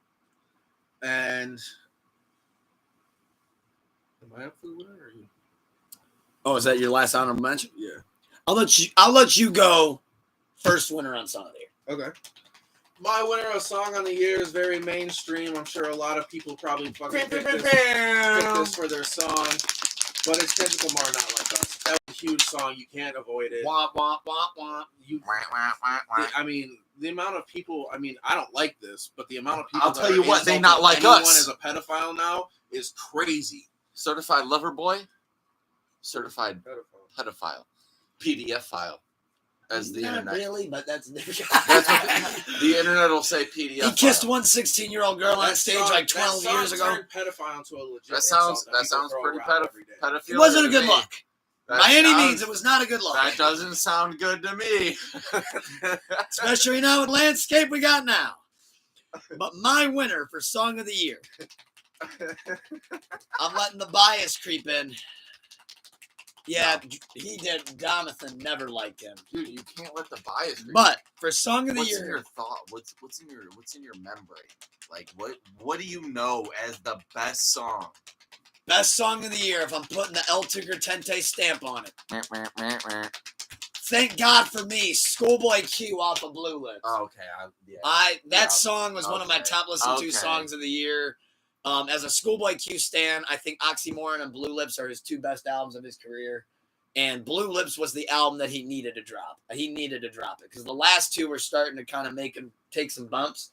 S2: And... Am I up for the winner or you?
S1: Oh, is that your last honorable mention?
S2: Yeah.
S1: I'll let you go first winner on Song of the Year.
S2: Okay. My winner of Song on the Year is very mainstream. I'm sure a lot of people probably fucking pick this for their song. But it's Kendrick Lamar, Not Like Us. That was a huge song. You can't avoid it.
S1: Womp, womp, womp, womp.
S2: I mean, the amount of people, I mean, I don't like this, but the amount of people
S3: I'll tell you what, they not like us.
S2: As a pedophile now is crazy.
S3: certified lover boy, certified pedophile, PDF file, as the
S1: Not
S3: internet.
S1: really, but that's different.
S3: That's what the internet will say. PDF.
S1: He kissed
S3: file.
S1: one 16-year-old girl on stage like 12 years ago.
S2: Pedophile into a legit
S3: That sounds
S2: insult
S3: pretty pedophile.
S1: It wasn't a good look.
S3: That
S1: By any
S3: sounds-
S1: means, it was not a good look.
S3: That doesn't sound good to me.
S1: Especially now with landscape we got now. But my winner for Song of the Year, I'm letting the bias creep in. Yeah, he did. Donathan never liked him.
S3: Dude, you can't let the bias.
S1: But for Song of the
S3: What's
S1: Year,
S3: in your thought? What's in your membrane? Like what do you know as the best song?
S1: best Song of the Year, if I'm putting the El Tigre Tente stamp on it. Thank God for me, Schoolboy Q off of Blue Lips.
S3: Oh, okay.
S1: That song was one of my
S3: Okay.
S1: top listened to
S3: Okay.
S1: songs of the year. As a Schoolboy Q stan, I think Oxymoron and Blue Lips are his 2 best albums of his career. And Blue Lips was the album that he needed to drop. He needed to drop it because the last 2 were starting to kind of make him take some bumps.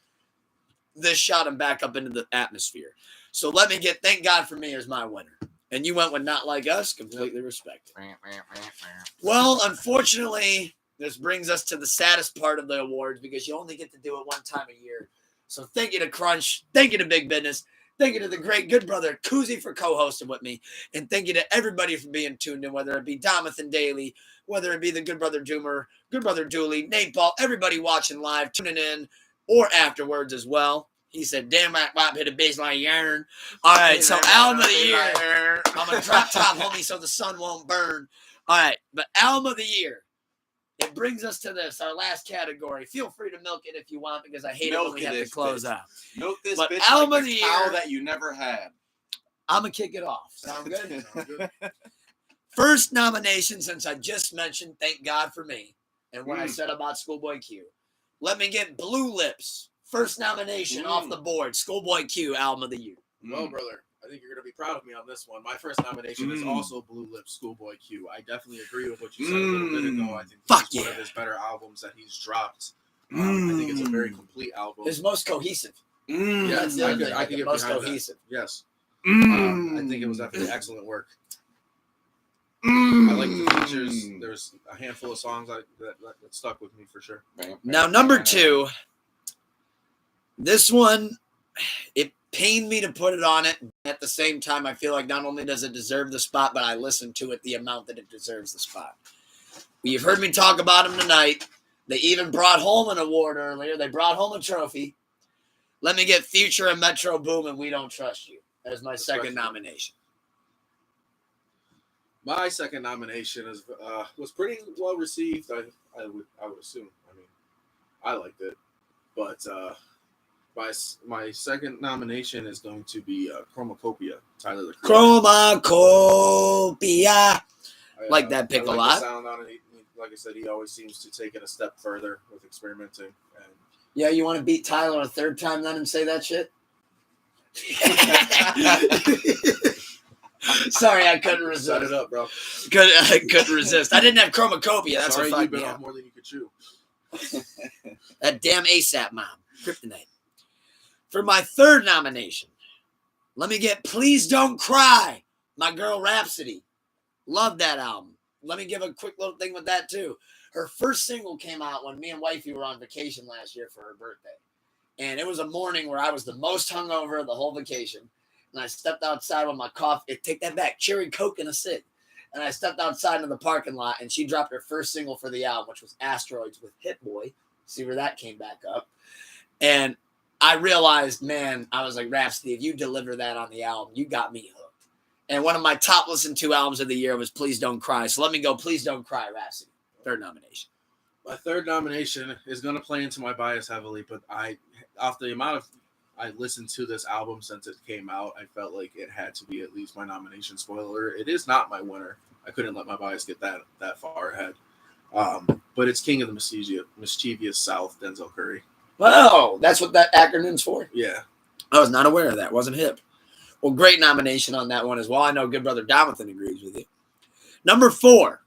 S1: This shot him back up into the atmosphere. So let me get Thank God for Me as my winner. And you went with Not Like Us, completely respected. Well, unfortunately, this brings us to the saddest part of the awards because you only get to do it one time a year. So thank you to Crunch. Thank you to Big Business. Thank you to the great good brother Koozie for co-hosting with me. And thank you to everybody for being tuned in, whether it be Domathan Daily, whether it be the good brother Doomer, good brother Dooley, Nate Ball, everybody watching live, tuning in, or afterwards as well. He said, damn right, Bob hit a baseline yarn. All right, so album of the year. I'm a drop top homie so the sun won't burn. All right, but album of the year. It brings us to this, our last category. Feel free to milk it if you want because I hate it when we have to close out.
S3: Milk this
S1: But
S3: bitch
S1: album
S3: like
S1: of the
S3: cow
S1: year-
S3: that you never had.
S1: I'm going to kick it off. Sound good? First nomination, since I just mentioned Thank God for Me and what I said about Schoolboy Q. Let me get Blue Lips. First nomination off the board. Schoolboy Q, album of the year.
S2: Well, brother, I think you're going to be proud of me on this one. My first nomination is also Blue Lips Schoolboy Q. I definitely agree with what you said a little bit ago. I think this is one of his better albums that he's dropped. I think it's a very complete album.
S1: His most cohesive.
S2: Yes, I could get
S1: most
S2: behind
S1: cohesive.
S2: that. Yes. I think it was definitely excellent work. I like the features. There's a handful of songs that stuck with me for sure.
S1: Now, number 2, this one, it pained me to put it on it. At the same time, I feel like not only does it deserve the spot, but I listen to it the amount that it deserves the spot. You've heard me talk about him tonight. They even brought home an award earlier. They brought home a trophy. Let me get Future and Metro Boomin' We Don't Trust You as my second nomination.
S2: My second nomination was pretty well received. I would assume. I mean, I liked it, but my second nomination is going to be Chromacopia, Tyler the Creator.
S1: Chromacopia. Like that pick a lot.
S2: The sound on it. Like I said, he always seems to take it a step further with experimenting. And
S1: yeah, you want to beat Tyler a third time then and say that shit? Sorry, I couldn't resist.
S2: Set it up, bro.
S1: I couldn't resist. I didn't have Chromacopia. That's
S2: Sorry,
S1: what
S2: you
S1: fucked me
S2: bit
S1: up.
S2: off more than you could chew.
S1: That damn ASAP mom. Kryptonite. For my third nomination, let me get Please Don't Cry, my girl Rhapsody. Love that album. Let me give a quick little thing with that too. Her first single came out when me and wifey were on vacation last year for her birthday. And it was a morning where I was the most hungover the whole vacation. And I stepped outside with my coffee. Take that back. Cherry Coke and a cig. And I stepped outside in the parking lot and she dropped her first single for the album, which was Asteroids with Hit Boy. See where that came back up. And I realized, man, I was like, Rhapsody, if you deliver that on the album, you got me hooked. And one of my top listened to albums of the year was Please Don't Cry. So let me go Please Don't Cry, Rhapsody. Third nomination.
S2: My third nomination is going to play into my bias heavily, but off the amount of I listened to this album since it came out, I felt like it had to be at least my nomination. Spoiler, it is not my winner. I couldn't let my bias get that far ahead. But it's King of the Mischievous South, Denzel Curry.
S1: Wow, that's what that acronym's for?
S2: Yeah.
S1: I was not aware of that. Wasn't hip. Well, great nomination on that one as well. I know good brother Jonathan agrees with you. Number 4.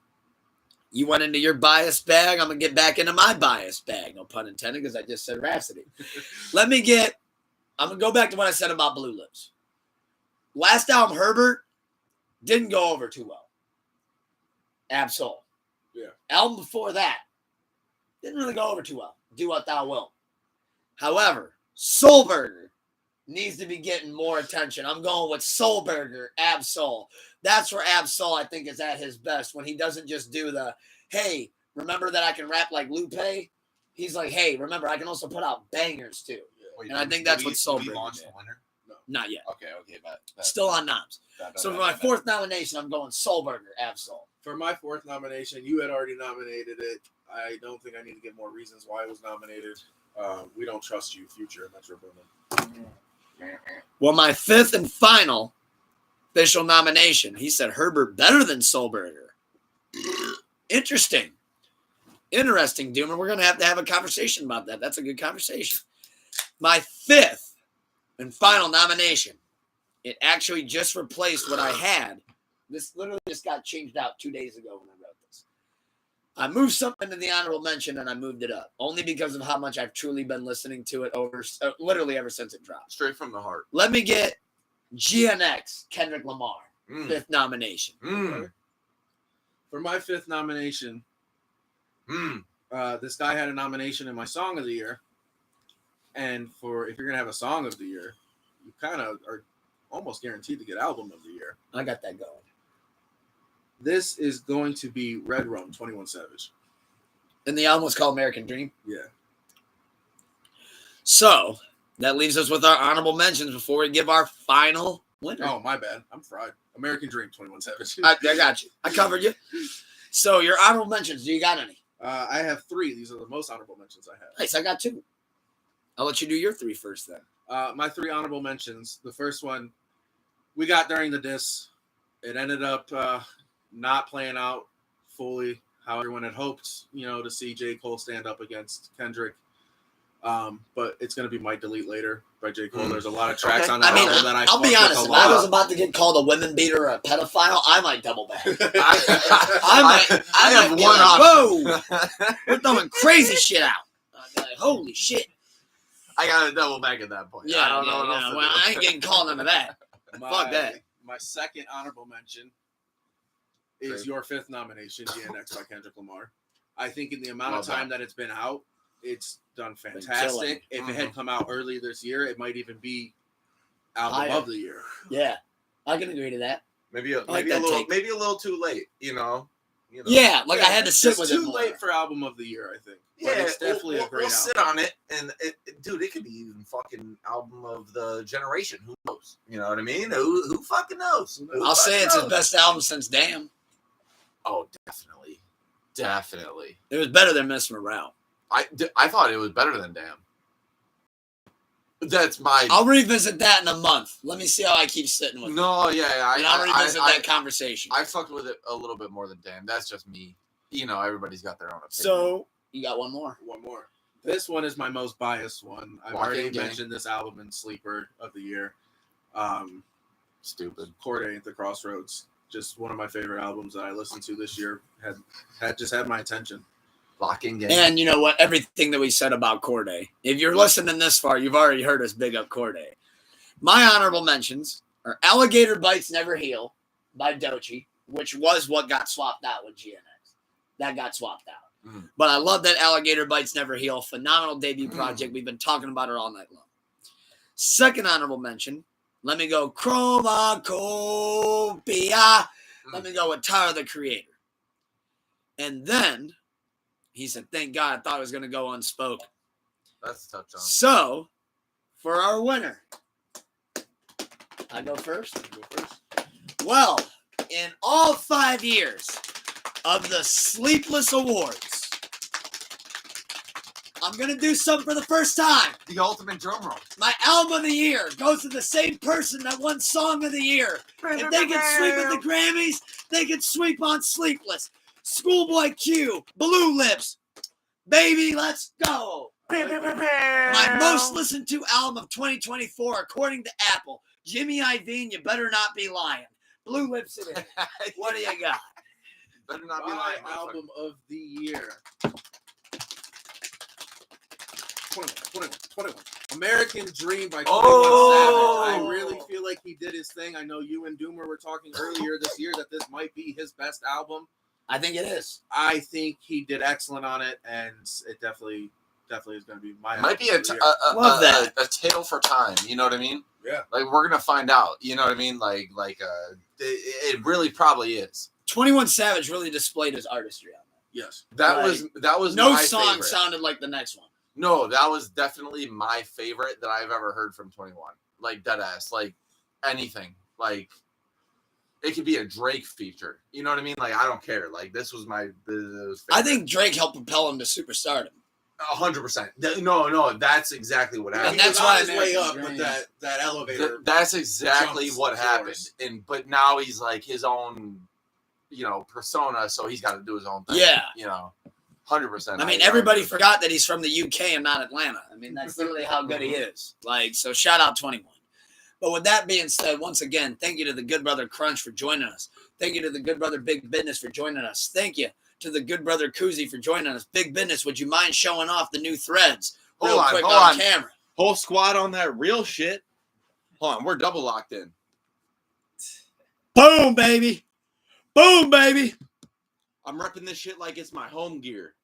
S1: You went into your bias bag. I'm going to get back into my bias bag. No pun intended, because I just said Rhapsody. I'm going to go back to what I said about Blue Lips. Last album, Herbert, didn't go over too well. Absol.
S2: Yeah.
S1: Album before that, didn't really go over too well. Do What Thou Wilt. However, Soulburger needs to be getting more attention. I'm going with Soulburger, Absol. That's where Absol, I think, is at his best, when he doesn't just do the, hey, remember that I can rap like Lupe? He's like, hey, remember, I can also put out bangers, too.
S3: Wait,
S1: and I think that's what Soulburger
S3: did.
S1: launched
S3: the winner?
S2: No.
S1: Not yet.
S3: Okay, but
S1: Still on noms. So for my fourth nomination, I'm going Soulburger, Absol.
S2: For my fourth nomination, you had already nominated it. I don't think I need to get more reasons why it was nominated. We Don't Trust You, Future, and Metro Boomin.
S1: Well, my fifth and final official nomination, he said Herbert better than Soulburger. Interesting, Doomer. We're going to have a conversation about that. That's a good conversation. My fifth and final nomination, it actually just replaced what I had. This literally just got changed out 2 days ago when I wrote this. I moved something to the honorable mention and I moved it up only because of how much I've truly been listening to it literally ever since it dropped.
S3: Straight from the heart.
S1: Let me get GNX, Kendrick Lamar, fifth nomination.
S2: For my fifth nomination, this guy had a nomination in my Song of the Year. And if you're going to have a Song of the Year, you kind of are almost guaranteed to get Album of the Year.
S1: I got that going.
S2: This is going to be Red Rum, 21 Savage.
S1: And the album was called American Dream?
S2: Yeah.
S1: So, that leaves us with our honorable mentions before we give our final winner.
S2: Oh, my bad. I'm fried. American Dream, 21 Savage.
S1: I got you. I covered you. So, your honorable mentions, do you got any?
S2: I have 3. These are the most honorable mentions I have.
S1: Nice, I got 2. I'll let you do your 3 first then.
S2: My 3 honorable mentions. The first one we got during the diss. It ended up not playing out fully how everyone had hoped, to see J. Cole stand up against Kendrick. But it's gonna be Might Delete Later by J. Cole. There's a lot of tracks on that
S1: I mean,
S2: album that
S1: I'll be
S2: fuck with
S1: honest.
S2: a
S1: If I
S2: lot.
S1: was about to get called a women beater or a pedophile, I might double back.
S3: I
S1: I
S3: have
S1: might be
S3: one
S1: like,
S3: option.
S1: whoa, we're throwing crazy shit out. I'd be like, holy shit.
S3: I gotta double back at that point.
S1: Yeah,
S3: I don't know what else to
S1: well,
S3: do.
S1: I ain't getting called none of that. Fuck that.
S2: My second honorable mention is your fifth nomination, GNX by Kendrick Lamar. I think in the amount of time that it's been out, it's done fantastic. If it had come out early this year, it might even be album of the year.
S1: Yeah, I can agree to that.
S3: Maybe a
S1: like that
S3: little,
S1: take.
S3: maybe a little too late. You know.
S1: Yeah, like I had to sit
S2: It's
S1: with it
S2: too
S1: more.
S2: late for album of the year, I think. But
S3: Yeah,
S2: it's definitely a great
S3: we'll
S2: album.
S3: sit on it, and dude, it could be even fucking album of the generation. Who knows? You know what I mean? Who fucking knows?
S1: I'll say it's his best album since Damn.
S3: Oh, definitely.
S1: It was better than Miss Morale.
S3: I thought it was better than Damn. That's my.
S1: I'll revisit that in a month. Let me see how I keep sitting with it.
S3: No, yeah,
S1: And I'll revisit that conversation.
S3: I fucked with it a little bit more than Damn. That's just me. You know, everybody's got their own opinion.
S1: So, you got one more.
S2: One more. This one is my most biased one. I've already mentioned this album in Sleeper of the Year.
S3: Stupid.
S2: Corday at the Crossroads. Just one of my favorite albums that I listened to this year. Had my attention.
S3: Locking Game.
S1: And you know what? Everything that we said about Corday. If you're listening this far, you've already heard us big up Corday. My honorable mentions are Alligator Bites Never Heal by Doechii, which was what got swapped out with GNX. That got swapped out. But I love that Alligator Bites Never Heal. Phenomenal debut project. We've been talking about it all night long. Second honorable mention. Let me go Chromacopia. Let me go with Tyler, the Creator. And then he said, thank God, I thought it was going to go unspoken.
S3: That's a touchdown.
S1: So, for our winner, I go first? Well, in all 5 years of the Sleepless Awards, I'm going to do something for the first time.
S3: The ultimate drum roll.
S1: My album of the year goes to the same person that won Song of the Year. If they can sweep at the Grammys, they can sweep on Sleepless. Schoolboy Q, Blue Lips. Baby, let's go. My most listened to album of 2024, according to Apple. Jimmy Iovine, You Better Not Be Lying. Blue Lips it is. What do you got?
S3: Better not be
S2: My
S3: lying.
S2: album of the year. 21. American Dream by 21 Savage. I really feel like he did his thing. I know you and Doomer were talking earlier this year that this might be his best album.
S1: I think it is.
S2: I think he did excellent on it, and it definitely is going to be my.
S3: Might be
S2: album of the year.
S3: a tale for time. You know what I mean?
S2: Yeah.
S3: Like we're gonna find out. You know what I mean? It really probably is.
S1: 21 Savage really displayed his artistry on that.
S2: Yes.
S3: That was
S1: no
S3: my
S1: song
S3: favorite.
S1: sounded like the next one.
S3: No, that was definitely my favorite that I've ever heard from 21. Like deadass, like anything. Like it could be a Drake feature. You know what I mean? Like I don't care. Like this was my.
S1: I think Drake helped propel him to superstardom.
S3: 100%. No, that's exactly what happened.
S1: And that's
S2: He was
S1: why
S2: on his way up
S1: Dream.
S2: with that elevator.
S3: That's exactly
S2: jumps
S3: what happened.
S2: floors.
S3: But now he's like his own, persona. So he's got to do his own thing.
S1: Yeah.
S3: 100%.
S1: I mean, everybody forgot that he's from the UK and not Atlanta. I mean, that's literally how good he is. Like, so shout out 21. But with that being said, once again, thank you to the Good Brother Crunch for joining us. Thank you to the Good Brother Big Business for joining us. Thank you to the Good Brother Koozie for joining us. Big Business, would you mind showing off the new threads real quick on camera?
S3: Whole squad on that real shit. Hold on, we're double locked in.
S1: Boom, baby. Boom, baby.
S3: I'm repping this shit like it's my home gear.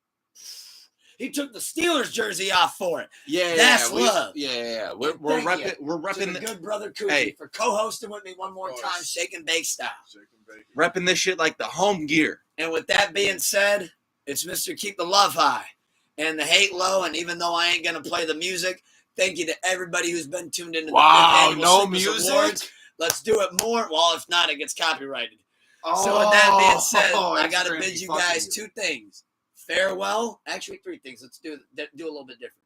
S1: He took the Steelers jersey off for it.
S3: Yeah,
S1: That's love.
S3: Yeah. We're
S1: Thank you
S3: repping. We're
S1: to
S3: repping
S1: the Good Brother Koozie
S3: Hey.
S1: for co-hosting with me one more
S2: Of
S1: time,
S2: course.
S1: Shake and Bake style.
S3: repping this shit like the home gear.
S1: And with that being said, it's Mr. Keep the Love High and the Hate Low. And even though I ain't going to play the music, thank you to everybody who's been tuned into the
S3: Wow,
S1: Fifth Annual
S3: no
S1: Sleepless
S3: music?
S1: Awards. Let's do it more. Well, if not, it gets copyrighted. So with that being said, I got to bid you guys two things. Farewell. Actually, three things. Let's do a little bit different.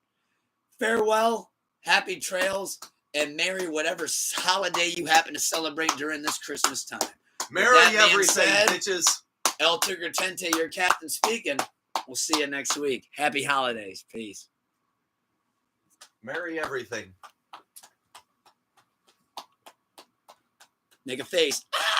S1: Farewell, happy trails, and merry whatever holiday you happen to celebrate during this Christmas time.
S3: Merry
S1: That being
S3: everything,
S1: said,
S3: bitches.
S1: El Tigre Tente, your captain speaking. We'll see you next week. Happy holidays. Peace.
S3: Marry everything.
S1: Make a face. Ah!